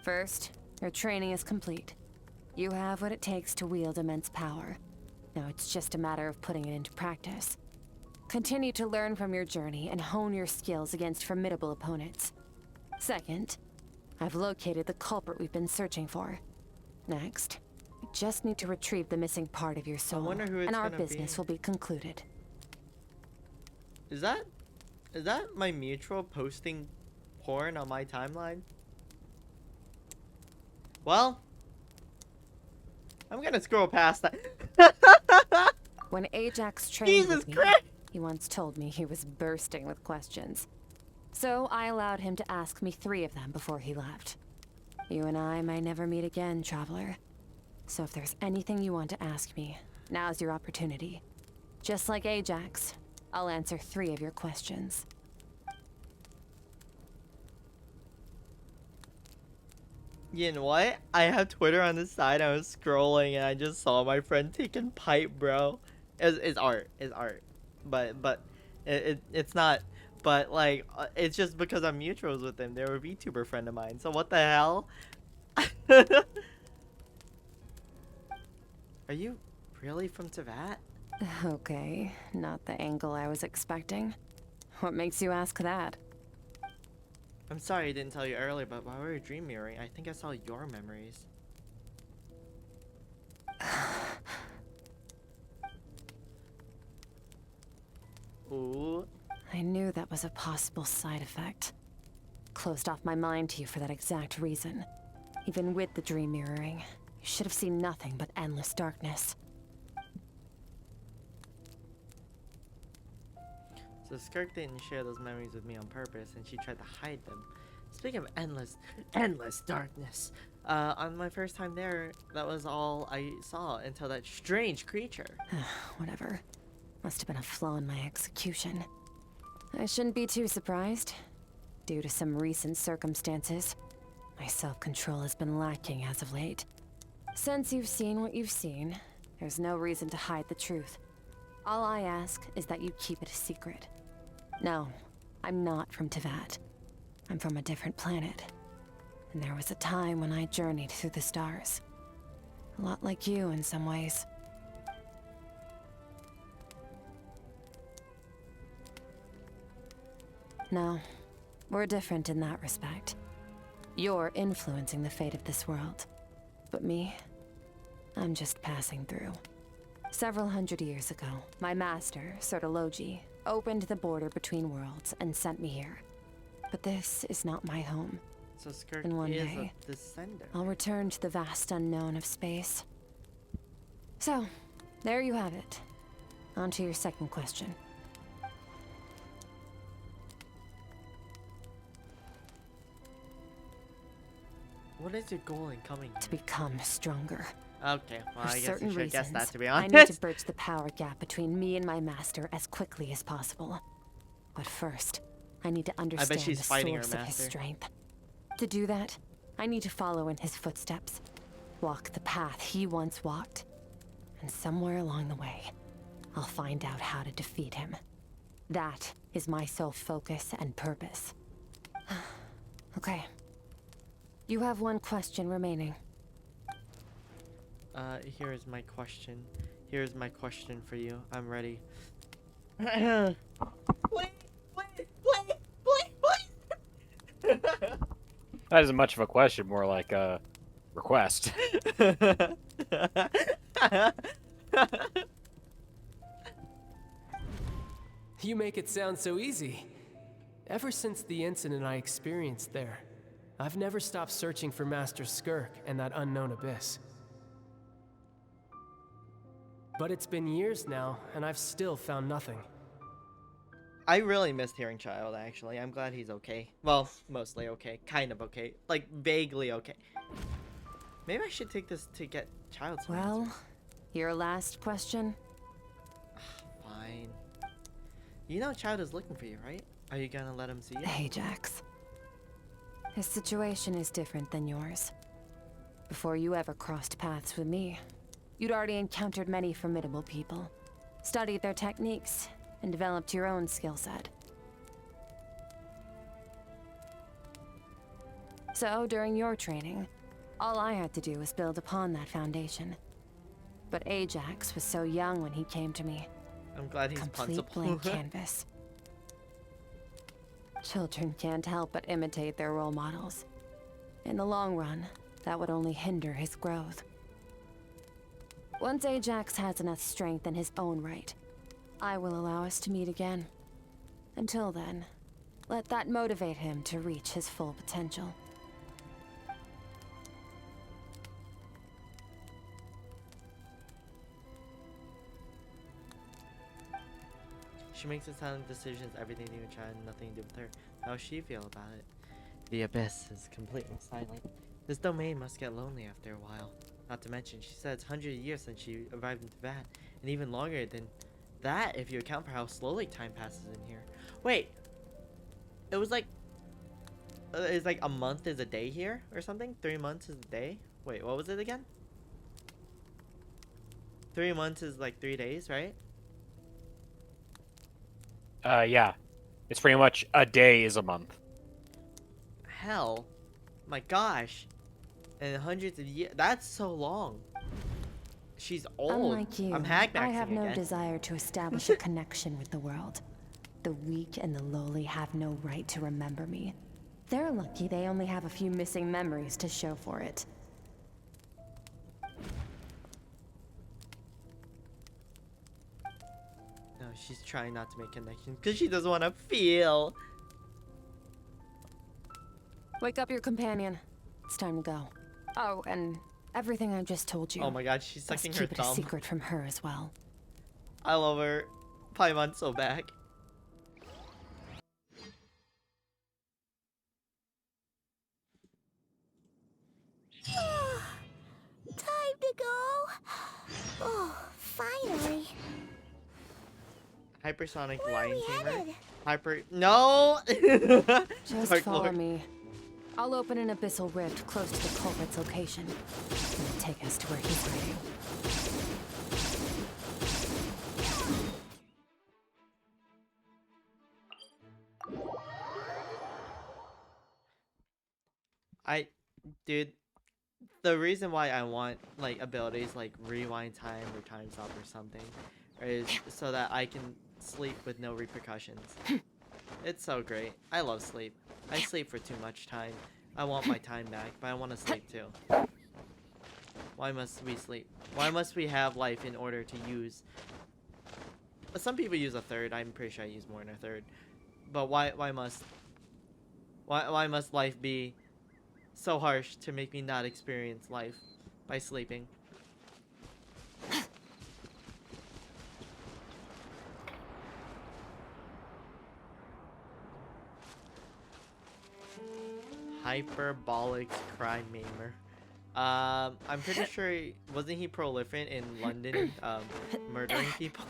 First, your training is complete. You have what it takes to wield immense power. Now it's just a matter of putting it into practice. Continue to learn from your journey and hone your skills against formidable opponents. Second, I've located the culprit we've been searching for. Next, you just need to retrieve the missing part of your soul, wonder who it's and our gonna business be. will be concluded. Is that my mutual posting porn on my timeline? Well, I'm gonna scroll past that. When Ajax trained Jesus with me, Christ! he once told me he was bursting with questions. So I allowed him to ask me 3 of them before he left. You and I may never meet again, traveler. So if there's anything you want to ask me, now's your opportunity. Just like Ajax, I'll answer 3 of your questions. You know what? I have Twitter on the side. I was scrolling and I just saw my friend taking pipe, bro. It's art. It's art. But it's not. But like, it's just because I'm mutuals with them. They're a VTuber friend of mine. So what the hell? Are you really from Teyvat? Okay, not the angle I was expecting. What makes you ask that? I'm sorry I didn't tell you earlier, but while we were dream mirroring, I think I saw your memories. Ooh. I knew that was a possible side effect. Closed off my mind to you for that exact reason. Even with the dream mirroring, you should have seen nothing but endless darkness. So Skirk didn't share those memories with me on purpose, and she tried to hide them. Speaking of endless darkness, on my first time there, that was all I saw until that strange creature. Whatever. Must have been a flaw in my execution. I shouldn't be too surprised. Due to some recent circumstances, my self-control has been lacking as of late. Since you've seen what you've seen, there's no reason to hide the truth. All I ask is that you keep it a secret. No, I'm not from Teyvat. I'm from a different planet. And there was a time when I journeyed through the stars. A lot like you in some ways. No, we're different in that respect. You're influencing the fate of this world. But me, I'm just passing through. Several hundred years ago, my master, Certology, opened the border between worlds and sent me here. But this is not my home. So Skirk And one is day, a descender. I'll return to the vast unknown of space. So, there you have it. On to your second question. What is your goal in coming here? To become stronger. Okay, well, For I guess certain you should guess reasons, that, to be I honest. need to bridge the power gap between me and my master as quickly as possible. But first, I need to understand she's the fighting her source of his master. strength. To do that, I need to follow in his footsteps. Walk the path he once walked. And somewhere along the way, I'll find out how to defeat him. That is my sole focus and purpose. Okay. You have one question remaining. Here is my question. Here's my question for you. I'm ready. Please. That isn't much of a question, more like a request. You make it sound so easy. Ever since the incident I experienced there, I've never stopped searching for Master Skirk and that unknown abyss. But it's been years now, and I've still found nothing. I really missed hearing Child, actually. I'm glad he's okay. Well, mostly okay. Kind of okay. Like, vaguely okay. Maybe I should take this to get Child some Well, answers. your last question? Fine. You know Child is looking for you, right? Are you gonna let him see you? Ajax. His situation is different than yours. Before you ever crossed paths with me, you'd already encountered many formidable people, studied their techniques, and developed your own skill set. So, during your training, all I had to do was build upon that foundation. But Ajax was so young when he came to me. I'm glad he's Complete punchable. blank canvas. Children can't help but imitate their role models. In the long run, that would only hinder his growth. Once Ajax has enough strength in his own right, I will allow us to meet again. Until then, let that motivate him to reach his full potential. She makes the silent decisions, everything to do with Child, nothing to do with her. How does she feel about it? The abyss is completely silent. This domain must get lonely after a while. Not to mention, she said it's hundreds of years since she arrived in Teyvat, and even longer than that if you account for how slowly time passes in here. Wait, it was like, it's like a month is a day here or something? 3 months is a day? Wait, what was it again? 3 months is like 3 days, right? Yeah. It's pretty much a day is a month. Hell, my gosh. And hundreds of years, that's so long. She's old. Unlike you, I'm hag I have no again. desire to establish a connection with the world. The weak and the lowly have no right to remember me. They're lucky they only have a few missing memories to show for it. No, she's trying not to make connections because she doesn't want to feel. Wake up your companion. It's time to go. Oh, and everything I just told you. Oh my god, she's Best sucking her keep it a thumb. secret from her as well. I love her. Paimon's so back. Finally. Hypersonic Where are lion we tamer. headed? No. Just Dark follow Lord. me. I'll open an abyssal rift close to the culprit's location. It'll take us to where he's hiding. Dude, the reason why I want like abilities like rewind time or time stop or something is so that I can sleep with no repercussions. It's so great. I love sleep. I sleep for too much time. I want my time back, but I want to sleep too. Why must we sleep? Why must we have life in order to use? Some people use a third. I'm pretty sure I use more than a third. But why must life be so harsh to make me not experience life by sleeping? Hyperbolic crime mamer. I'm pretty sure wasn't he prolific in London, murdering people?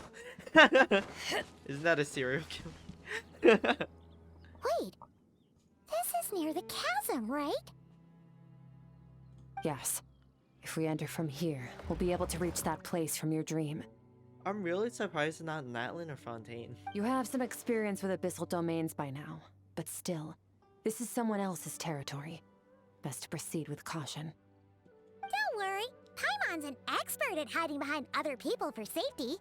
Isn't that a serial killer? Wait, this is near the chasm, right? Yes. If we enter from here, we'll be able to reach that place from your dream. I'm really surprised it's not Natlin or Fontaine. You have some experience with abyssal domains by now, but still, this is someone else's territory. Best to proceed with caution. Don't worry, Paimon's an expert at hiding behind other people for safety.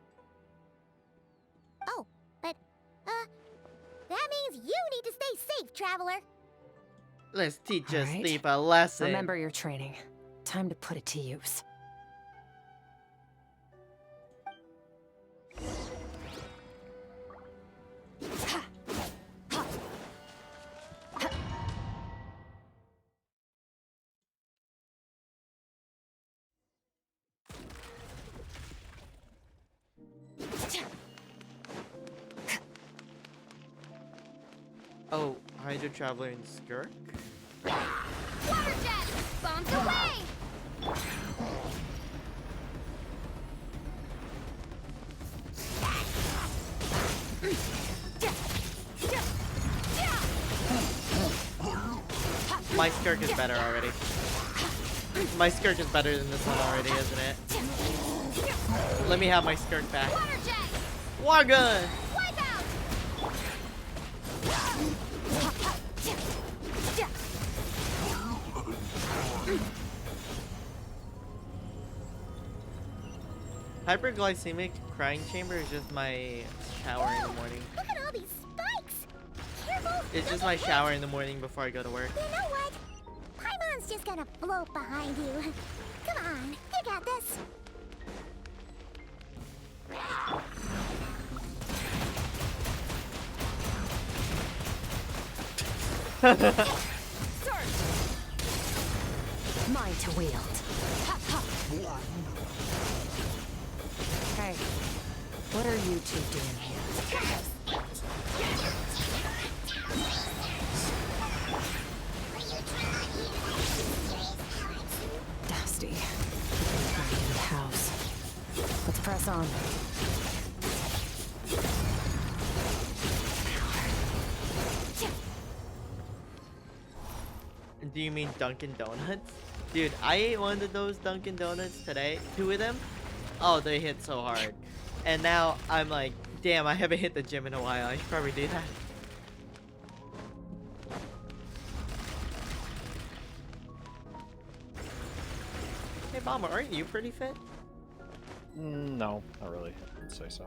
Oh, but, that means you need to stay safe, traveler. Let's teach us Alright. sleep a lesson. Remember your training. Time to put it to use. Oh, Hydra Traveler and Skirk? Water jet! Bombs away! My Skirk is better already. My Skirk is better than this one already, isn't it? Let me have my Skirk back. Water jet! War gun! Wipe out! Hyperglycemic crying chamber is just my shower in the morning. Look at all these spikes! Careful! It's just my shower in the morning before I go to work. You know what? Paimon's just gonna float behind you. Come on, you got this. Mine to wield. Hey, what are you two doing here? Dusty. Back in the house. Let's press on. Do you mean Dunkin' Donuts? Dude, I ate one of those Dunkin' Donuts today. 2 of them. Oh, they hit so hard. And now I'm like, damn, I haven't hit the gym in a while. I should probably do that. Hey, Mama, aren't you pretty fit? No, not really. I wouldn't say so.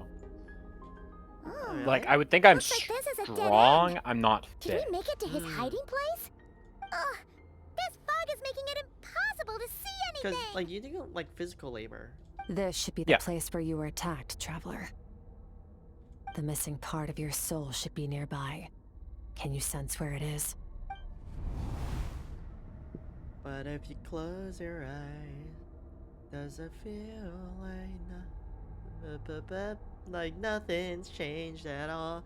Oh, Like, I would think I'm Looks like this is a dead strong. end. I'm not Did fit. we make it to his hiding place? Ugh, this fog is making it impossible to see Because, anything. like, you do, like, physical labor. This should be the place where you were attacked, traveler. The missing part of your soul should be nearby. Can you sense where it is? But if you close your eyes, does it feel like nothing's changed at all?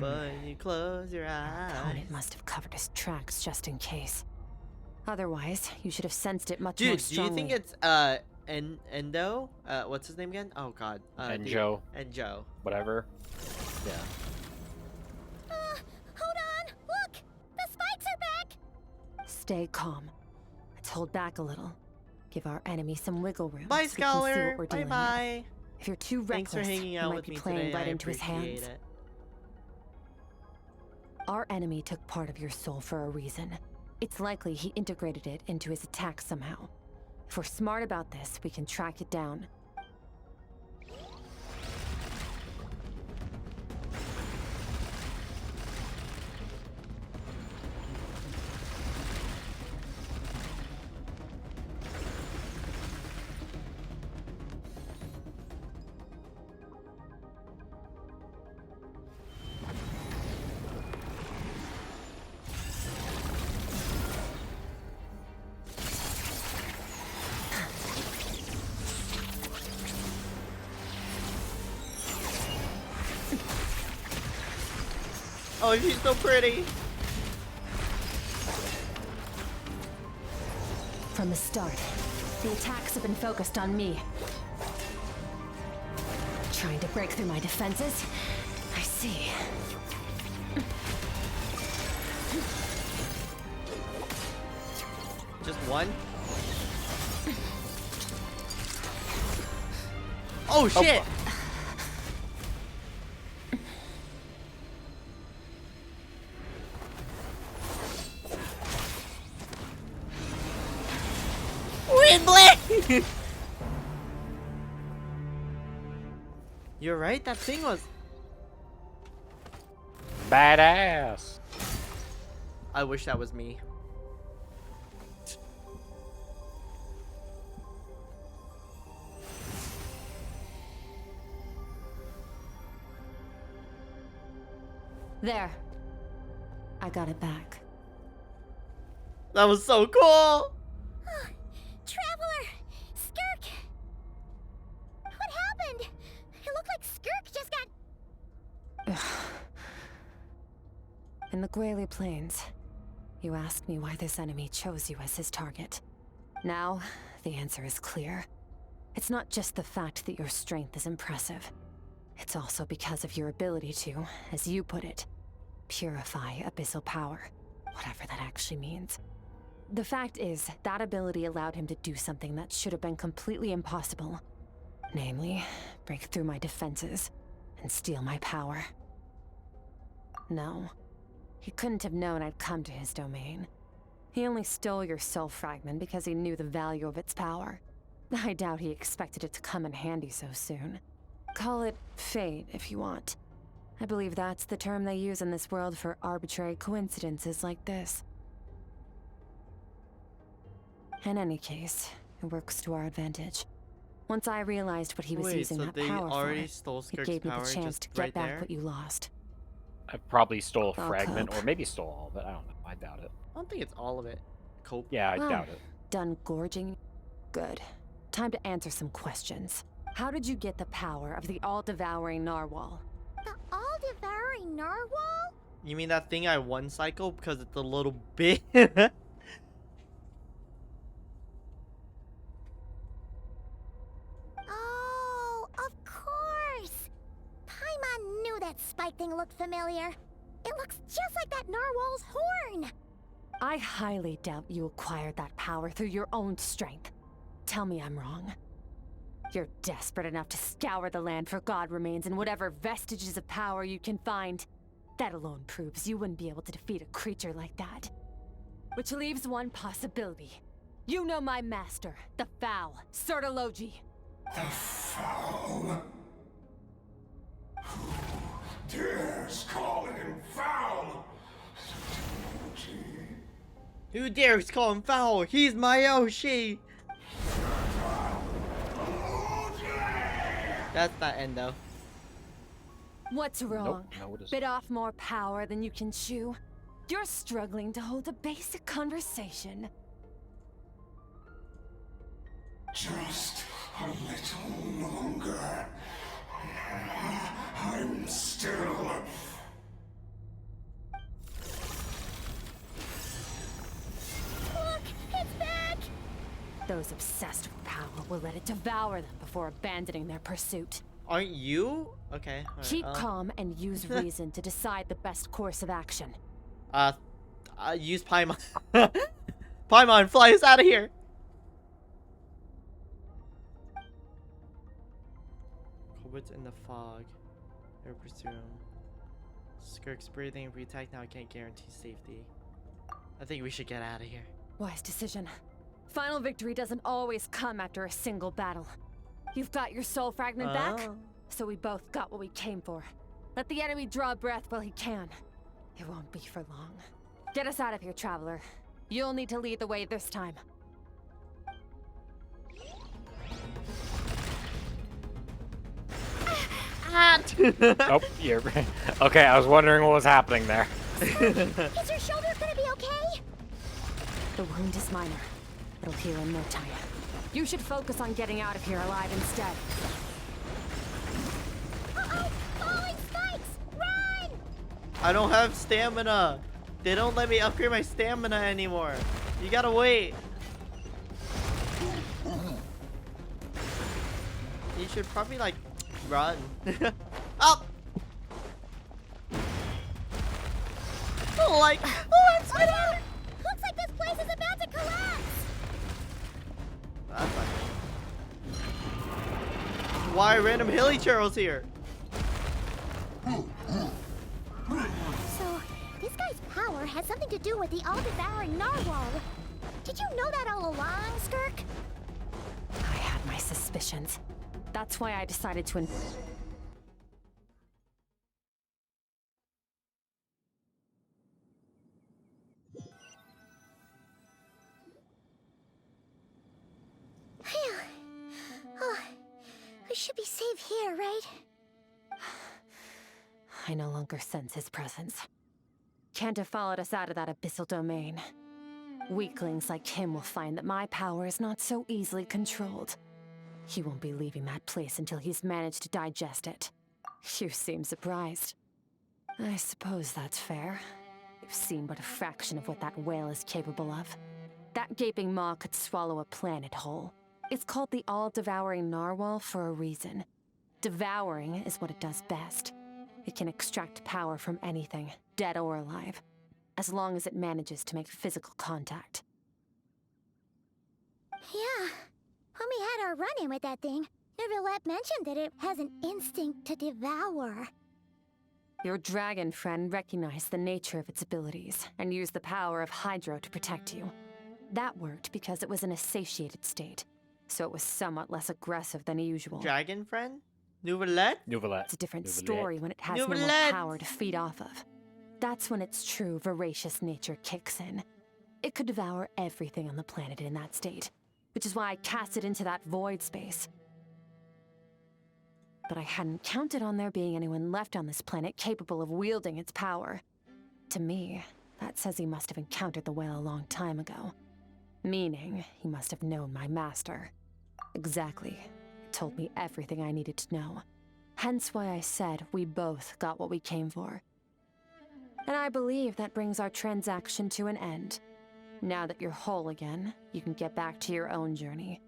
But you close your eyes. Opponent must have covered his tracks just in case. Otherwise, you should have sensed it much more Dude, do you strongly. think it's Endo. What's his name again? Oh God. Enjo. Enjo. Whatever. Yeah. Hold on! Look! The spikes are back! Stay calm. Let's hold back a little. Give our enemy some wiggle room. Bye, so we can see Scholar. what we're Bye dealing bye. with. If you're too Thanks reckless, for hanging you out might with be me playing today. right I into his appreciate hands. it. Our enemy took part of your soul for a reason. It's likely he integrated it into his attack somehow. If we're smart about this, we can track it down. Oh, she's so pretty. From the start, the attacks have been focused on me. Trying to break through my defenses? I see. Just one? Oh shit! Windblade! You're right, that thing was badass. I wish that was me. There. I got it back. That was so cool! Traveler! Skirk! What happened? It looked like Skirk just got... In the Guili Plains, you asked me why this enemy chose you as his target. Now, the answer is clear. It's not just the fact that your strength is impressive. It's also because of your ability to, as you put it, purify abyssal power, whatever that actually means. The fact is, that ability allowed him to do something that should have been completely impossible. Namely, break through my defenses and steal my power. No, he couldn't have known I'd come to his domain. He only stole your soul fragment because he knew the value of its power. I doubt he expected it to come in handy so soon. Call it fate if you want. I believe that's the term they use in this world for arbitrary coincidences like this. In any case, it works to our advantage. Once I realized what he was using so that they power already for, stole it Skirk's gave me power the chance just to get right back there? what you lost. I probably stole a I'll fragment, cope. or maybe stole all of it. I don't know. I doubt it. I don't think it's all of it. Cope. Yeah, I Well, doubt it. Done gorging? Good. Time to answer some questions. How did you get the power of the all-devouring narwhal? The all-devouring narwhal? You mean that thing I one cycle because it's a little bit? Oh, of course! Paimon knew that spike thing looked familiar. It looks just like that narwhal's horn! I highly doubt you acquired that power through your own strength. Tell me I'm wrong. You're desperate enough to scour the land for god remains and whatever vestiges of power you can find. That alone proves you wouldn't be able to defeat a creature like that. Which leaves one possibility. You know my master, the Foul, Certology. The Foul? Who dares call him foul? Who dares call him foul? He's my Yoshi! That's not Endo. What's wrong? no, it isn't. Bit off more power than you can chew? You're struggling to hold a basic conversation. Just a little longer. I'm still... Look! It's back! Those those obsessed with power will let it devour them before abandoning their pursuit. Aren't you? Okay. All right, Keep calm and use reason to decide the best course of action. Use Paimon. Paimon, fly us out of here. Culbert's in the fog. Never pursue him. Skirk's breathing. If we attack now, I can't guarantee safety. I think we should get out of here. Wise decision. Final victory doesn't always come after a single battle. You've got your soul fragment back, so we both got what we came for. Let the enemy draw breath while he can. It won't be for long. Get us out of here, traveler. You'll need to lead the way this time. Oh, you're right. Okay, I was wondering what was happening there. Is your shoulder gonna be okay? The wound is minor. It'll heal in no time. You should focus on getting out of here alive instead. Uh-oh! Falling spikes! Run! I don't have stamina. They don't let me upgrade my stamina anymore. You gotta wait. You should probably like run. Up. Like, let's get out. Looks like this place is about to collapse. That's not good. Why are random hilly churros here? So, this guy's power has something to do with the all-devouring narwhal. Did you know that all along, Skirk? I had my suspicions. That's why I decided to Phew. Oh, we should be safe here, right? I no longer sense his presence. Can't have followed us out of that abyssal domain. Weaklings like him will find that my power is not so easily controlled. He won't be leaving that place until he's managed to digest it. You seem surprised. I suppose that's fair. You've seen but a fraction of what that whale is capable of. That gaping maw could swallow a planet whole. It's called the all-devouring narwhal for a reason. Devouring is what it does best. It can extract power from anything, dead or alive, as long as it manages to make physical contact. Yeah. When we had our run-in with that thing, Neverlet mentioned that it has an instinct to devour. Your dragon friend recognized the nature of its abilities and used the power of Hydro to protect you. That worked because it was in a satiated state, so it was somewhat less aggressive than usual. Dragon friend? Neverlet? It's a different story when it has no more power to feed off of. That's when its true voracious nature kicks in. It could devour everything on the planet in that state, which is why I cast it into that void space. But I hadn't counted on there being anyone left on this planet capable of wielding its power. To me, that says he must have encountered the whale a long time ago. Meaning, he must have known my master. Exactly. It told me everything I needed to know. Hence why I said we both got what we came for. And I believe that brings our transaction to an end. Now that you're whole again, you can get back to your own journey.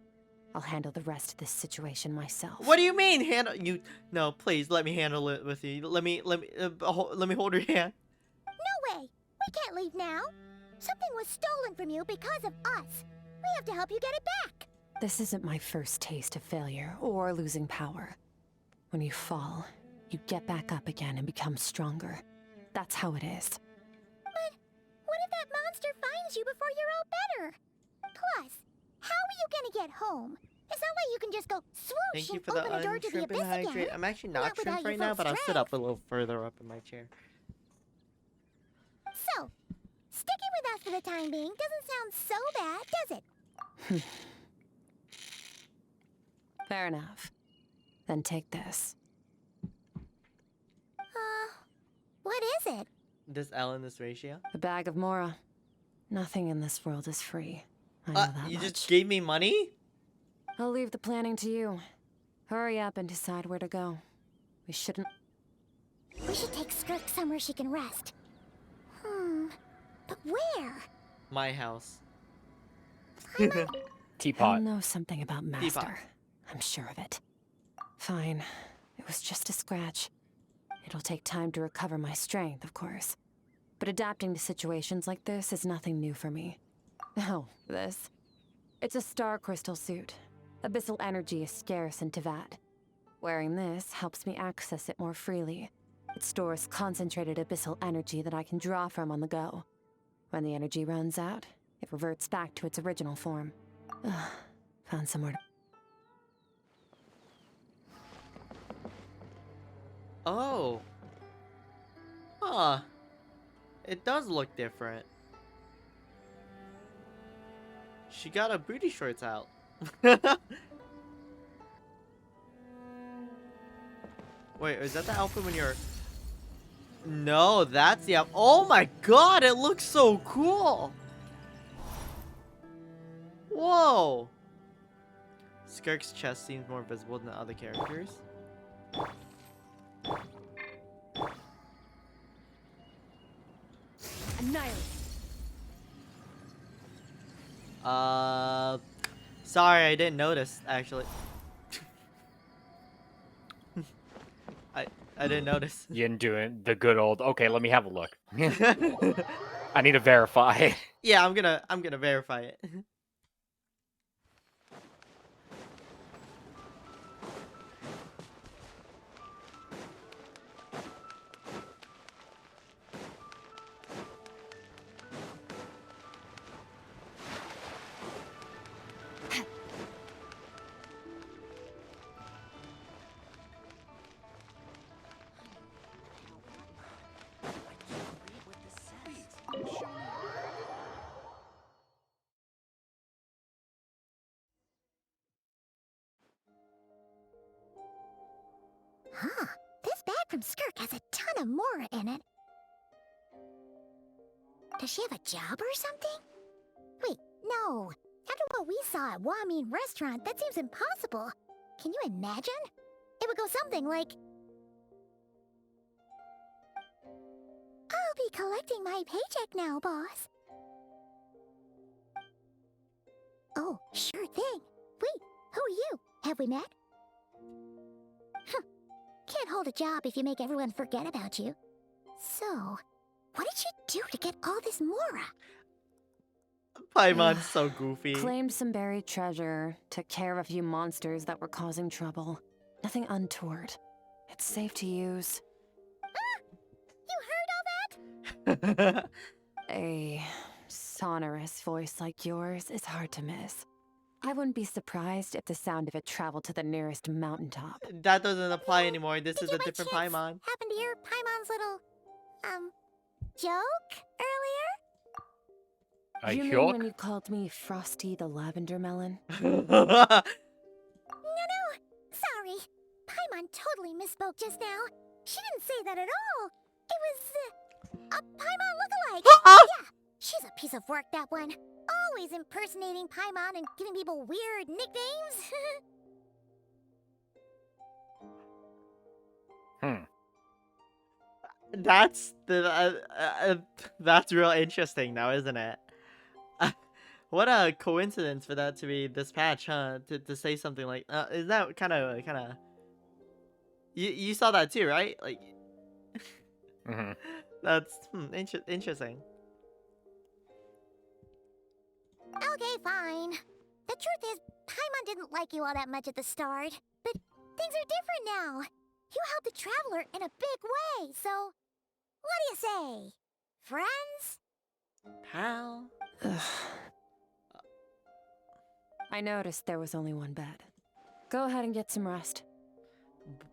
I'll handle the rest of this situation myself. What do you mean handle you? No, please let me handle it with you. Let me hold your hand. No way! We can't leave now. Something was stolen from you because of us. We have to help you get it back. This isn't my first taste of failure or losing power. When you fall, you get back up again and become stronger. That's how it is. But what if that monster finds you before you're all better? Plus, how are you gonna get home? It's not like you can just go swoosh Thank you and for the open a door to the shrimp and abyss again. hydrate. I'm actually not without shrimp your right now, full but I'll sit strength. up a little further up in my chair. So, sticking with us for the time being doesn't sound so bad, does it? Fair enough. Then take this. What is it? This L in this ratio? A bag of Mora. Nothing in this world is free. I know that You much. just gave me money? I'll leave the planning to you. Hurry up and decide where to go. We shouldn't... We should take Skirk somewhere she can rest. But where? My house. Teapot. I'll know something about Master. I'm sure of it. Fine. It was just a scratch. It'll take time to recover my strength, of course. But adapting to situations like this is nothing new for me. Oh, this. It's a star crystal suit. Abyssal energy is scarce in Tevat. Wearing this helps me access it more freely. It stores concentrated abyssal energy that I can draw from on the go. When the energy runs out, it reverts back to its original form. Found somewhere to... Oh. Huh. It does look different. She got her booty shorts out. Wait, is that the outfit when you're... No, that's the outfit. Oh my god, it looks so cool. Whoa. Skirk's chest seems more visible than other characters. Annihilate. Sorry, I didn't notice, actually. I didn't notice. Yin doing the good old, okay, let me have a look. I need to verify. Yeah, I'm gonna verify it. Huh. This bag from Skirk has a ton of Mora in it. Does she have a job or something? Wait, no. After what we saw at Wamin Restaurant, that seems impossible. Can you imagine? It would go something like... I'll be collecting my paycheck now, boss. Oh, sure thing. Wait, who are you? Have we met? Can't hold a job if you make everyone forget about you. So, what did you do to get all this Mora? Paimon's so goofy. Claimed some buried treasure, took care of a few monsters that were causing trouble. Nothing untoward. It's safe to use. You heard all that? A sonorous voice like yours is hard to miss. I wouldn't be surprised if the sound of it traveled to the nearest mountaintop. That doesn't apply anymore. This is a different Paimon. Happened to hear Paimon's little, joke earlier? You mean when you called me Frosty the Lavender Melon? No, sorry. Paimon totally misspoke just now. She didn't say that at all. It was, a Paimon lookalike. Yeah, she's a piece of work, that one. Always impersonating Paimon and giving people weird nicknames. That's real interesting now, isn't it? What a coincidence for that to be this patch, huh? To say something like, is that kind of you saw that too, right? Like, that's interesting. Okay, fine. The truth is, Paimon didn't like you all that much at the start. But things are different now. You helped the Traveler in a big way, so... What do you say? Friends? Pal? I noticed there was only one bed. Go ahead and get some rest.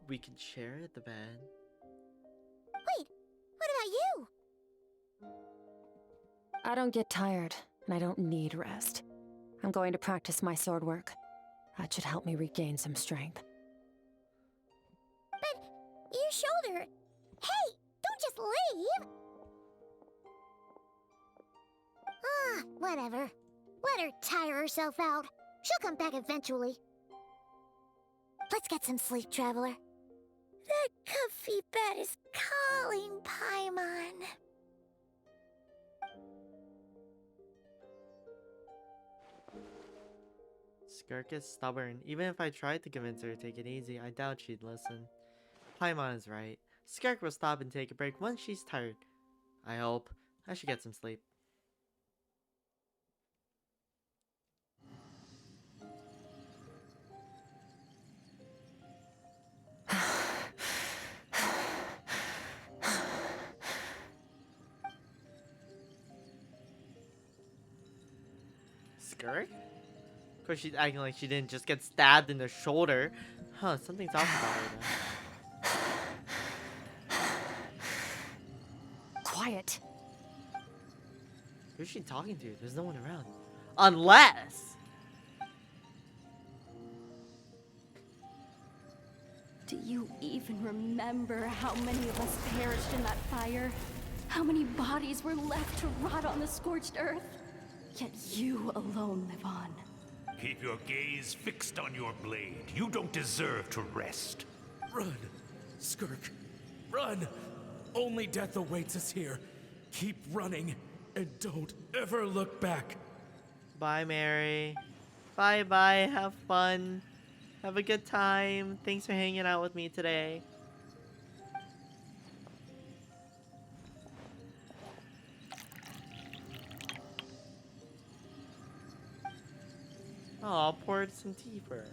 We can share the bed. Wait, what about you? I don't get tired, and I don't need rest. I'm going to practice my sword work. That should help me regain some strength. But your shoulder... Hey, don't just leave! Whatever. Let her tire herself out. She'll come back eventually. Let's get some sleep, Traveler. That comfy bed is calling, Paimon. Skirk is stubborn. Even if I tried to convince her to take it easy, I doubt she'd listen. Paimon is right. Skirk will stop and take a break once she's tired. I hope. I should get some sleep. Skirk? Of course, she's acting like she didn't just get stabbed in the shoulder. Huh, something's off about her then. Quiet. Who's she talking to? There's no one around. Unless... Do you even remember how many of us perished in that fire? How many bodies were left to rot on the scorched earth? Yet you alone live on. Keep your gaze fixed on your blade. You don't deserve to rest. Run, Skirk. Run! Only death awaits us here. Keep running, and don't ever look back. Bye, Mary. Bye-bye. Have fun. Have a good time. Thanks for hanging out with me today. Oh, I'll pour some tea for her.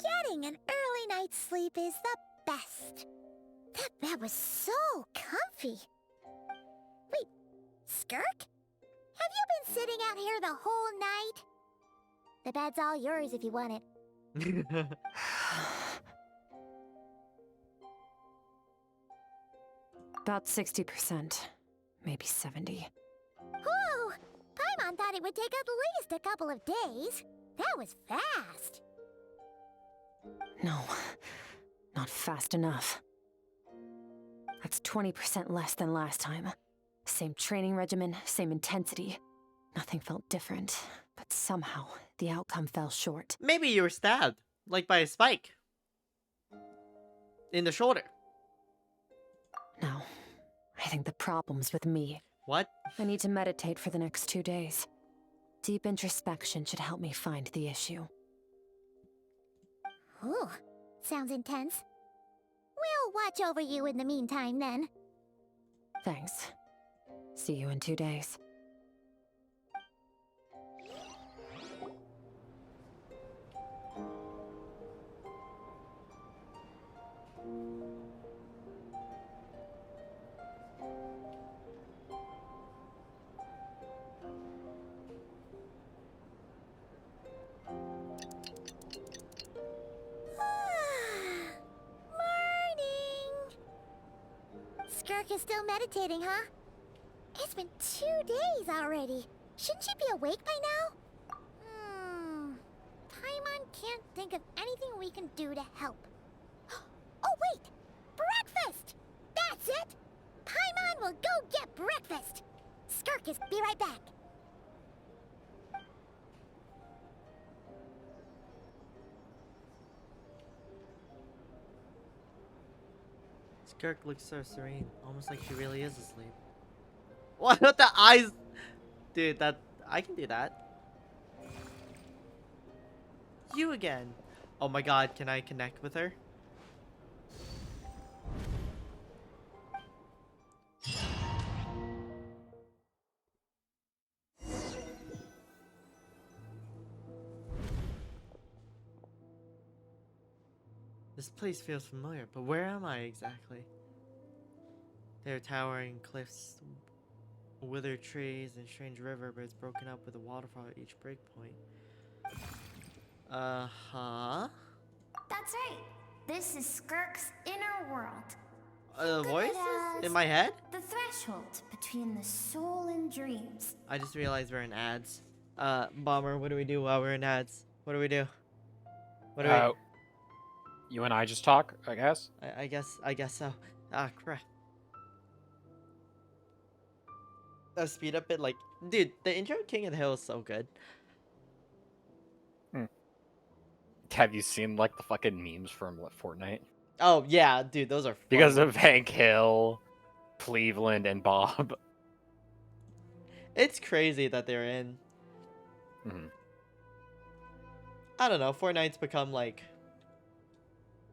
Getting an early night's sleep is the best. That bed was so comfy. Wait, Skirk? Have you been sitting out here the whole night? The bed's all yours if you want it. About 60%. Maybe 70. Whew! Paimon thought it would take at least a couple of days. That was fast. No, not fast enough. That's 20% less than last time. Same training regimen, same intensity. Nothing felt different, but somehow the outcome fell short. Maybe you were stabbed, like by a spike. In the shoulder. No, I think the problem's with me. What? I need to meditate for the next 2 days. Deep introspection should help me find the issue. Ooh, sounds intense. We'll watch over you in the meantime, then. Thanks. See you in 2 days. Skirk is still meditating, huh? It's been 2 days already. Shouldn't she be awake by now? Paimon can't think of anything we can do to help. Oh, wait! Breakfast! That's it! Paimon will go get breakfast! Skirk is be right back. Skirk looks so serene, almost like she really is asleep. What with the eyes? Dude, that I can do that. You again. Oh my god, can I connect with her? This place feels familiar, but where am I exactly? There are towering cliffs, withered trees, and strange river, but it's broken up with a waterfall at each breakpoint. Uh-huh? That's right. This is Skirk's inner world. Voices in my head? The threshold between the soul and dreams. I just realized we're in ads. Bomber, what do we do while we're in ads? What do we do? What do we... You and I just talk, I guess? I guess so. Ah, crap. Speed up it, like... Dude, the intro of King of the Hill is so good. Have you seen, like, the fucking memes from, what, Fortnite? Oh, yeah, dude, those are fun. Because of Hank Hill, Cleveland, and Bob. It's crazy that they're in. I don't know. Fortnite's become like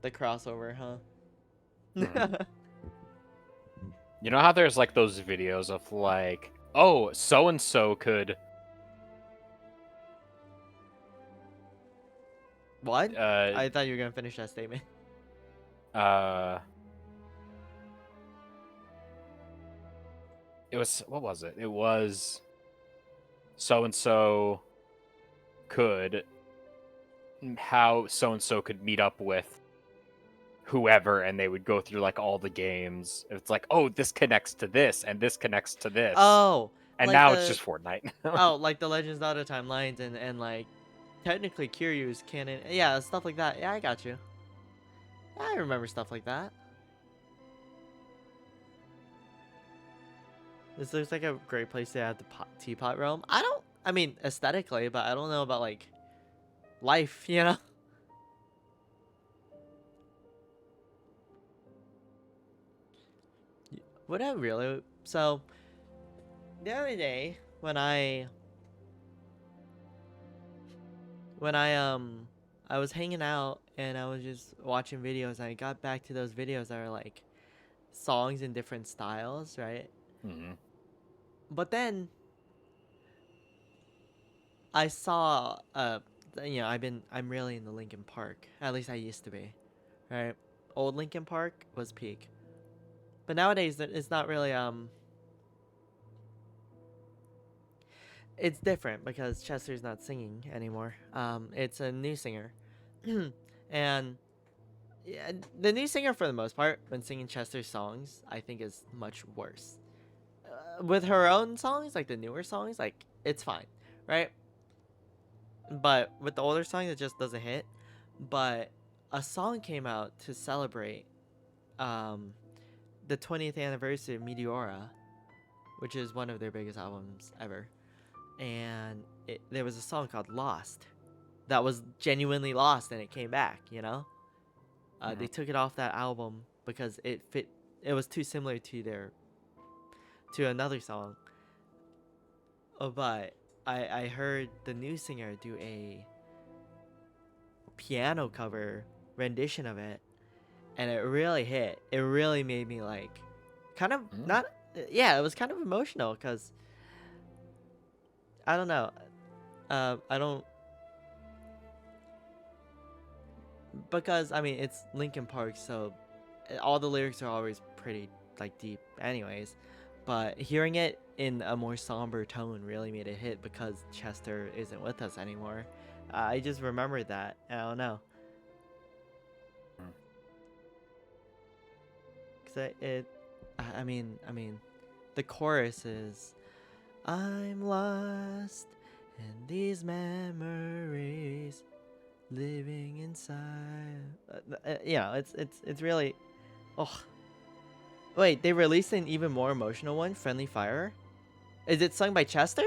the crossover, huh? You know how there's like those videos of like, oh, so and so could. What? I thought you were gonna finish that statement. It was, what was it? It was so and so could, how so and so could meet up with whoever, and they would go through like all the games. It's like, oh, this connects to this and this connects to this. Oh, and like now the, it's just Fortnite. Oh, like the Legends of Zelda timelines and like technically Kiryu's canon. Yeah, stuff like that. Yeah, I got you. Yeah, I remember stuff like that. This looks like a great place to add the teapot realm. I mean, aesthetically, but I don't know about like life, you know? Would I really? So, the other day when I was hanging out and I was just watching videos, and I got back to those videos that are like songs in different styles, right? But then I saw you know, I'm really in the Linkin Park. At least I used to be, right? Old Linkin Park was peak. But nowadays it's not really it's different because Chester's not singing anymore. It's a new singer. And yeah, the new singer for the most part when singing Chester's songs, I think is much worse. With her own songs, like the newer songs, like it's fine, right? But with the older songs, it just doesn't hit. But a song came out to celebrate the 20th anniversary of Meteora, which is one of their biggest albums ever. And there was a song called Lost that was genuinely lost, and it came back, you know? They took it off that album because it was too similar to another song. But I heard the new singer do a piano cover rendition of it, and it really hit. It really made me like kind of not, yeah, it was kind of emotional because I don't know. Because I mean it's Linkin Park, so all the lyrics are always pretty like deep anyways, but hearing it in a more somber tone really made it hit because Chester isn't with us anymore. I just remembered that. I don't know. Cause I mean, the chorus is, I'm lost in these memories, living inside. Yeah, it's really, oh. Wait, they released an even more emotional one, Friendly Fire? Is it sung by Chester?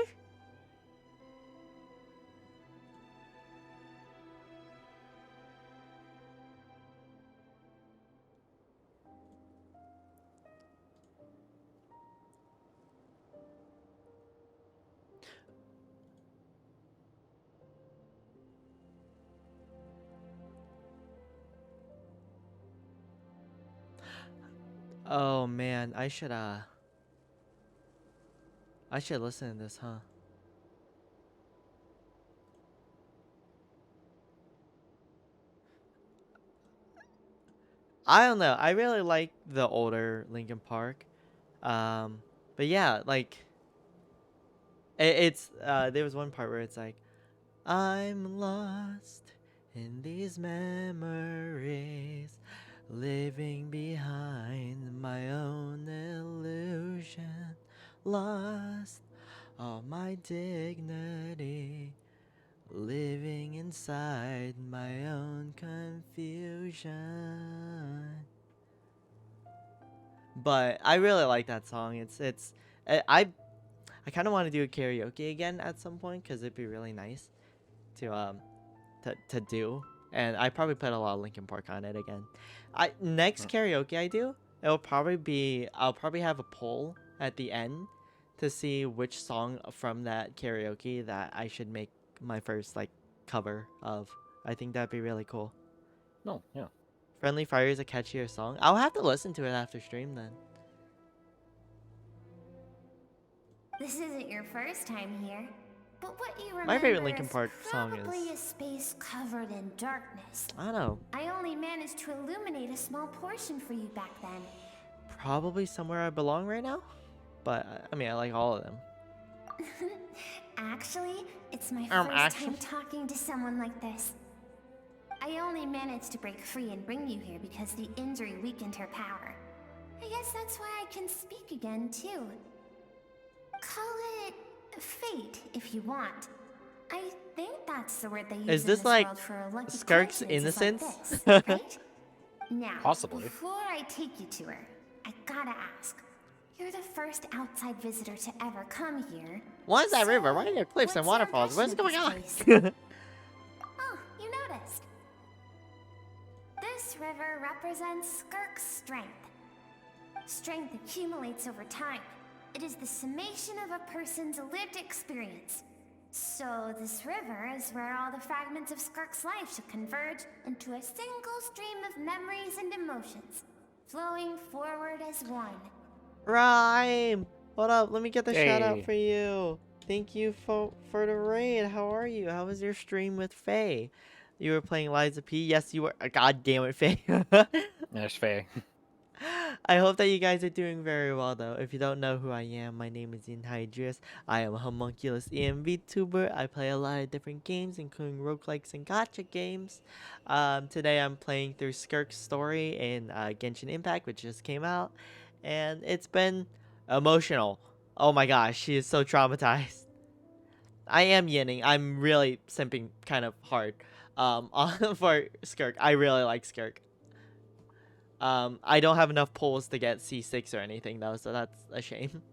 Oh man, I should listen to this, huh? I don't know. I really like the older Linkin Park. But yeah, like it's there was one part where it's like, I'm lost in these memories, living behind my own illusion, lost all my dignity, living inside my own confusion. But I really like that song. I kind of want to do a karaoke again at some point because it'd be really nice to do. And I probably put a lot of Linkin Park on it again. Next karaoke I do, I'll probably have a poll at the end to see which song from that karaoke that I should make my first like cover of. I think that'd be really cool. No, yeah. Friendly Fire is a catchier song. I'll have to listen to it after stream then. This isn't your first time here, but what you remember My favorite Linkin is Park song probably is... a space covered in darkness. I don't know. I only managed to illuminate a small portion for you back then. Probably Somewhere I Belong right now? But, I mean, I like all of them. Actually, it's my first time talking to someone like this. I only managed to break free and bring you here because the injury weakened her power. I guess that's why I can speak again, too. Call it fate, if you want. I think that's the word they use Is in this like world for lucky Skirk's coincidences innocence? like this, right? Now, Possibly. before I take you to her, I gotta ask. You're the first outside visitor to ever come here. What is that so river? Why are there cliffs and what's your waterfalls? What's impression going of on? this place? Oh, you noticed. This river represents Skirk's strength. Strength accumulates over time. It is the summation of a person's lived experience. So this river is where all the fragments of Skirk's life should converge into a single stream of memories and emotions, flowing forward as one. Rhyme! Hold up, let me get the shout out Hey. for you. Thank you for the raid. How are you? How was your stream with Faye? You were playing Liza P? Yes, you were. God damn it, Faye. There's Faye. I hope that you guys are doing very well, though. If you don't know who I am, my name is Hydrius. I am a Homunculus EnVtuber. I play a lot of different games, including roguelikes and gacha games. Today I'm playing through Skirk's story in Genshin Impact, which just came out. And it's been emotional. Oh my gosh, she is so traumatized. I am yinning. I'm really simping kind of hard for Skirk. I really like Skirk. I don't have enough pulls to get C6 or anything though, so that's a shame.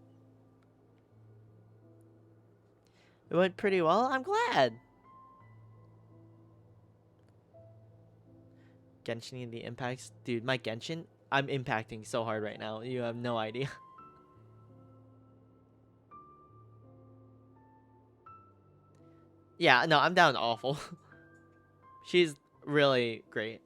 It went pretty well. I'm glad. Genshin and the impacts. Dude, my Genshin, I'm impacting so hard right now. You have no idea. Yeah, no, I'm down awful. She's really great.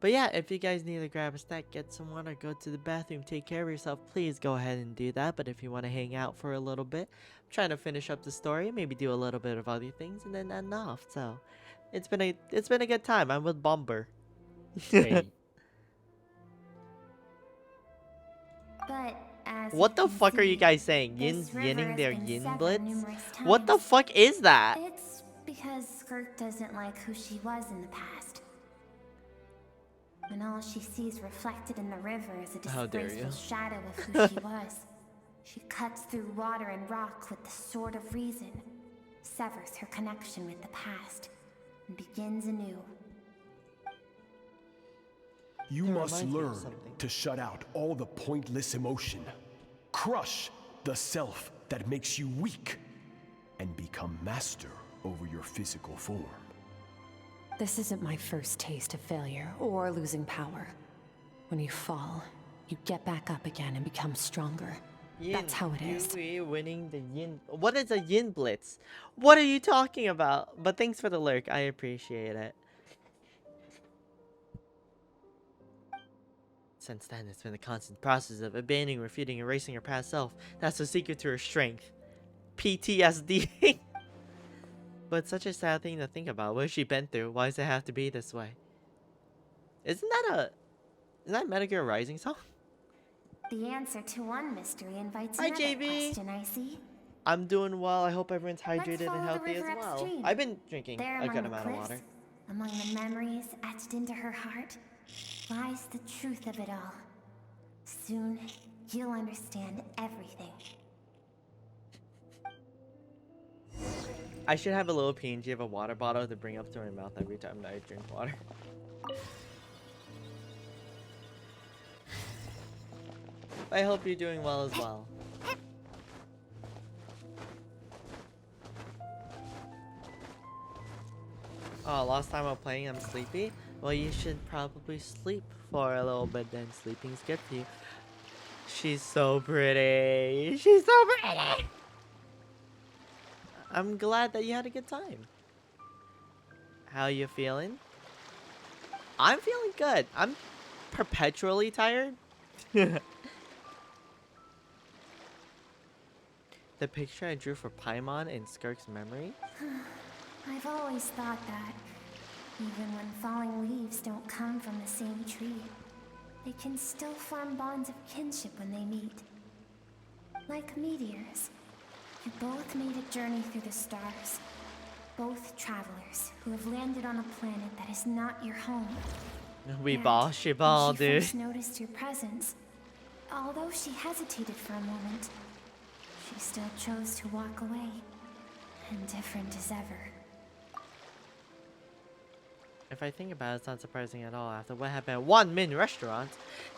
But yeah, if you guys need to grab a snack, get some water, go to the bathroom, take care of yourself, please go ahead and do that. But if you want to hang out for a little bit, I'm trying to finish up the story, maybe do a little bit of other things, and then end off. So it's been a good time. I'm with Bomber. Hey. But as What the you can fuck are you see, guys saying? this river Yinning has their been yin severed blitz? numerous What the times. fuck is that? It's because Skirk doesn't like who she was in the past. And all she sees reflected in the river is a How dare disgraceful you. shadow of who she was. She cuts through water and rock with the sword of reason, severs her connection with the past, and begins anew. You It must reminds me of learn something. to shut out all the pointless emotion. Crush the self that makes you weak. And become master over your physical form. This isn't my first taste of failure or losing power. When you fall, you get back up again and become stronger. That's how it is. You winning the yin. What is a yin blitz? What are you talking about? But thanks for the lurk. I appreciate it. Since then, it's been a constant process of abandoning, refuting, erasing her past self. That's the secret to her strength. PTSD. But it's such a sad thing to think about. What has she been through? Why does it have to be this way? Isn't that Metal Gear Rising song? The answer to one mystery invites Hi, another JV. question, I see. I'm doing well. I hope everyone's Let's hydrated follow and the healthy as river well. upstream. I've been drinking There a among good the amount of cliffs, water. among the memories etched into her heart, lies the truth of it all. Soon, you'll understand everything. I should have a little PNG of a water bottle to bring up to my mouth every time that I drink water. I hope you're doing well as well. Oh, last time I'm playing, I'm sleepy. Well, you should probably sleep for a little bit then. Sleeping's good for you. She's so pretty. She's so pretty. I'm glad that you had a good time. How you feeling? I'm feeling good. I'm perpetually tired. The picture I drew for Paimon in Skirk's memory. I've always thought that, even when falling leaves don't come from the same tree, they can still form bonds of kinship when they meet. Like meteors, you both made a journey through the stars. Both travelers who have landed on a planet that is not your home. We And ball, she when ball, she dude. first noticed your presence, although she hesitated for a moment, she still chose to walk away, indifferent as ever. If I think about it, it's not surprising at all. After what happened at One Min Restaurant,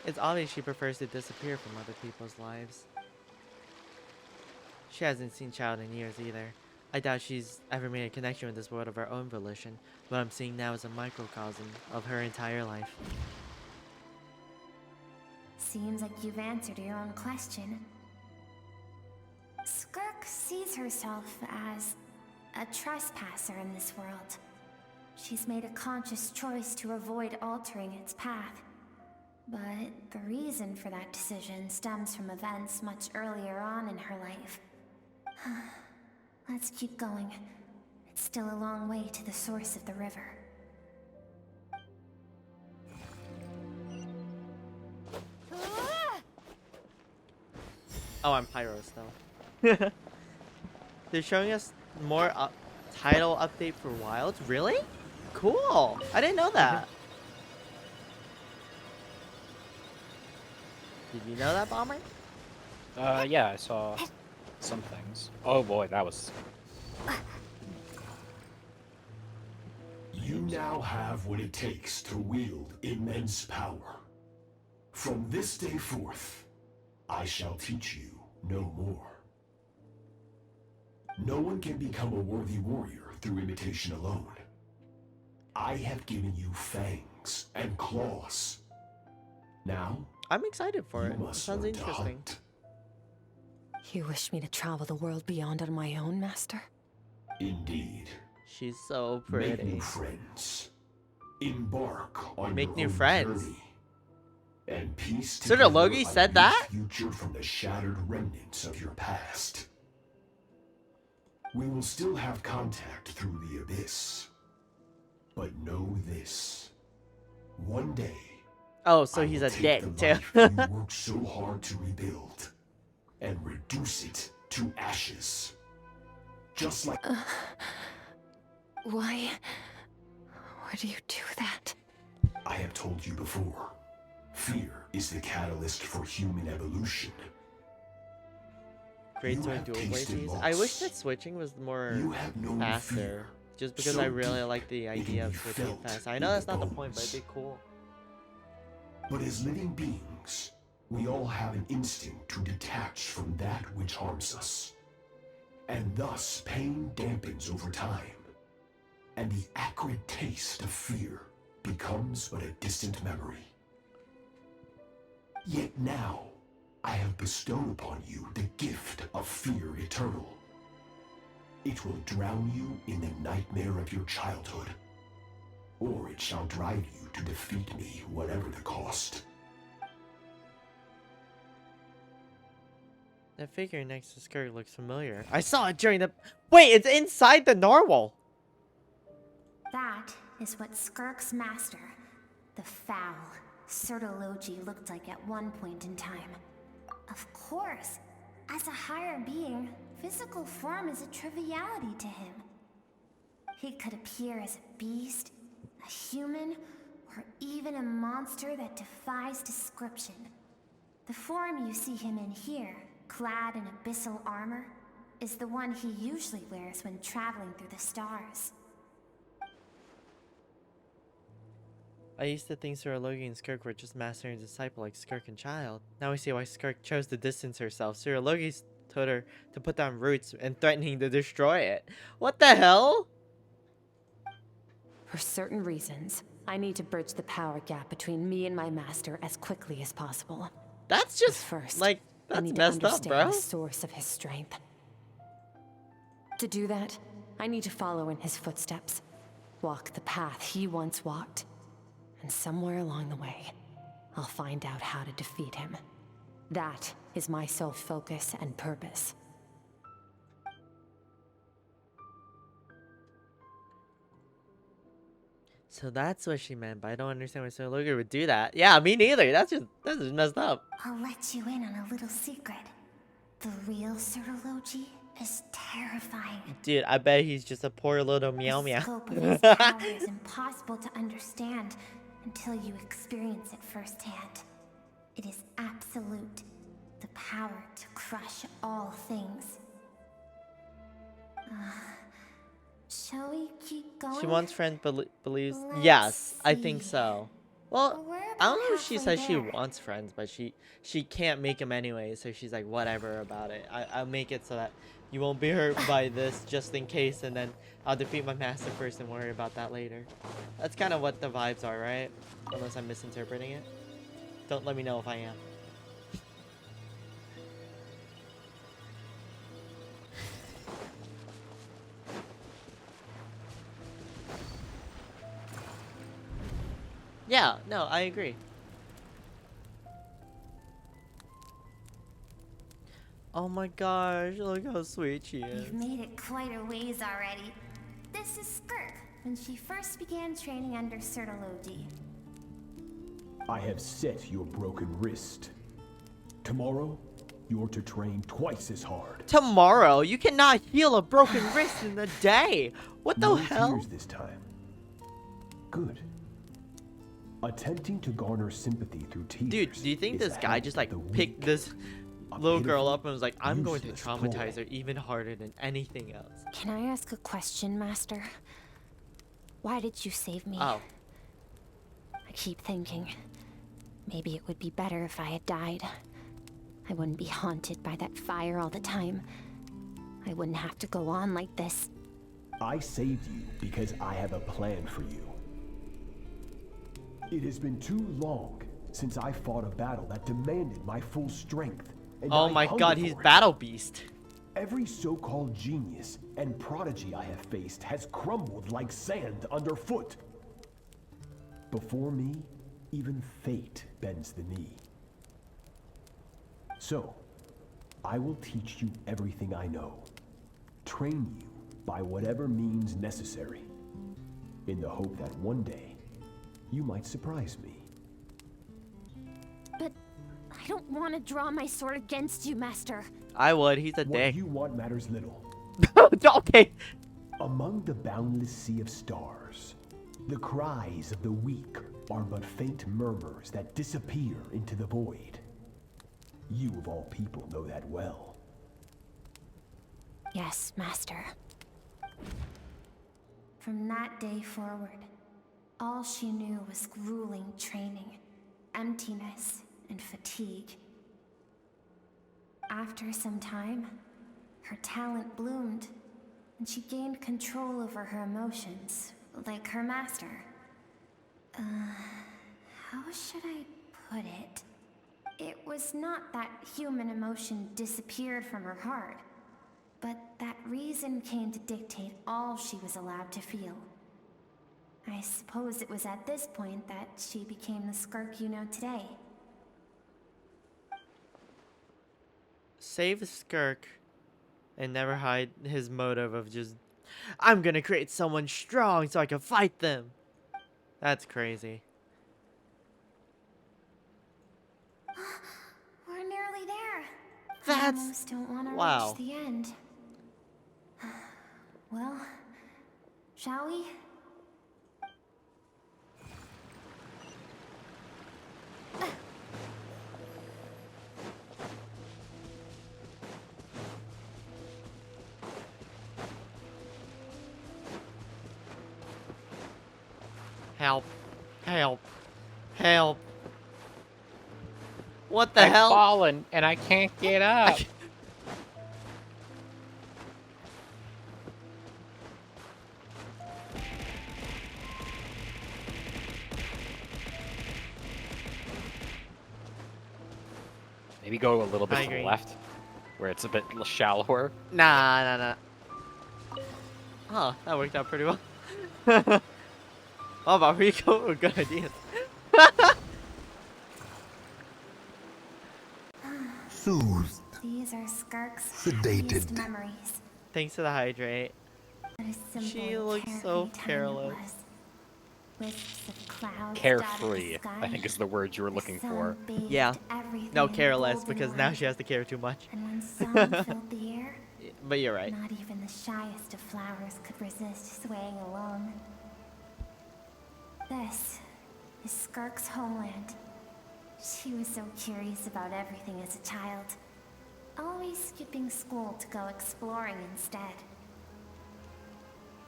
it's obvious she prefers to disappear from other people's lives. She hasn't seen Child in years either. I doubt she's ever made a connection with this world of her own volition. What I'm seeing now is a microcosm of her entire life. Seems like you've answered your own question. Skirk sees herself as a trespasser in this world. She's made a conscious choice to avoid altering its path. But the reason for that decision stems from events much earlier on in her life. Let's keep going. It's still a long way to the source of the river. Oh, I'm Pyro still. They're showing us more title update for Wilds? Really? Cool! I didn't know that. Did you know that, Bomber? Yeah, I saw some things. Oh boy, that was... You now have what it takes to wield immense power. From this day forth, I shall teach you no more. No one can become a worthy warrior through imitation alone. I have given you fangs and claws. Now, I'm excited for it. It must sounds learn to interesting. hunt. You wish me to travel the world beyond on my own, Master? Indeed. She's so Make pretty. new friends. Embark on Make your new own friends. journey. And piece So the together Logi a said new that? future from the shattered remnants of your past. We will still have contact through the abyss. But know this. One day, Oh, so I he's will a take dick the too. life you worked so hard to rebuild and reduce it to ashes. Just like Why do you do that? I have told you before. Fear is the catalyst for human evolution. Great You sword have dual tasted blades. I wish loss. that switching was more You have known faster. fear. Just because So I really deep, like the it idea can of be switching felt fast. I in know the that's not the point, but bones. it'd be cool. But as living beings, we all have an instinct to detach from that which harms us. And thus, pain dampens over time. And the acrid taste of fear becomes but a distant memory. Yet now, I have bestowed upon you the gift of fear eternal. It will drown you in the nightmare of your childhood. Or it shall drive you to defeat me, whatever the cost. That figure next to Skirk looks familiar. I saw it during the... Wait, it's inside the narwhal! That is what Skirk's master, the foul, Sertologi, looked like at one point in time. Of course, as a higher being, physical form is a triviality to him. He could appear as a beast, a human, or even a monster that defies description. The form you see him in here, clad in abyssal armor, is the one he usually wears when traveling through the stars. I used to think Suralogi and Skirk were just master and disciple like Skirk and Child. Now we see why Skirk chose to distance herself. Suralogi told her to put down roots and threatening to destroy it. What the hell? For certain reasons, I need to bridge the power gap between me and my master as quickly as possible. That's just first, like I that's need to messed up, understand bro. the source of his strength. To do that, I need to follow in his footsteps, walk the path he once walked, and somewhere along the way, I'll find out how to defeat him. That is my sole focus and purpose. So that's what she meant, but I don't understand why Sologa would do that. Yeah, me neither. That's just messed up. I'll let you in on a little secret. The real Certology is terrifying. Dude, I bet he's just a poor little meow The meow. scope of his power is impossible to understand until you experience it firsthand. It is absolute. The power to crush all things. Shall we keep going? She wants friends, believes. Let's Yes, I think see. so. Well, We're I don't about know if she halfway says she there. wants friends, but she can't make them anyway, so she's like, whatever about it. I'll make it so that you won't be hurt by this just in case, and then I'll defeat my master first and worry about that later. That's kind of what the vibes are, right? Unless I'm misinterpreting it. Don't let me know if I am. Yeah, no, I agree. Oh my gosh, look how sweet she is. You've made it quite a ways already. This is Skirk, when she first began training under Certology. I have set your broken wrist. Tomorrow, you're to train twice as hard. Tomorrow? You cannot heal a broken wrist in a day. What the No hell? tears this time. Good. Attempting to garner sympathy through tears. Dude, do you think is this the guy habit just of like the picked weak. this A little girl pitiful, up and was like, I'm going to useless traumatize ploy. her even harder than anything else? Can I ask a question, Master? Why did you save me? Oh. I keep thinking, maybe it would be better if I had died. I wouldn't be haunted by that fire all the time. I wouldn't have to go on like this. I saved you because I have a plan for you. It has been too long since I fought a battle that demanded my full strength. And Oh I my hunger god, he's for it. Battle Beast. Every so-called genius and prodigy I have faced has crumbled like sand underfoot. Before me, even fate bends the knee. So, I will teach you everything I know. Train you by whatever means necessary. In the hope that one day, you might surprise me. But I don't want to draw my sword against you, Master. I would, he's a What dick. you want matters little. Okay. Among the boundless sea of stars, the cries of the weak are but faint murmurs that disappear into the void. You of all people know that well. Yes, Master. From that day forward, all she knew was grueling training, emptiness, and fatigue. After some time, her talent bloomed, and she gained control over her emotions, like her master. How should I put it? It was not that human emotion disappeared from her heart, but that reason came to dictate all she was allowed to feel. I suppose it was at this point that she became the Skirk you know today. Save Skirk and never hide his motive of just, I'm gonna create someone strong so I can fight them. That's crazy. We're nearly there. That's... I almost don't want to wow. reach the end. Well, shall we? Help. Help. Help. What the I've hell? fallen and I can't get up. Maybe go a little bit I to the agree. left, where it's a bit shallower. Nah. Oh, that worked out pretty well. Oh, about Rico? Good idea. Soothed. These are Skirk's Sedated. happiest memories. Thanks to the hydrate. What a simple She and looks so carefree time it careless. was. Wisps of clouds Carefree, dotted the I think sky. is the word you were The looking sun for. bathed Yeah. everything No, in careless, golden because now light. she has to care too much. And when sun filled the air, But you're right. not even the shyest of flowers could resist swaying along. This is Skirk's homeland. She was so curious about everything as a child, always skipping school to go exploring instead.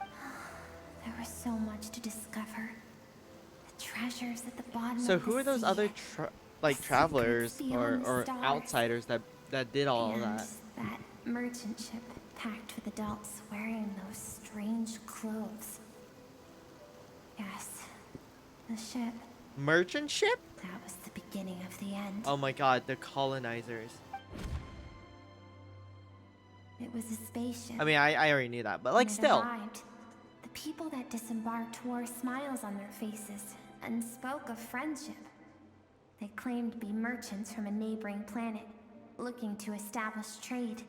There was so much to discover. The treasures at the bottom So of who the are those sea, other travelers beyond the or stars, outsiders that did all of and that? that merchant ship packed with adults wearing those strange clothes. Yes, the ship. Merchant ship? That was the beginning of the end. Oh my god, the colonizers. It was a spaceship. I mean, I already knew that, but like When it still. arrived, the people that disembarked wore smiles on their faces and spoke of friendship. They claimed to be merchants from a neighboring planet, looking to establish trade.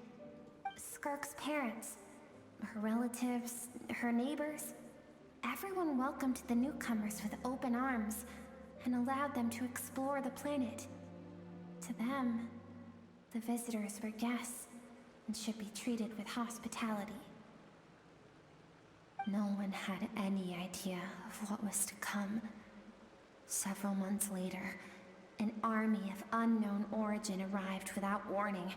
Skirk's parents, her relatives, her neighbors, everyone welcomed the newcomers with open arms and allowed them to explore the planet. To them, the visitors were guests and should be treated with hospitality. No one had any idea of what was to come. Several months later, an army of unknown origin arrived without warning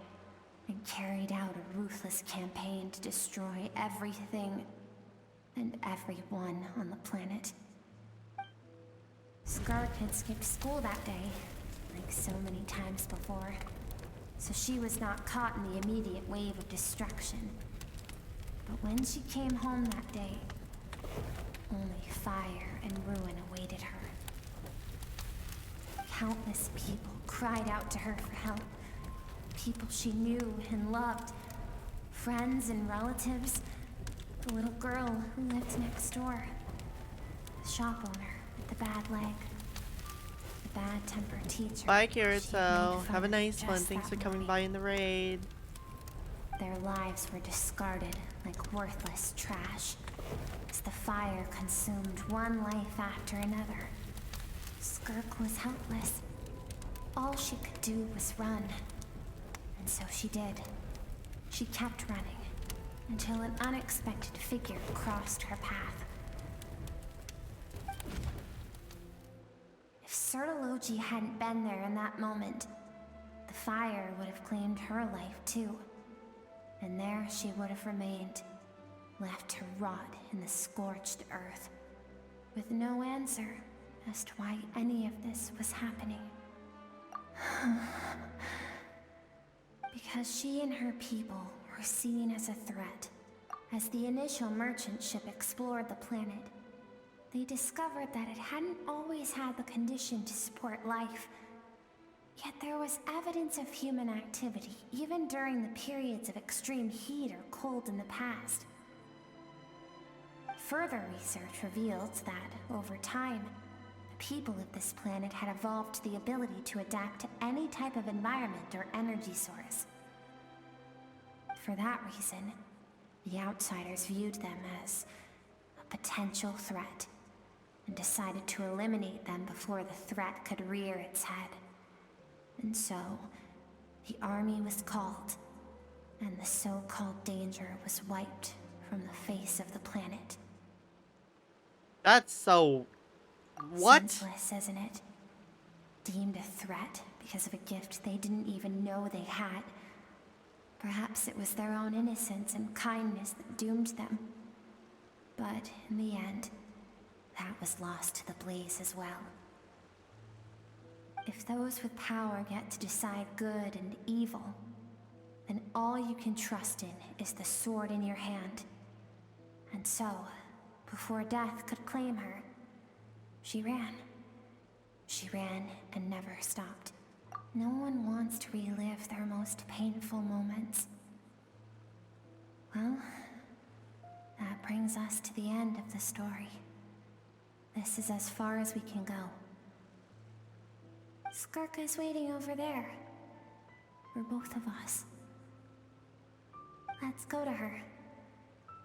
and carried out a ruthless campaign to destroy everything and everyone on the planet. Skirk had skipped school that day, like so many times before, so she was not caught in the immediate wave of destruction. But when she came home that day, only fire and ruin awaited her. Countless people cried out to her for help. People she knew and loved. Friends and relatives. The little girl who lived next door. The shop owner with the bad leg. The bad-tempered teacher. Bye, she'd made Kirito. fun Have a of nice one. just Thanks for that coming morning. by in the raid. Their lives were discarded like worthless trash as the fire consumed one life after another. Skirk was helpless. All she could do was run. And so she did. She kept running until an unexpected figure crossed her path. If Sertology hadn't been there in that moment, the fire would have claimed her life too. And there she would have remained, left to rot in the scorched earth, with no answer as to why any of this was happening. Because she and her people were seen as a threat. As the initial merchant ship explored the planet, they discovered that it hadn't always had the condition to support life. Yet there was evidence of human activity, even during the periods of extreme heat or cold in the past. Further research revealed that, over time, the people of this planet had evolved the ability to adapt to any type of environment or energy source. For that reason, the outsiders viewed them as a potential threat and decided to eliminate them before the threat could rear its head. And so, the army was called, and the so-called danger was wiped from the face of the planet. That's so... What? Senseless, isn't it? Deemed a threat because of a gift they didn't even know they had. Perhaps it was their own innocence and kindness that doomed them. But in the end, that was lost to the blaze as well. If those with power get to decide good and evil, then all you can trust in is the sword in your hand. And so, before death could claim her, she ran. She ran and never stopped. No one wants to relive their most painful moments. Well, that brings us to the end of the story. This is as far as we can go. Skirk is waiting over there. For both of us. Let's go to her.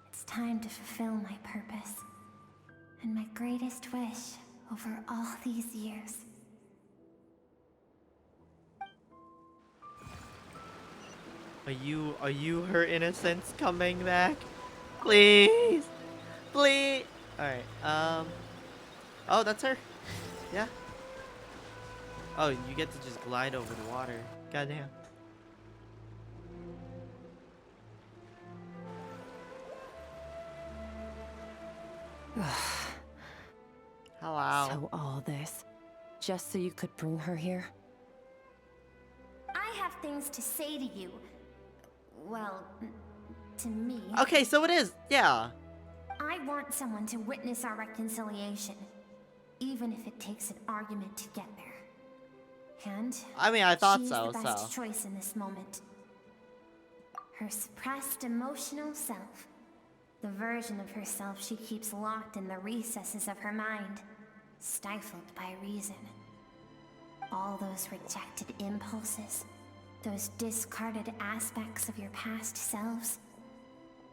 It's time to fulfill my purpose. And my greatest wish over all these years. Are you her innocence coming back? Please! Please! Alright, oh, that's her. Yeah. Oh, you get to just glide over the water. Goddamn. Hello. So all this, just so you could bring her here? I have things to say to you. Well, to me. Okay, so it is. Yeah. I want someone to witness our reconciliation, even if it takes an argument to get there. And I mean, I thought she's so, the best so. choice in this moment. Her suppressed emotional self, the version of herself she keeps locked in the recesses of her mind, stifled by reason. All those rejected impulses, those discarded aspects of your past selves,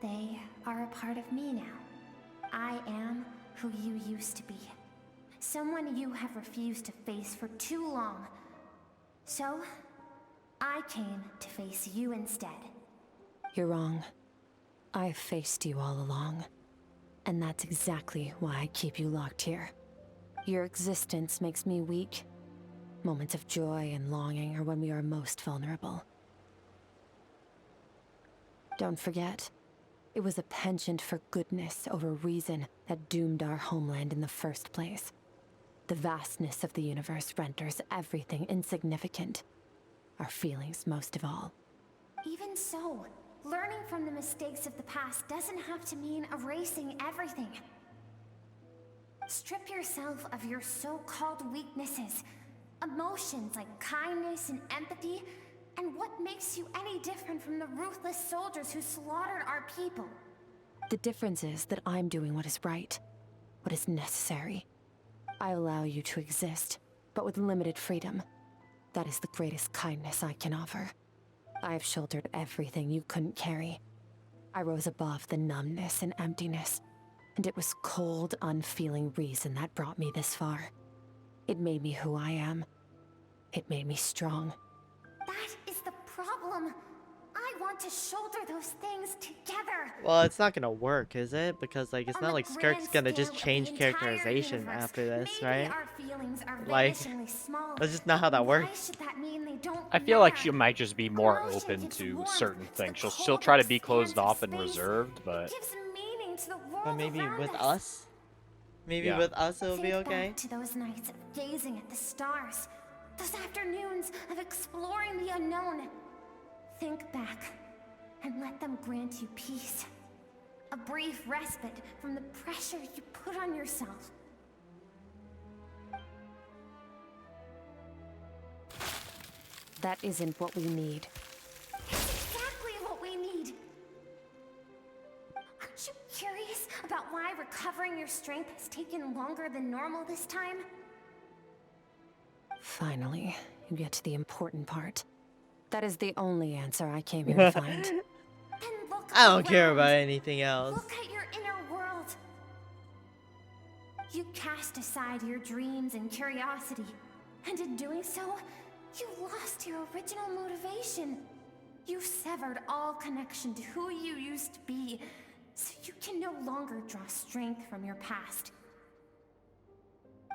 they are a part of me now. I am who you used to be. Someone you have refused to face for too long. So, I came to face you instead. You're wrong. I've faced you all along. And that's exactly why I keep you locked here. Your existence makes me weak. Moments of joy and longing are when we are most vulnerable. Don't forget, it was a penchant for goodness over reason that doomed our homeland in the first place. The vastness of the universe renders everything insignificant. Our feelings most of all. Even so, learning from the mistakes of the past doesn't have to mean erasing everything. Strip yourself of your so-called weaknesses, emotions like kindness and empathy, and what makes you any different from the ruthless soldiers who slaughtered our people? The difference is that I'm doing what is right, what is necessary. I allow you to exist, but with limited freedom. That is the greatest kindness I can offer. I have shouldered everything you couldn't carry. I rose above the numbness and emptiness, and it was cold, unfeeling reason that brought me this far. It made me who I am. It made me strong. That is the problem. I want to shoulder those things together. Well, it's not gonna work, is it? Because like, it's On not the like Skirk's grand gonna just scale of change the entire characterization universe, after this, maybe right? our feelings are Like, vanishingly small. that's just not how that Why works. should that mean they don't I feel like matter? she might just be more open to certain things. She'll still try to be closed off and reserved, but Gives meaning to the world But maybe around with us. us? Maybe Yeah. with us it'll Think be okay? back to those nights of gazing at the stars, those afternoons of exploring the unknown. Think back and let them grant you peace. A brief respite from the pressure you put on yourself. That isn't what we need. It's exactly what we need. Aren't you curious about why recovering your strength has taken longer than normal this time? Finally, you get to the important part. That is the only answer I came here to find. Then look I don't care around. about anything else. Look at your inner world. You cast aside your dreams and curiosity, and in doing so, you lost your original motivation. You severed all connection to who you used to be, so you can no longer draw strength from your past.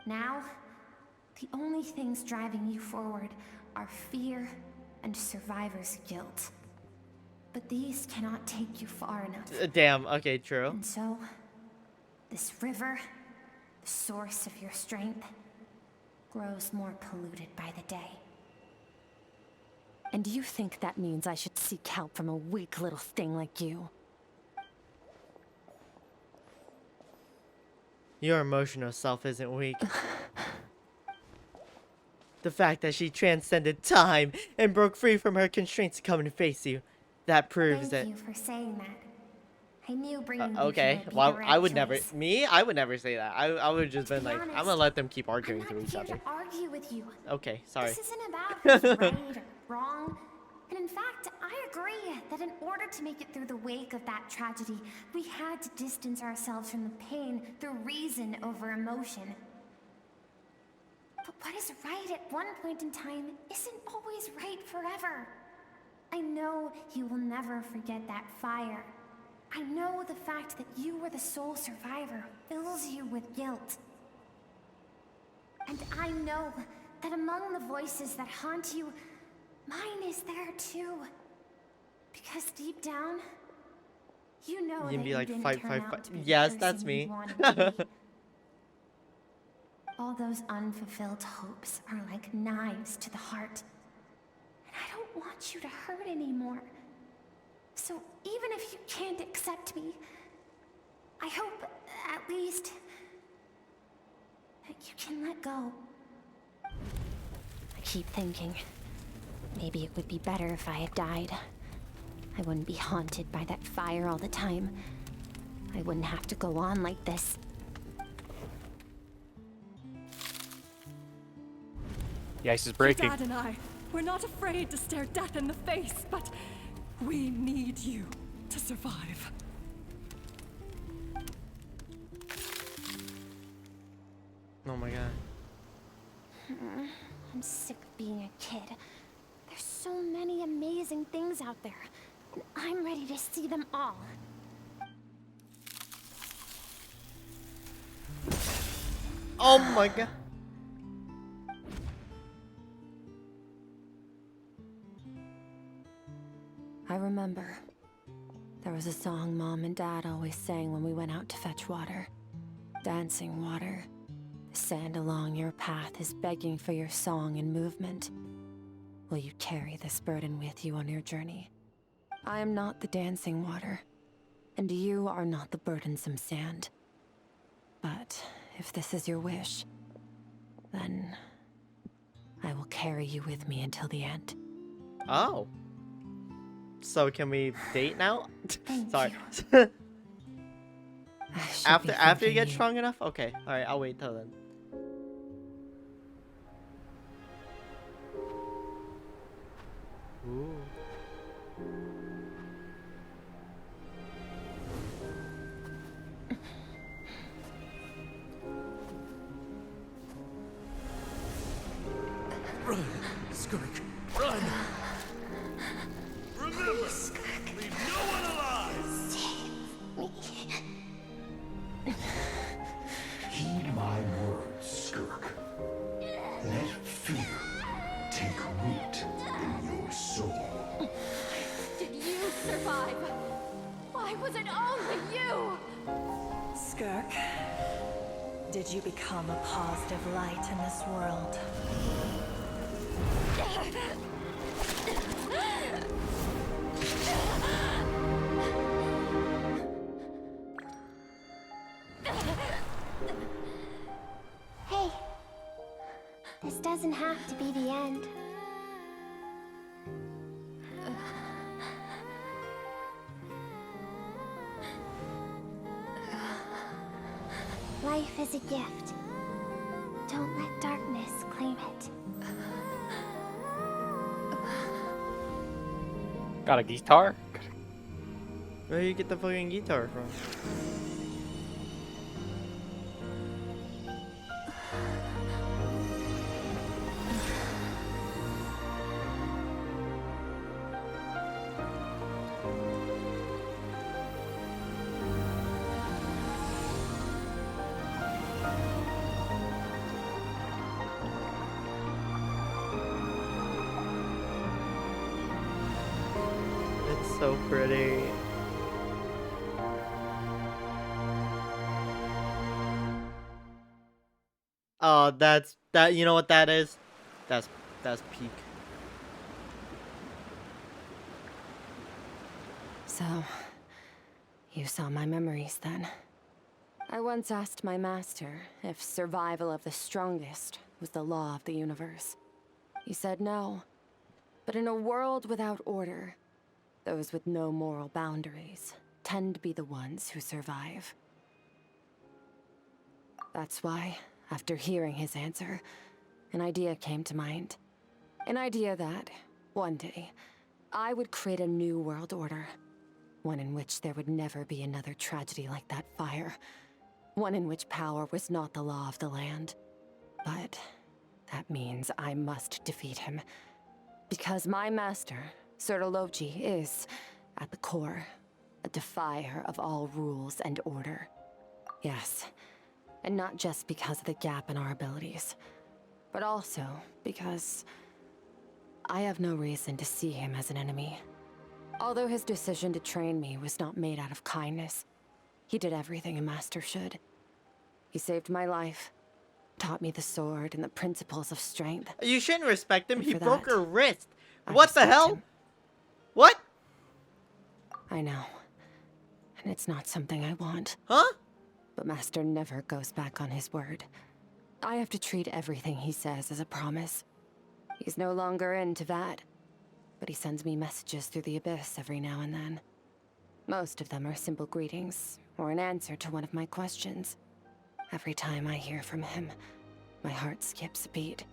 Now, the only things driving you forward are fear and survivor's guilt. But these cannot take you far enough. Damn, okay, true. And so, this river, the source of your strength, grows more polluted by the day. And you think that means I should seek help from a weak little thing like you? Your emotional self isn't weak. The fact that she transcended time and broke free from her constraints to come and face you. That proves Thank it. you for saying that. I knew bringing you Okay, here would be well, the right I would choice. never. Me, I would never say that. I would just To been be like, honest, I'm gonna let them keep I'm arguing not to each here other. to argue with you. Okay, sorry. This isn't about who's right or wrong. And in fact, I agree that in order to make it through the wake of that tragedy, we had to distance ourselves from the pain through reason over emotion. But what is right at one point in time isn't always right forever. I know you will never forget that fire. I know the fact that you were the sole survivor fills you with guilt. And I know that among the voices that haunt you, mine is there too. Because deep down, you know You can that be you like, didn't fight, turn fight, out fight. to be the Yes, that's person you me. wanted to be. All those unfulfilled hopes are like knives to the heart. And I don't want you to hurt anymore. So even if you can't accept me, I hope, at least, that you can let go. I keep thinking, maybe it would be better if I had died. I wouldn't be haunted by that fire all the time. I wouldn't have to go on like this. The ice is breaking. Dad and I, we're not afraid to stare death in the face, but we need you to survive. Oh my god. I'm sick of being a kid. There's so many amazing things out there, and I'm ready to see them all. Oh my god. I remember. There was a song Mom and Dad always sang when we went out to fetch water. Dancing water. The sand along your path is begging for your song and movement. Will you carry this burden with you on your journey? I am not the dancing water, and you are not the burdensome sand. But if this is your wish, then I will carry you with me until the end. Oh. So can we date now? Sorry. after you get strong enough? Okay. Alright, I'll wait till then. Ooh. Run, Skirk, run! Remember, leave no one alive! Heed my words, Skirk. Let fear take root in your soul. Did you survive? Why was it only you? Skirk, did you become a positive light in this world? Hey, this doesn't have to be the end. Life is a gift. Don't let darkness claim it. Got a guitar? Where do you get the fucking guitar from? It's so pretty. Oh, that's that. You know what that is? That's peak. So, you saw my memories then. I once asked my master if survival of the strongest was the law of the universe. He said no. But in a world without order, those with no moral boundaries tend to be the ones who survive. That's why, after hearing his answer, an idea came to mind. An idea that, one day, I would create a new world order. One in which there would never be another tragedy like that fire. One in which power was not the law of the land. But that means I must defeat him. Because my master, Sertologi, is, at the core, a defier of all rules and order. Yes, and not just because of the gap in our abilities, but also because I have no reason to see him as an enemy. Although his decision to train me was not made out of kindness, he did everything a master should. He saved my life, taught me the sword and the principles of strength. You shouldn't respect him. And He for broke that, her wrist. I What the respect hell? him. What? I know. And it's not something I want. Huh? But Master never goes back on his word. I have to treat everything he says as a promise. He's no longer into that. But he sends me messages through the abyss every now and then. Most of them are simple greetings, or an answer to one of my questions. Every time I hear from him, my heart skips a beat.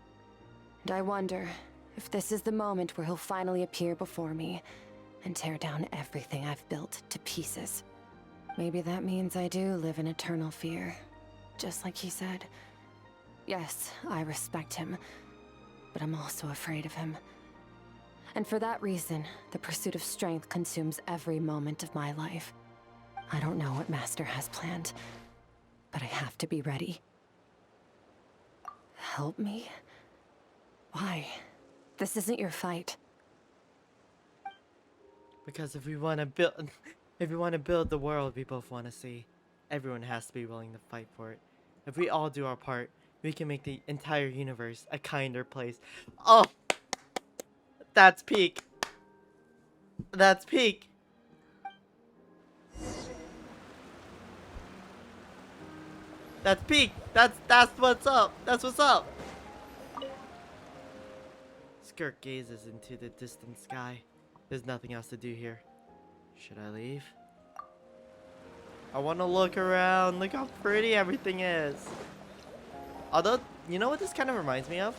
And I wonder if this is the moment where he'll finally appear before me and tear down everything I've built to pieces. Maybe that means I do live in eternal fear, just like he said. Yes, I respect him, but I'm also afraid of him. And for that reason, the pursuit of strength consumes every moment of my life. I don't know what Master has planned, but I have to be ready. Help me? Why? This isn't your fight. Because if we want to build the world we both want to see, everyone has to be willing to fight for it. If we all do our part, we can make the entire universe a kinder place. Oh! That's peak. That's peak. That's peak. That's what's up. That's what's up. Skirk gazes into the distant sky. There's nothing else to do here. Should I leave? I want to look around. Look how pretty everything is. Although, you know what this kind of reminds me of?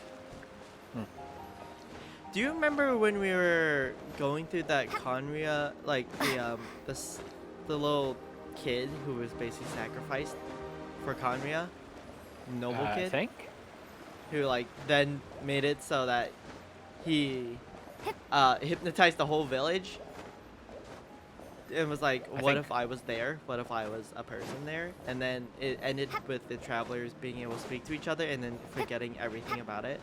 Do you remember when we were going through that Conria, like the little kid who was basically sacrificed for Conria? Noble kid? I think. Who like then made it so that he hypnotized the whole village? It was like, what if I was there? What if I was a person there? And then it ended with the travelers being able to speak to each other and then forgetting everything about it.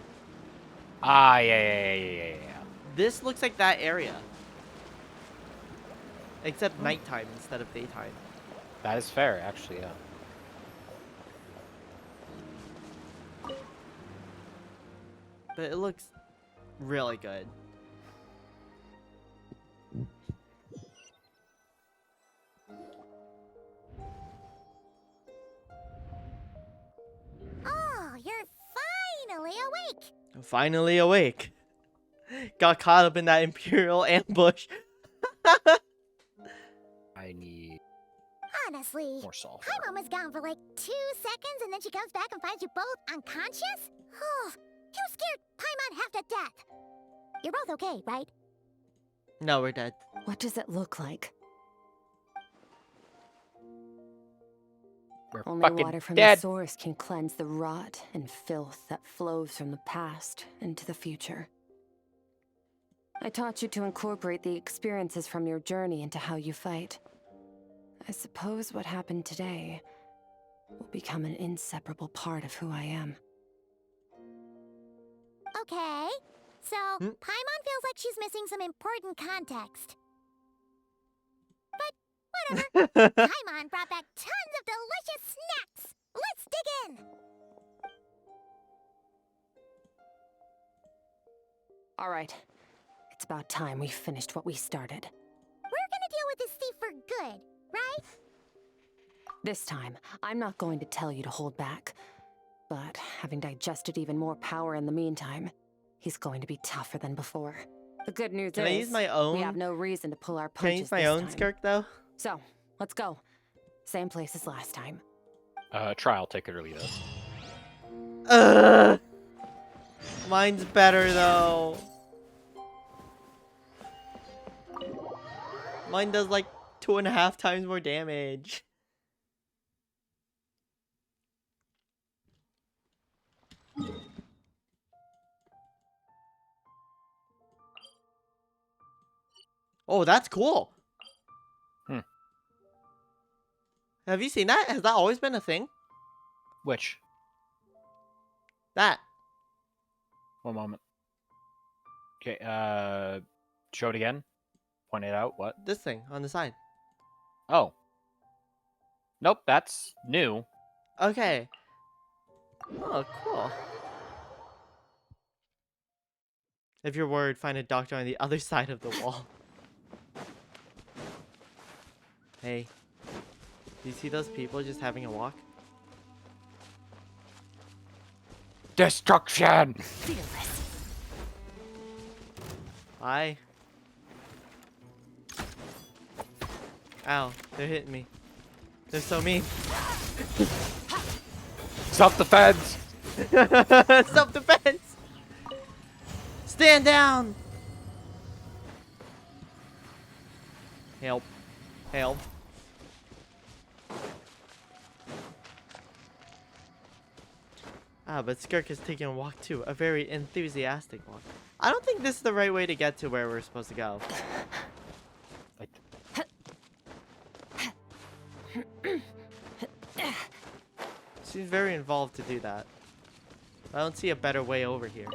Ah, yeah. This looks like that area. Except nighttime instead of daytime. That is fair, actually, yeah. But it looks really good. Oh, you're finally awake! I'm finally awake. Got caught up in that Imperial ambush. I need Honestly, more salt. Paimon was gone for like 2 seconds and then she comes back and finds you both unconscious? Oh, you scared Paimon half to death. You're both okay, right? No, we're dead. What does it look like? We're Only fucking water from dead. the source can cleanse the rot and filth that flows from the past into the future. I taught you to incorporate the experiences from your journey into how you fight. I suppose what happened today will become an inseparable part of who I am. Okay, so Paimon feels like she's missing some important context. But whatever, Paimon brought back tons of delicious snacks! Let's dig in! All right, it's about time we finished what we started. We're gonna deal with this thief for good, right? This time, I'm not going to tell you to hold back. But having digested even more power in the meantime, he's going to be tougher than before. The good news Can is I use my own? we have no reason to pull our Can I punches use my this own time. skirk though? So, let's go. Same place as last time. Trial, take it or leave it. Mine's better though. Mine does like 2.5 times more damage. Oh, that's cool. Have you seen that? Has that always been a thing? Which? That. One moment. Okay, show it again. Point it out. What? This thing on the side. Oh. Nope, that's new. Okay. Oh, cool. If you're worried, find a doctor on the other side of the wall. Hey. Do you see those people just having a walk? Destruction! Hi. Ow, they're hitting me. They're so mean. Self-defense! Self-defense! Stand down! Help. Help. Ah, but Skirk is taking a walk too. A very enthusiastic walk. I don't think this is the right way to get to where we're supposed to go. Seems very involved to do that. I don't see a better way over here.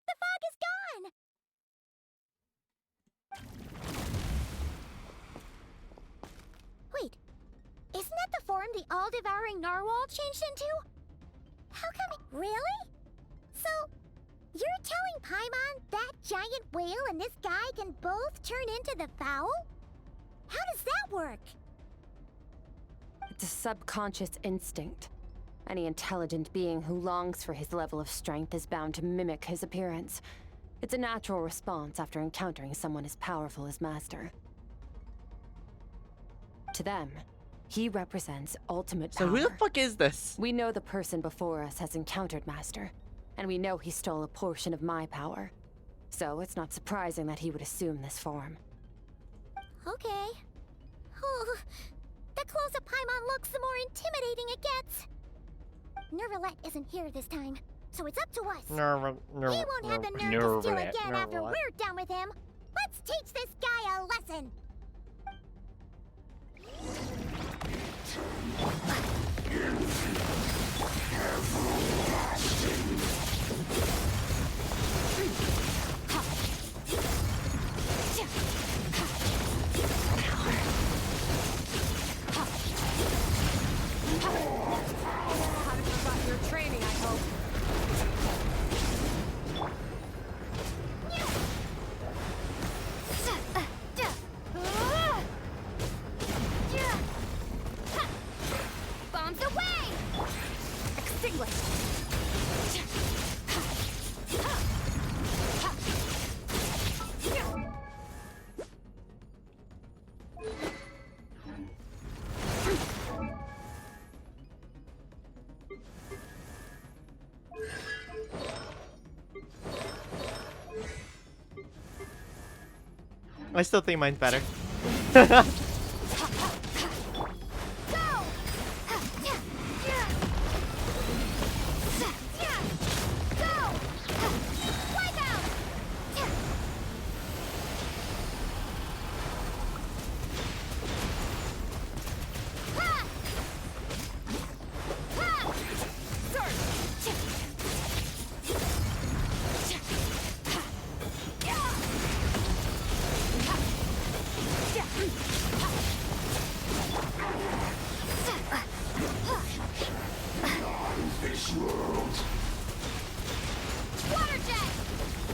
The fog is gone! Wait, isn't that the form the all-devouring narwhal changed into? How come? Really? So, you're telling Paimon that giant whale and this guy can both turn into the fowl? How does that work? It's a subconscious instinct. Any intelligent being who longs for his level of strength is bound to mimic his appearance. It's a natural response after encountering someone as powerful as Master. To them, he represents ultimate power. So who the fuck is this? We know the person before us has encountered Master, and we know he stole a portion of my power. So it's not surprising that he would assume this form. Okay. Oh, the closer Paimon looks, the more intimidating it gets. Nervalette isn't here this time, so it's up to us. He won't have the nerve to steal again after we're done with him. Let's teach this guy a lesson. Haven't forgotten your training, I hope. Bombs away! Extinguish! I still think mine's better.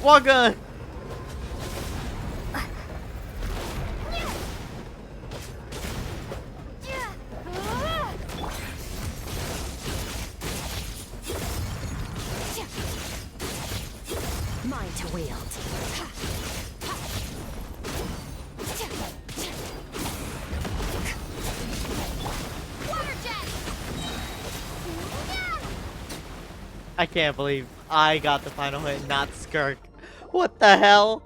Water gun! wield. I can't believe I got the final hit, not Skirk. What the hell?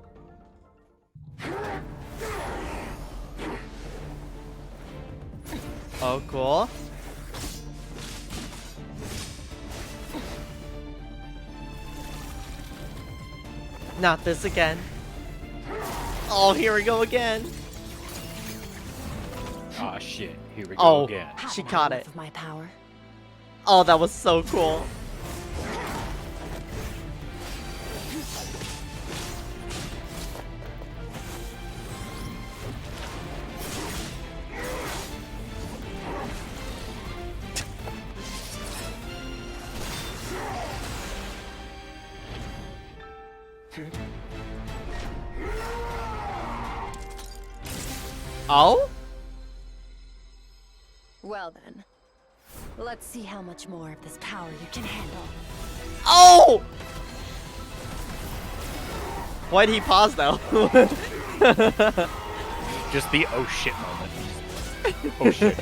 Oh, cool. Not this again. Oh, here we go again. Aw, shit. Here we go again. She caught it. Of my power. Oh, that was so cool. Oh? Well then, let's see how much more of this power you can handle. Oh! Why'd he pause though? Just the oh shit moment. Oh shit.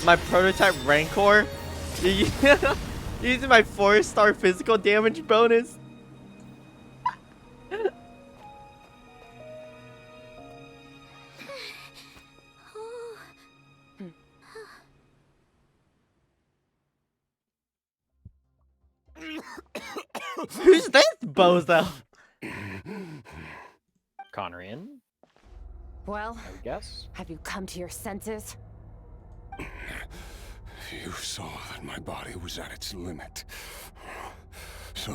My prototype Rancor? Using my 4-star physical damage bonus? Who's this bozo? Conrian, Well, I guess. have you come to your senses? You saw that my body was at its limit. So,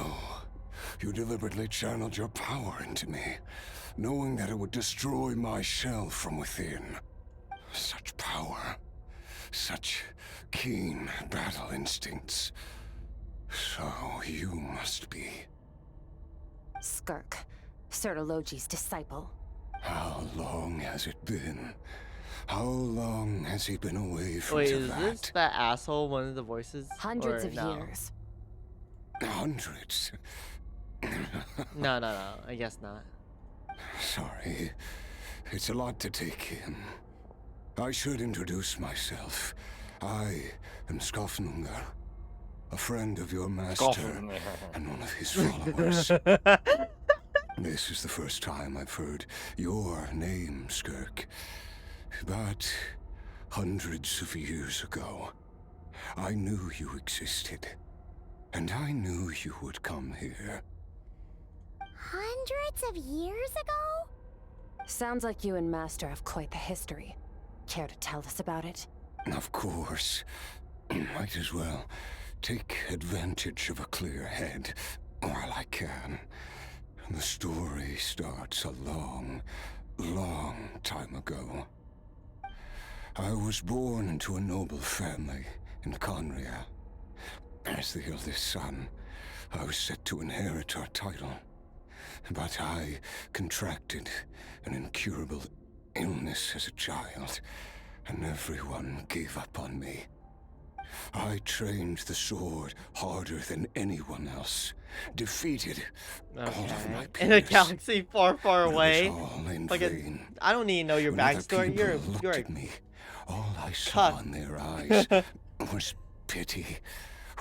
you deliberately channeled your power into me, knowing that it would destroy my shell from within. Such power. Such keen battle instincts. So, you must be... Skirk, Sertologi's disciple. How long has it been? How long has he been away from Wait, Teyvat? is this that asshole, one of the voices? Hundreds or of no? years. Hundreds? No, I guess not. Sorry. It's a lot to take in. I should introduce myself. I am Skofnungar, a friend of your master and one of his followers. This is the first time I've heard your name, Skirk. But hundreds of years ago, I knew you existed. And I knew you would come here. Hundreds of years ago? Sounds like you and Master have quite the history. Care to tell us about it? Of course. Might as well take advantage of a clear head while I can. The story starts a long, long time ago. I was born into a noble family in Conria. As the eldest son, I was set to inherit our title. But I contracted an incurable illness as a child, and everyone gave up on me. I trained the sword harder than anyone else, defeated all of my peers. In a galaxy far, far away. All in Like vain. I don't need to know your When other backstory. people You're looked at me, all I saw in their eyes was pity,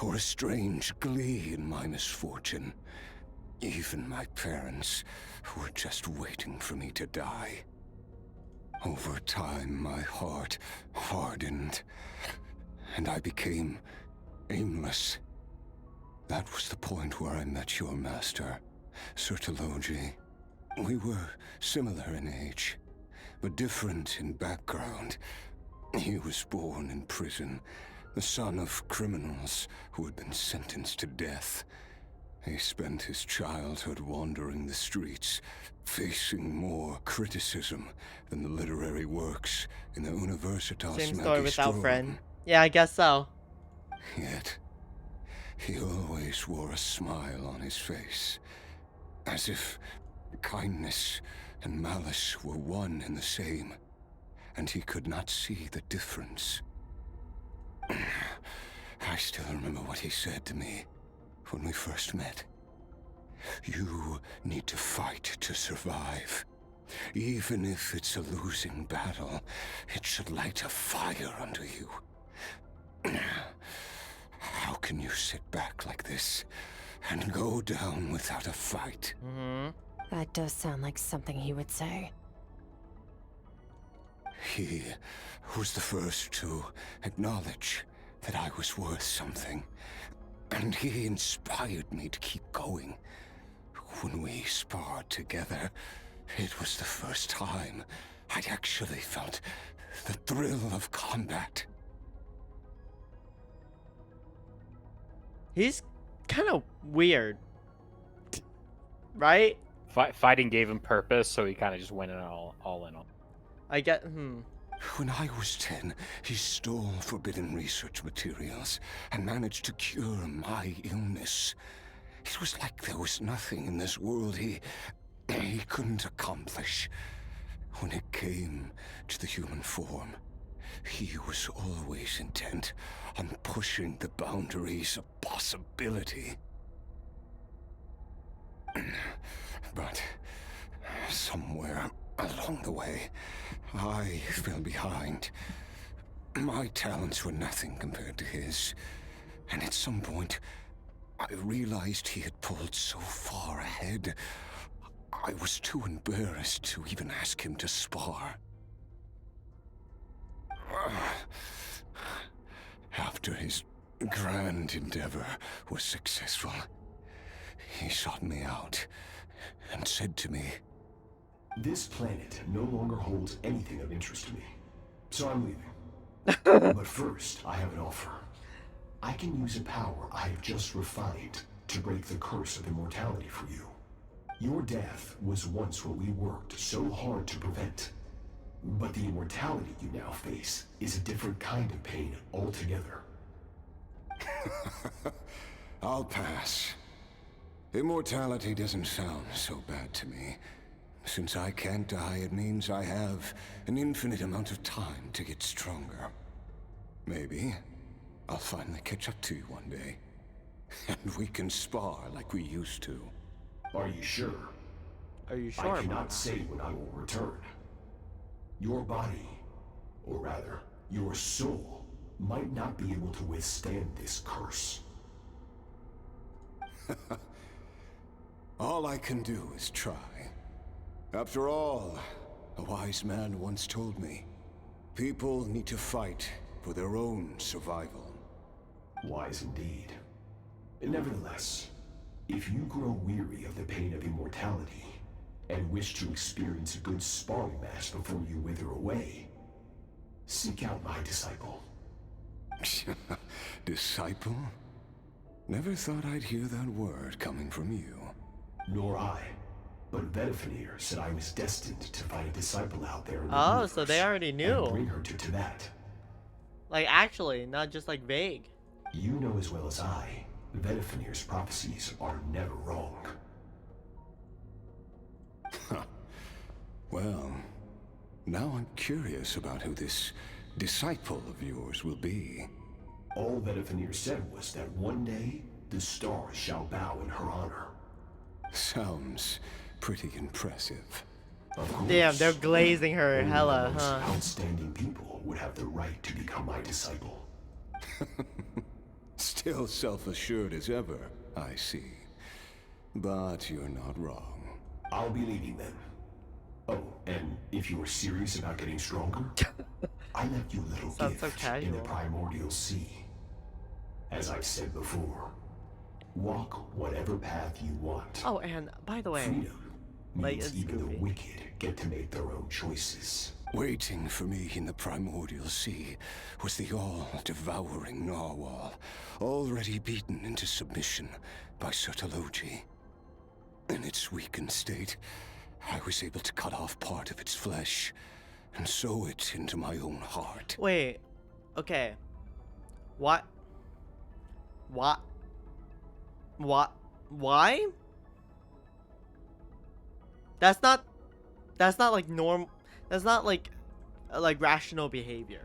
or a strange glee in my misfortune. Even my parents were just waiting for me to die. Over time, my heart hardened, and I became aimless. That was the point where I met your master, Sertologi. We were similar in age, but different in background. He was born in prison, the son of criminals who had been sentenced to death. He spent his childhood wandering the streets, facing more criticism than the literary works in the Universitas Same story without Magistrorum. friend. Yeah, I guess so. Yet, he always wore a smile on his face, as if kindness and malice were one and the same. and he could not see the difference. I still remember what he said to me when we first met. You need to fight to survive. Even if it's a losing battle, it should light a fire under you. How can you sit back like this and go down without a fight? That does sound like something he would say. He was the first to acknowledge that I was worth something, and he inspired me to keep going. When we sparred together, it was the first time I'd actually felt the thrill of combat. He's kind of weird, right? Fighting gave him purpose, so he kind of just went all in on. I get. When I was 10, he stole forbidden research materials and managed to cure my illness. It was like there was nothing in this world he couldn't accomplish. When it came to the human form, he was always intent on pushing the boundaries of possibility. But somewhere along the way, I fell behind. My talents were nothing compared to his, and at some point, I realized he had pulled so far ahead, I was too embarrassed to even ask him to spar. After his grand endeavor was successful, he sought me out and said to me, "This planet no longer holds anything of interest to me, so I'm leaving. But first, I have an offer. I can use a power I have just refined to break the curse of immortality for you. Your death was once what we worked so hard to prevent. But the immortality you now face is a different kind of pain altogether." I'll pass. Immortality doesn't sound so bad to me. Since I can't die, it means I have an infinite amount of time to get stronger. Maybe I'll finally catch up to you one day, and we can spar like we used to. Are you sure? Are you sure? I cannot say when I will return. Your body, or rather, your soul, might not be able to withstand this curse. All I can do is try. After all, a wise man once told me, people need to fight for their own survival. Wise indeed. Nevertheless, if you grow weary of the pain of immortality, and wish to experience a good sparring match before you wither away, seek out my disciple. Disciple? Never thought I'd hear that word coming from you. Nor I. But Vedifenir said I was destined to find a disciple out there in the Oh, universe so they already knew. and bring her to that. Like, actually, not just like vague. You know as well as I, Vedifenir's prophecies are never wrong. Well, now I'm curious about who this disciple of yours will be. All Vedifenir said was that one day, the stars shall bow in her honor. Sounds pretty impressive. Of course, Damn, they're glazing her only hella, the most huh? outstanding people would have the right to become my disciple. Still self-assured as ever, I see. But you're not wrong. I'll be leaving then. Oh, and if you were serious about getting stronger, I left you a little Sounds so gift in the casual. primordial sea. As I've said before, walk whatever path you want. Oh, and by the way, Freedom like, means it's even the goofy. wicked get to make their own choices. Waiting for me in the primordial sea was the all-devouring narwhal, already beaten into submission by Sertology. In its weakened state, I was able to cut off part of its flesh and sew it into my own heart. Wait. Okay. What? What? What? Why? That's not like norm. That's not like like rational behavior.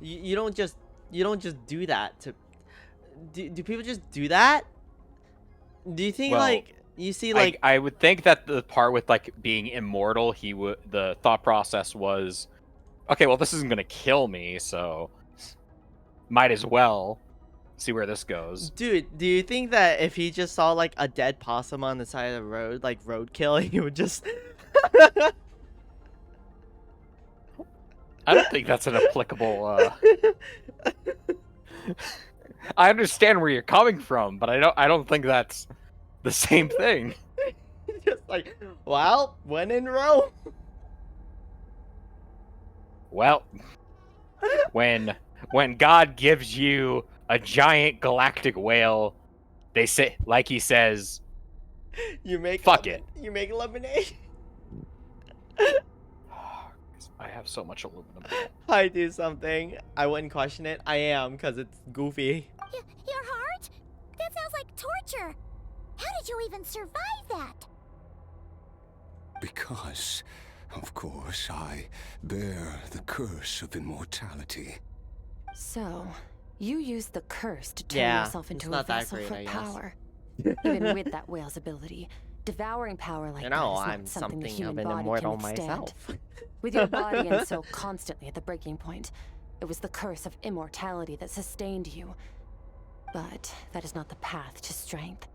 You don't just do that to. Do people just do that? Do you think Well, like you see like I would think that the part with like being immortal, the thought process was, okay, well this isn't gonna kill me, so might as well see where this goes. Dude, do you think that if he just saw like a dead possum on the side of the road, like roadkill, he would just I don't think that's an applicable I understand where you're coming from, but I don't think that's the same thing. just like, well, when in Rome. Well, when God gives you a giant galactic whale, they say, like he says, You make fuck it. You make lemonade. I have so much aluminum. I do something. I wouldn't question it. I am, because it's goofy. Your heart? That sounds like torture. How did you even survive that? Because, of course, I bear the curse of immortality. So, you used the curse to turn Yeah, yourself it's into a not that vessel great, for I guess. power. Even with that whale's ability, devouring power like You that know, is not I'm something the something of human an body immortal can withstand. myself. With your body and soul constantly at the breaking point, it was the curse of immortality that sustained you. But that is not the path to strength.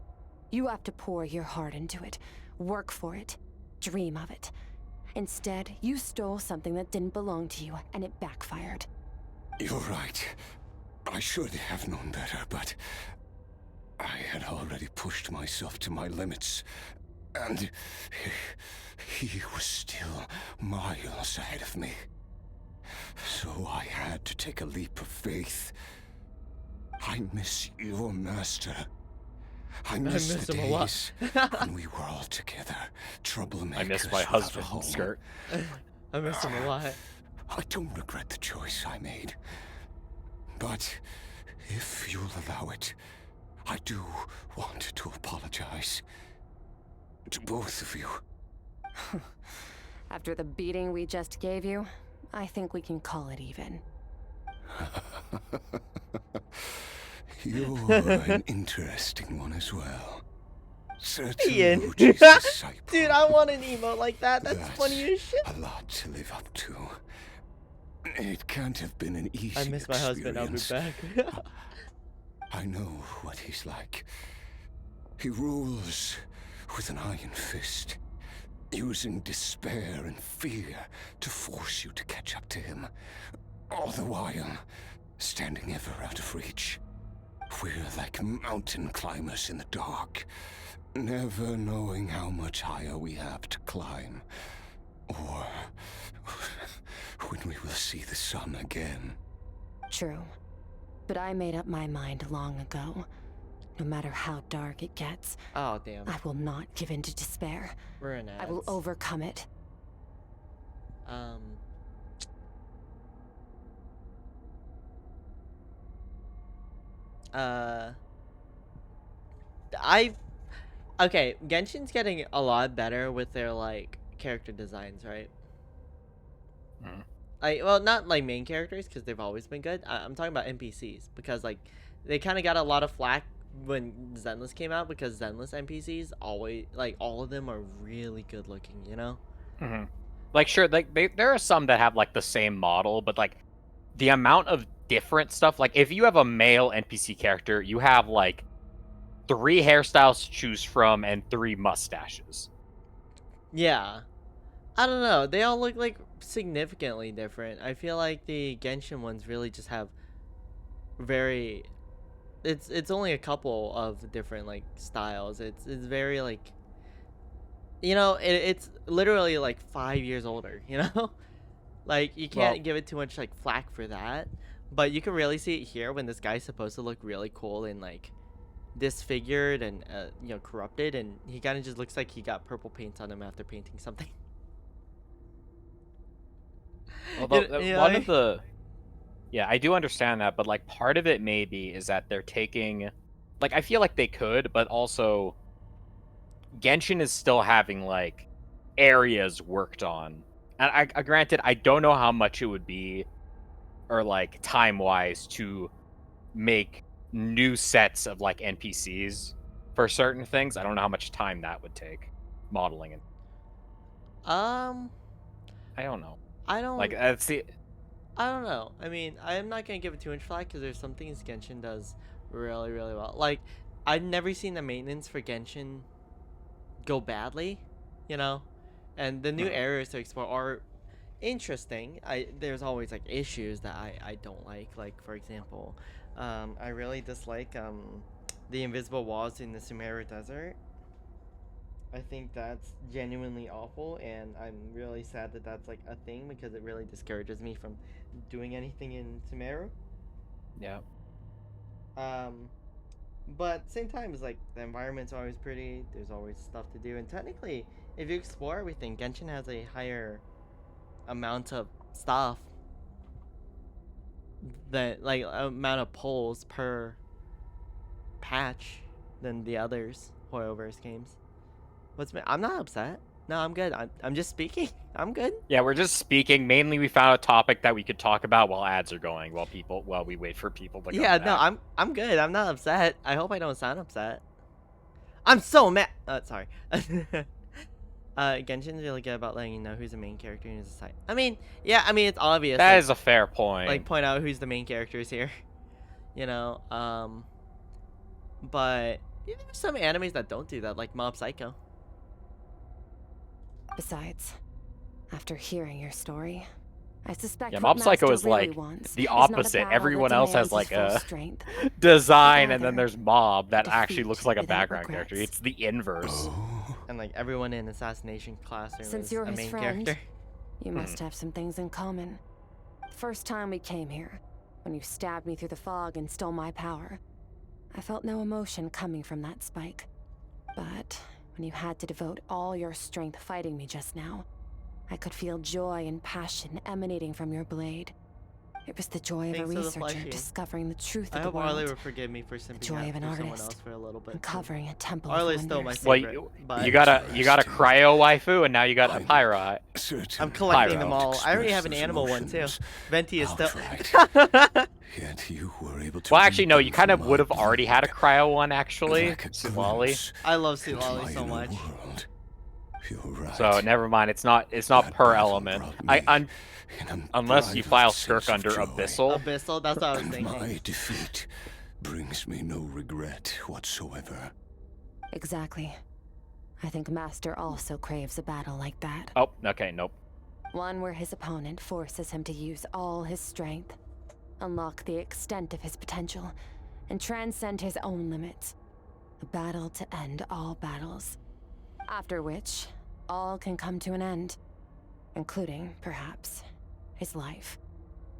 You have to pour your heart into it, work for it, dream of it. Instead, you stole something that didn't belong to you, and it backfired. You're right. I should have known better, but I had already pushed myself to my limits, and he was still miles ahead of me. So I had to take a leap of faith. I miss your master. I miss miss the him a lot. days when we were all together, troublemakers I miss my without a husband home. skirt. I miss him a lot. I don't regret the choice I made. But if you'll allow it, I do want to apologize. To both of you. After the beating we just gave you, I think we can call it even. You're an interesting one as well. Ian. Certain disciple. Dude, I want an emote like that. That's funny as shit. A lot to live up to. It can't have been an easy I miss my husband. I'll be experience. back. I know what he's like. He rules with an iron fist, using despair and fear to force you to catch up to him, all the while standing ever out of reach. We're like mountain climbers in the dark, never knowing how much higher we have to climb, or when we will see the sun again. True. But I made up my mind long ago. No matter how dark it gets, Oh, damn. I will not give in to despair. We're in I will ads. overcome it. Okay, Genshin's getting a lot better with their like character designs, right? Like, well, not like main characters because they've always been good. I'm talking about NPCs because like they kind of got a lot of flack when Zenless came out because Zenless NPCs always like all of them are really good looking, you know? Like, sure, like there are some that have like the same model, but like the amount of different stuff. Like, if you have a male NPC character, you have like 3 hairstyles to choose from and 3 mustaches. Yeah. I don't know. They all look like significantly different. I feel like the Genshin ones really just have very it's only a couple of different like styles. It's very like, you know, it's literally like 5 years older, you know? Like you can't give it too much like flack for that. But you can really see it here when this guy's supposed to look really cool and like disfigured and you know, corrupted, and he kind of just looks like he got purple paint on him after painting something. Although one of the, yeah, I do understand that, but like part of it maybe is that they're taking, like, I feel like they could, but also Genshin is still having like areas worked on And I granted, I don't know how much it would be, or like time-wise, to make new sets of like NPCs for certain things. I don't know how much time that would take, modeling it. I don't know. I don't Like that's the. I don't know. I mean, I'm not gonna give it too much flack because there's some things Genshin does really, really well. Like, I've never seen the maintenance for Genshin go badly, you know, and the new areas to explore are interesting. There's always like issues that I don't like. Like, for example, I really dislike the invisible walls in the Sumeru Desert. I think that's genuinely awful, and I'm really sad that that's like a thing because it really discourages me from doing anything in Sumeru. Yeah. But at the same time, it's like the environment's always pretty. There's always stuff to do, and technically, if you explore everything, Genshin has a higher amount of stuff that like amount of polls per patch than the others Hoyoverse games. I'm not upset. No, I'm good. I'm just speaking. I'm good. Yeah, we're just speaking. Mainly, we found a topic that we could talk about while ads are going, while we wait for people to. Yeah, come no, back. I'm good. I'm not upset. I hope I don't sound upset. I'm so mad. Sorry. Genshin's really good about letting you know who's the main character and who's the side. I mean, yeah, I mean it's obvious. That like, is a fair point. Like point out who's the main characters here. You know, but yeah, there's some animes that don't do that, like Mob Psycho. Besides, after hearing your story, I suspect Yeah, what Mob Psycho Master is like really wants the is not a opposite. battle Everyone that else has demands like his full a strength. design, and then Rather, there's Mob that actually defeat looks like a without background character. regrets. It's the inverse. And like everyone in Assassination Classroom Since is you're a his main friend, character. you must have some things in common. The first time we came here, when you stabbed me through the fog and stole my power, I felt no emotion coming from that spike. But when you had to devote all your strength fighting me just now, I could feel joy and passion emanating from your blade. It was the joy of Thanks a for the researcher fleshy. discovering the truth I of the hope Arlie world. will forgive me for The simping joy out of an for someone artist, else for a little bit. uncovering a temple Arlie's of still my wonders. favorite. Well, but you got a cryo waifu, and now you got a pyro. I'm collecting pyro. them all. I already have an animal one too. Venti is still. Yet you were able to. Well, actually, no. You kind of would have already had a cryo one, actually. Silali. I love Silali so much. You're right. So never mind. It's not per element. Unless you file Skirk under Abyssal. Abyssal. That's what I was thinking. My defeat brings me no regret whatsoever. Exactly. I think Master also craves a battle like that. Oh, okay, nope. One where his opponent forces him to use all his strength, unlock the extent of his potential, and transcend his own limits. A battle to end all battles. After which, all can come to an end, including, perhaps, his life.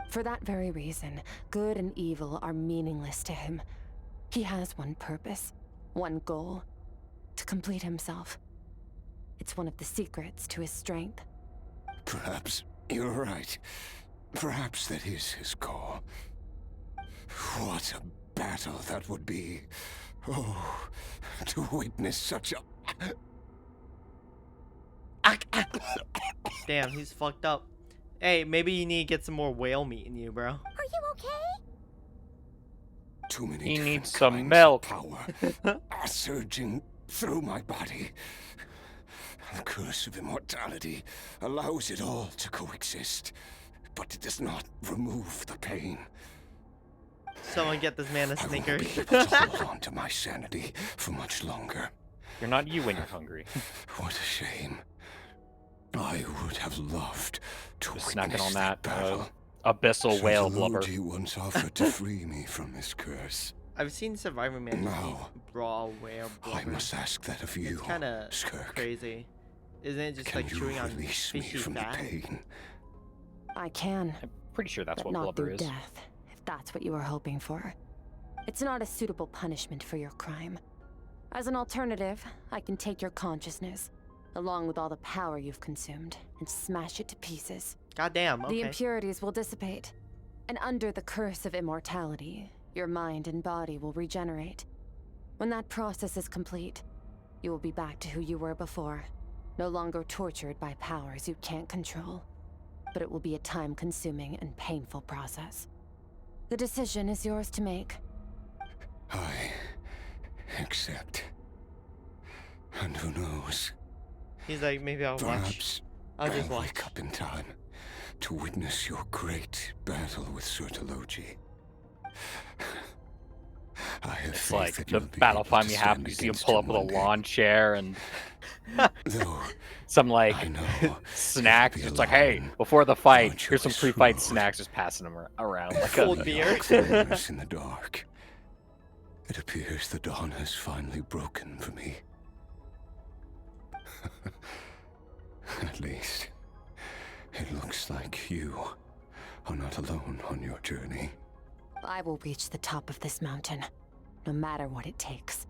For that very reason, good and evil are meaningless to him. He has one purpose, one goal: to complete himself. It's one of the secrets to his strength. Perhaps you're right. Perhaps that is his call. What a battle that would be. Oh, to witness such a... Damn, he's fucked up. Hey, maybe you need to get some more whale meat in you, bro. Are you okay? Too many He different needs some kinds of milk. Power are surging through my body. The curse of immortality allows it all to coexist, but it does not remove the pain. Someone get this man a Snicker. I won't be able to hold on to my sanity for much longer. You're not you when you're hungry. What a shame. I would have loved to Just witness snacking on that battle. abyssal whale blubber. He once offered to free me from this curse. I've seen Survivor Man Now, raw whale blubber. I must ask that of you, It's kind of Skirk. crazy. Isn't it just Can like you chewing on release me fishy from fat? the pain? I can. I'm pretty sure that's but what not blubber through is. death, if that's what you were hoping for. It's not a suitable punishment for your crime. As an alternative, I can take your consciousness, along with all the power you've consumed, and smash it to pieces. Goddamn, okay. The impurities will dissipate, and under the curse of immortality, your mind and body will regenerate. When that process is complete, you will be back to who you were before, no longer tortured by powers you can't control. but it will be a time-consuming and painful process. The decision is yours to make. I accept. And who knows? He's like, maybe I'll Perhaps watch. I'll just watch. wake up in time to witness your great battle with Sertology. I have It's faith like that the you'll be battle able finally to happens. stand You see him against pull him up with a one day. lawn chair and Though some like I know snacks. you'll be It's like, hey, alone. before the fight, Your here's some choice pre-fight road. snacks, just passing them around like Cold a beer. Dark in the dark. It appears the dawn has finally broken for me. At least, it looks like you are not alone on your journey. I will reach the top of this mountain, no matter what it takes.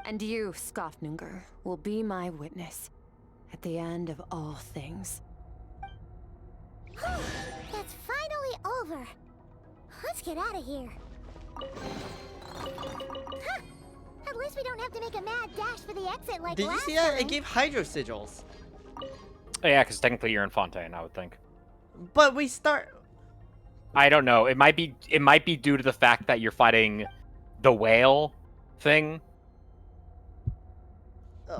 And you, Skofnungr, will be my witness at the end of all things. It's finally over. Let's get out of here. Huh. At least we don't have to make a mad dash for the exit like Did you last see that? time. It gave Hydro sigils. Oh, yeah, because technically you're in Fontaine, I would think. But we start. I don't know. It might be due to the fact that you're fighting the whale thing.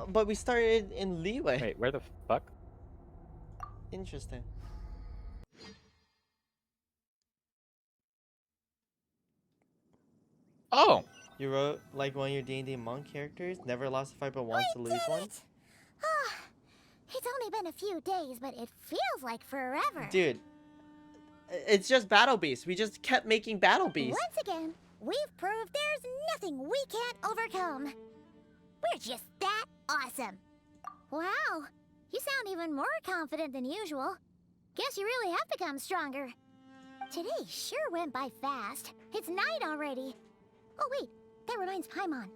But we started in Leeway. Wait, where the fuck? Interesting. Oh. You wrote like one of your D&D monk characters. Never lost a fight but wants to lose one. It's only been a few days, but it feels like forever. Dude, it's just Battle Beasts. We just kept making Battle Beasts. Once again, we've proved there's nothing we can't overcome. We're just that awesome. Wow, you sound even more confident than usual. Guess you really have become stronger. Today sure went by fast. It's night already. Oh wait, that reminds Paimon.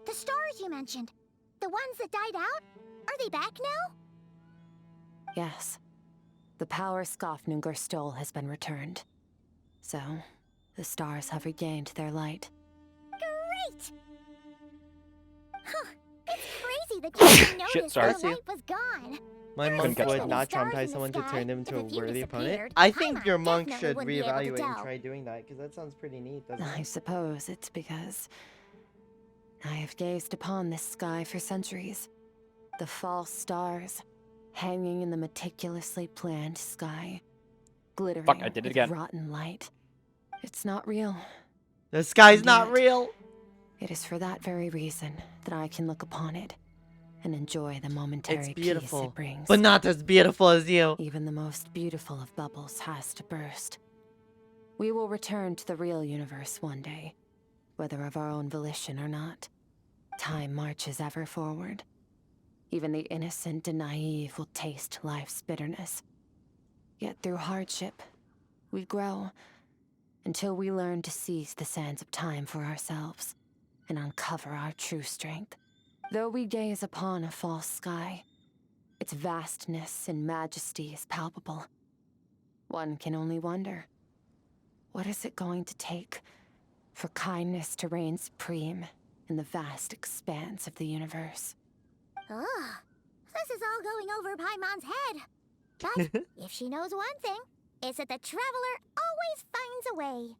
The stars you mentioned, the ones that died out, are they back now? Yes. The power Skofnungr stole has been returned. So, the stars have regained their light. Great! Huh, it's crazy that you didn't notice sorry. the light was gone. My There's monk catch would that. not stars in traumatize the someone to sky. turn them into If a a few worthy opponent. disappeared, I think Paimon your monk definitely should wouldn't be able to reevaluate and tell. try doing that, because that sounds pretty neat, doesn't I it? suppose it's because I have gazed upon this sky for centuries. The false stars, hanging in the meticulously planned sky, glittering Fuck, I did it with again. rotten light. It's not real. The sky's And not yet, real. It is for that very reason that I can look upon it and enjoy the momentary It's peace beautiful, it brings. but not as beautiful as you. Even the most beautiful of bubbles has to burst. We will return to the real universe one day, whether of our own volition or not. Time marches ever forward. Even the innocent and naive will taste life's bitterness. Yet through hardship, we grow until we learn to seize the sands of time for ourselves and uncover our true strength. Though we gaze upon a false sky, its vastness and majesty is palpable. One can only wonder, what is it going to take for kindness to reign supreme in the vast expanse of the universe? Ugh, this is all going over Paimon's head. But if she knows one thing, it's that the traveler always finds a way.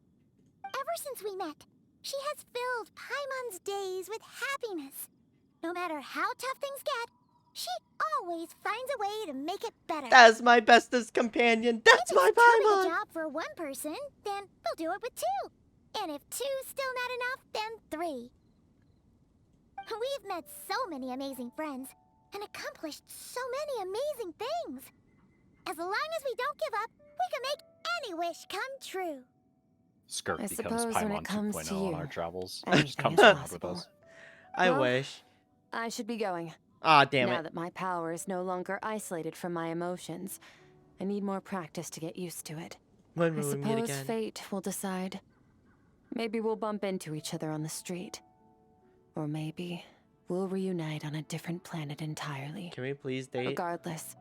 Ever since we met, she has filled Paimon's days with happiness. No matter how tough things get, she always finds a way to make it better. That's my bestest companion. That's my If it's too big a Paimon. job for one person, then we'll do it with two. And if two's still not enough, then three. We've met so many amazing friends and accomplished so many amazing things. As long as we don't give up, we can make any wish come true. Skirk I becomes suppose when Paimon it comes to 2.0 on you, our travels. anything Just comes is around with possible. us. I Well, wish. I should be going. Ah, damn Now it. that my power is no longer isolated from my emotions, I need more practice to get used to it. When I will we meet suppose again? fate will decide. Maybe we'll bump into each other on the street. Or maybe we'll reunite on a different planet entirely. Can we please date? Regardless,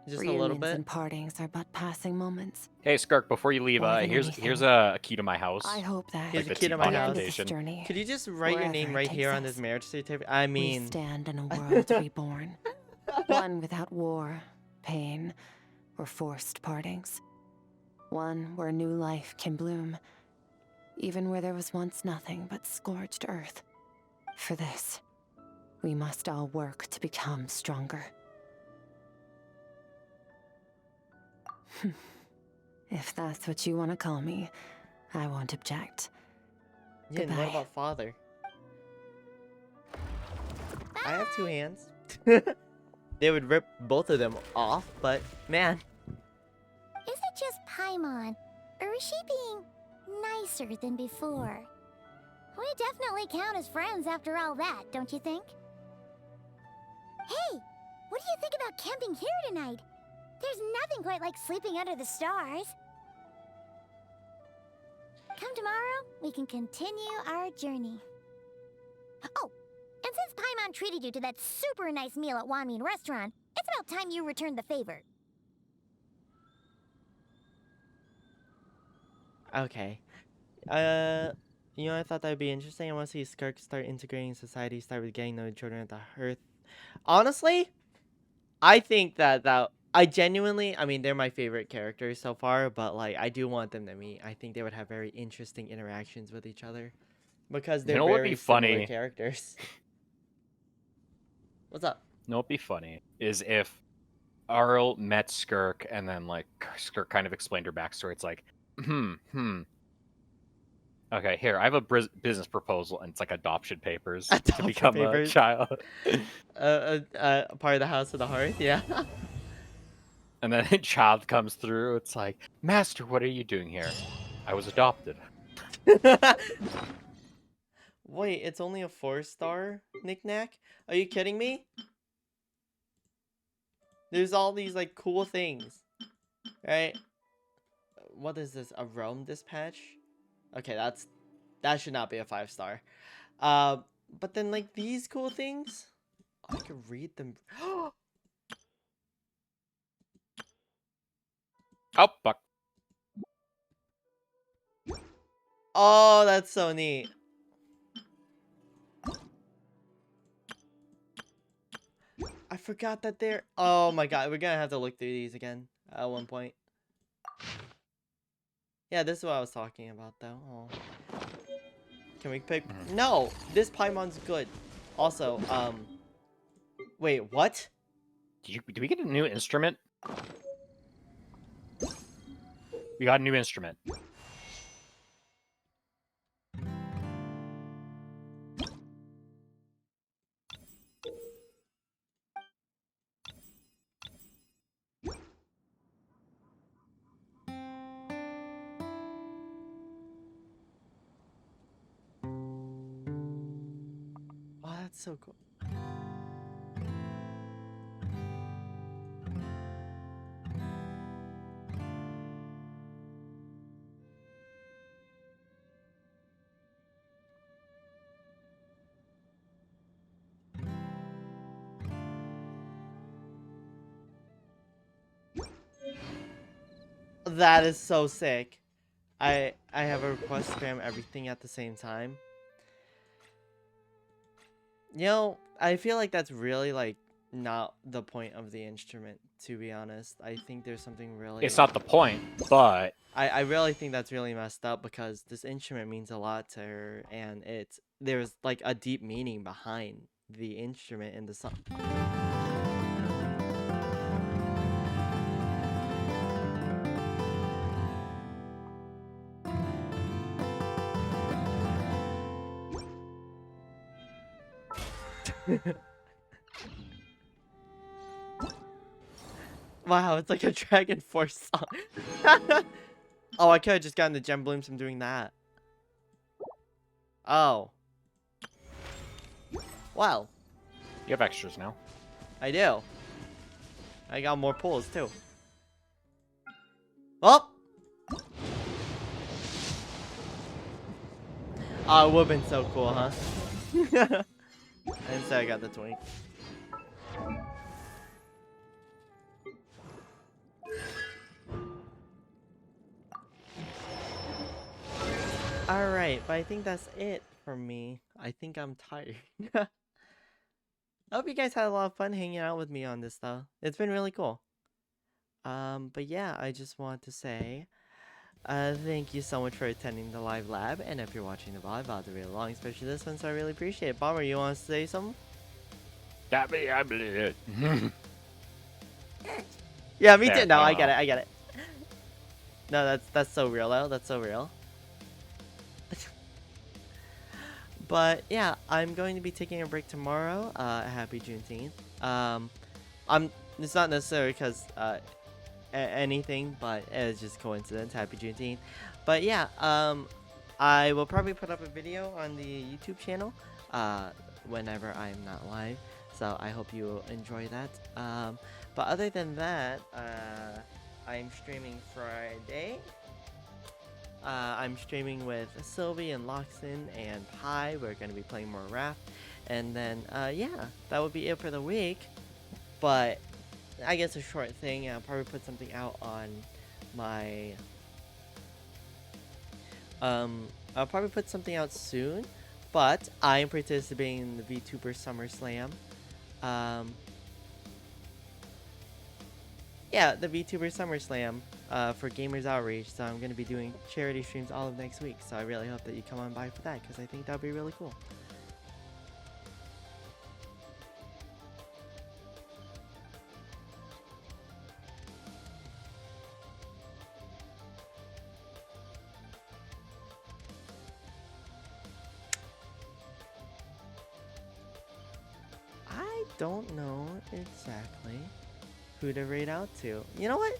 Just a reunions little bit. and partings are but passing moments. Hey, Skirk, before you leave, More than here's anything, a key to my house. I hope that Here's Like a the key to my teapot house. invitation. journey, Could you just write your name wherever it right here takes on this us, marriage certificate? I we mean, stand in a world reborn. One without war, pain, or forced partings. One where new life can bloom, even where there was once nothing but scorched earth. For this, we must all work to become stronger. If that's what you want to call me, I won't object. Yeah, and what Goodbye. about father? I have two hands. They would rip both of them off, but man. Is it just Paimon, or is she being nicer than before? We definitely count as friends after all that, don't you think? Hey, what do you think about camping here tonight? There's nothing quite like sleeping under the stars. Come tomorrow, we can continue our journey. Oh, and since Paimon treated you to that super nice meal at Wanmin Restaurant, it's about time you returned the favor. Okay. You know, I thought that'd be interesting. I want to see Skirk start integrating society, start with getting to know children at the hearth. Honestly, I think that I genuinely, I mean, they're my favorite characters so far, but like, I do want them to meet. I think they would have very interesting interactions with each other because they're You know what would very be similar funny? characters. What's up? You know what'd be funny is if Arl met Skirk and then like Skirk kind of explained her backstory. It's like, okay, here, I have a business proposal, and it's like adoption papers to become a child. Part of the House of the Hearth, yeah. And then a child comes through. It's like, Master, what are you doing here? I was adopted. Wait, it's only a 4-star knick-knack? Are you kidding me? There's all these like cool things, right? What is this? A Rome dispatch? Okay, that should not be a 5-star. But then like these cool things, I could read them. Oh, fuck. Oh, that's so neat. I forgot that they're... Oh my god, we're gonna have to look through these again at one point. Yeah, this is what I was talking about, though. Oh. Can we pick... No! This Paimon's good. Also, wait, what? Do we get a new instrument? We got a new instrument. Oh, that's so cool. That is so sick. I have a request to spam everything at the same time. You know, I feel like that's really like not the point of the instrument, to be honest. I think there's something really... It's not the point, but... I really think that's really messed up because this instrument means a lot to her, and there's like a deep meaning behind the instrument in the song. Wow, it's like a Dragon Force song. Oh, I could have just gotten the gem blooms from doing that. Oh. Well. You have extras now. I do. I got more pulls too. Oh! Oh, it would have been so cool, huh? Instead, I got the twink. Alright, but I think that's it for me. I think I'm tired. I hope you guys had a lot of fun hanging out with me on this, though. It's been really cool. But yeah, I just want to say thank you so much for attending the live lab, and if you're watching the VOD, VODs are really long, especially this one, so I really appreciate it. Bomber, you want to say something? Yeah, me too. No, I get it. I get it. No, that's so real, though. That's so real. But yeah, I'm going to be taking a break tomorrow. Happy Juneteenth. It's not necessarily because anything, but it's just coincidence. Happy Juneteenth. But yeah, I will probably put up a video on the YouTube channel whenever I'm not live. So I hope you enjoy that. But other than that, I'm streaming Friday. I'm streaming with Sylvie and Loxton and Pi. We're going to be playing more Raft. And then, yeah, that would be it for the week. But I guess a short thing. I'll probably put something out on my... I'll probably put something out soon. But I am participating in the VTuber SummerSlam. Yeah, the VTuber SummerSlam for Gamers Outreach. So I'm going to be doing charity streams all of next week. So I really hope that you come on by for that, because I think that would be really cool. I don't know exactly who to rate out to. You know what?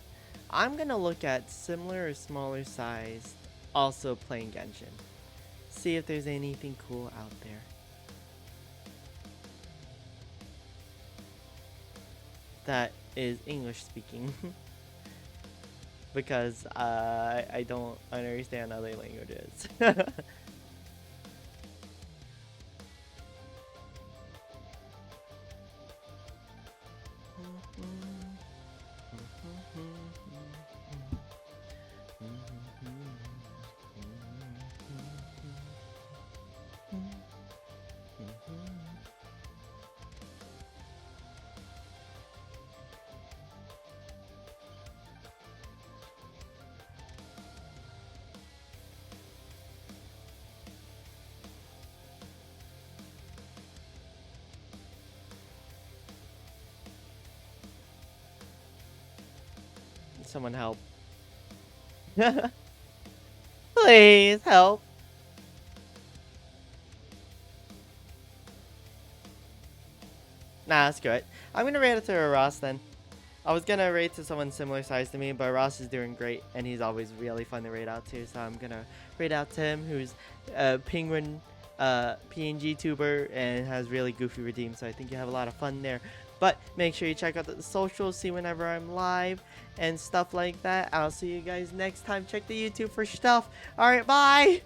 I'm gonna look at similar or smaller size also playing Genshin. See if there's anything cool out there. That is English speaking. Because I don't understand other languages. Someone help. Please help. Nah, that's good. I'm gonna rate it to Ross then. I was gonna rate to someone similar size to me, but Ross is doing great and he's always really fun to rate out to, so I'm gonna rate out to him, who's a penguin PNG tuber and has really goofy redeems, so I think you have a lot of fun there. But make sure you check out the socials, see whenever I'm live and stuff like that. I'll see you guys next time. Check the YouTube for stuff. Alright, bye!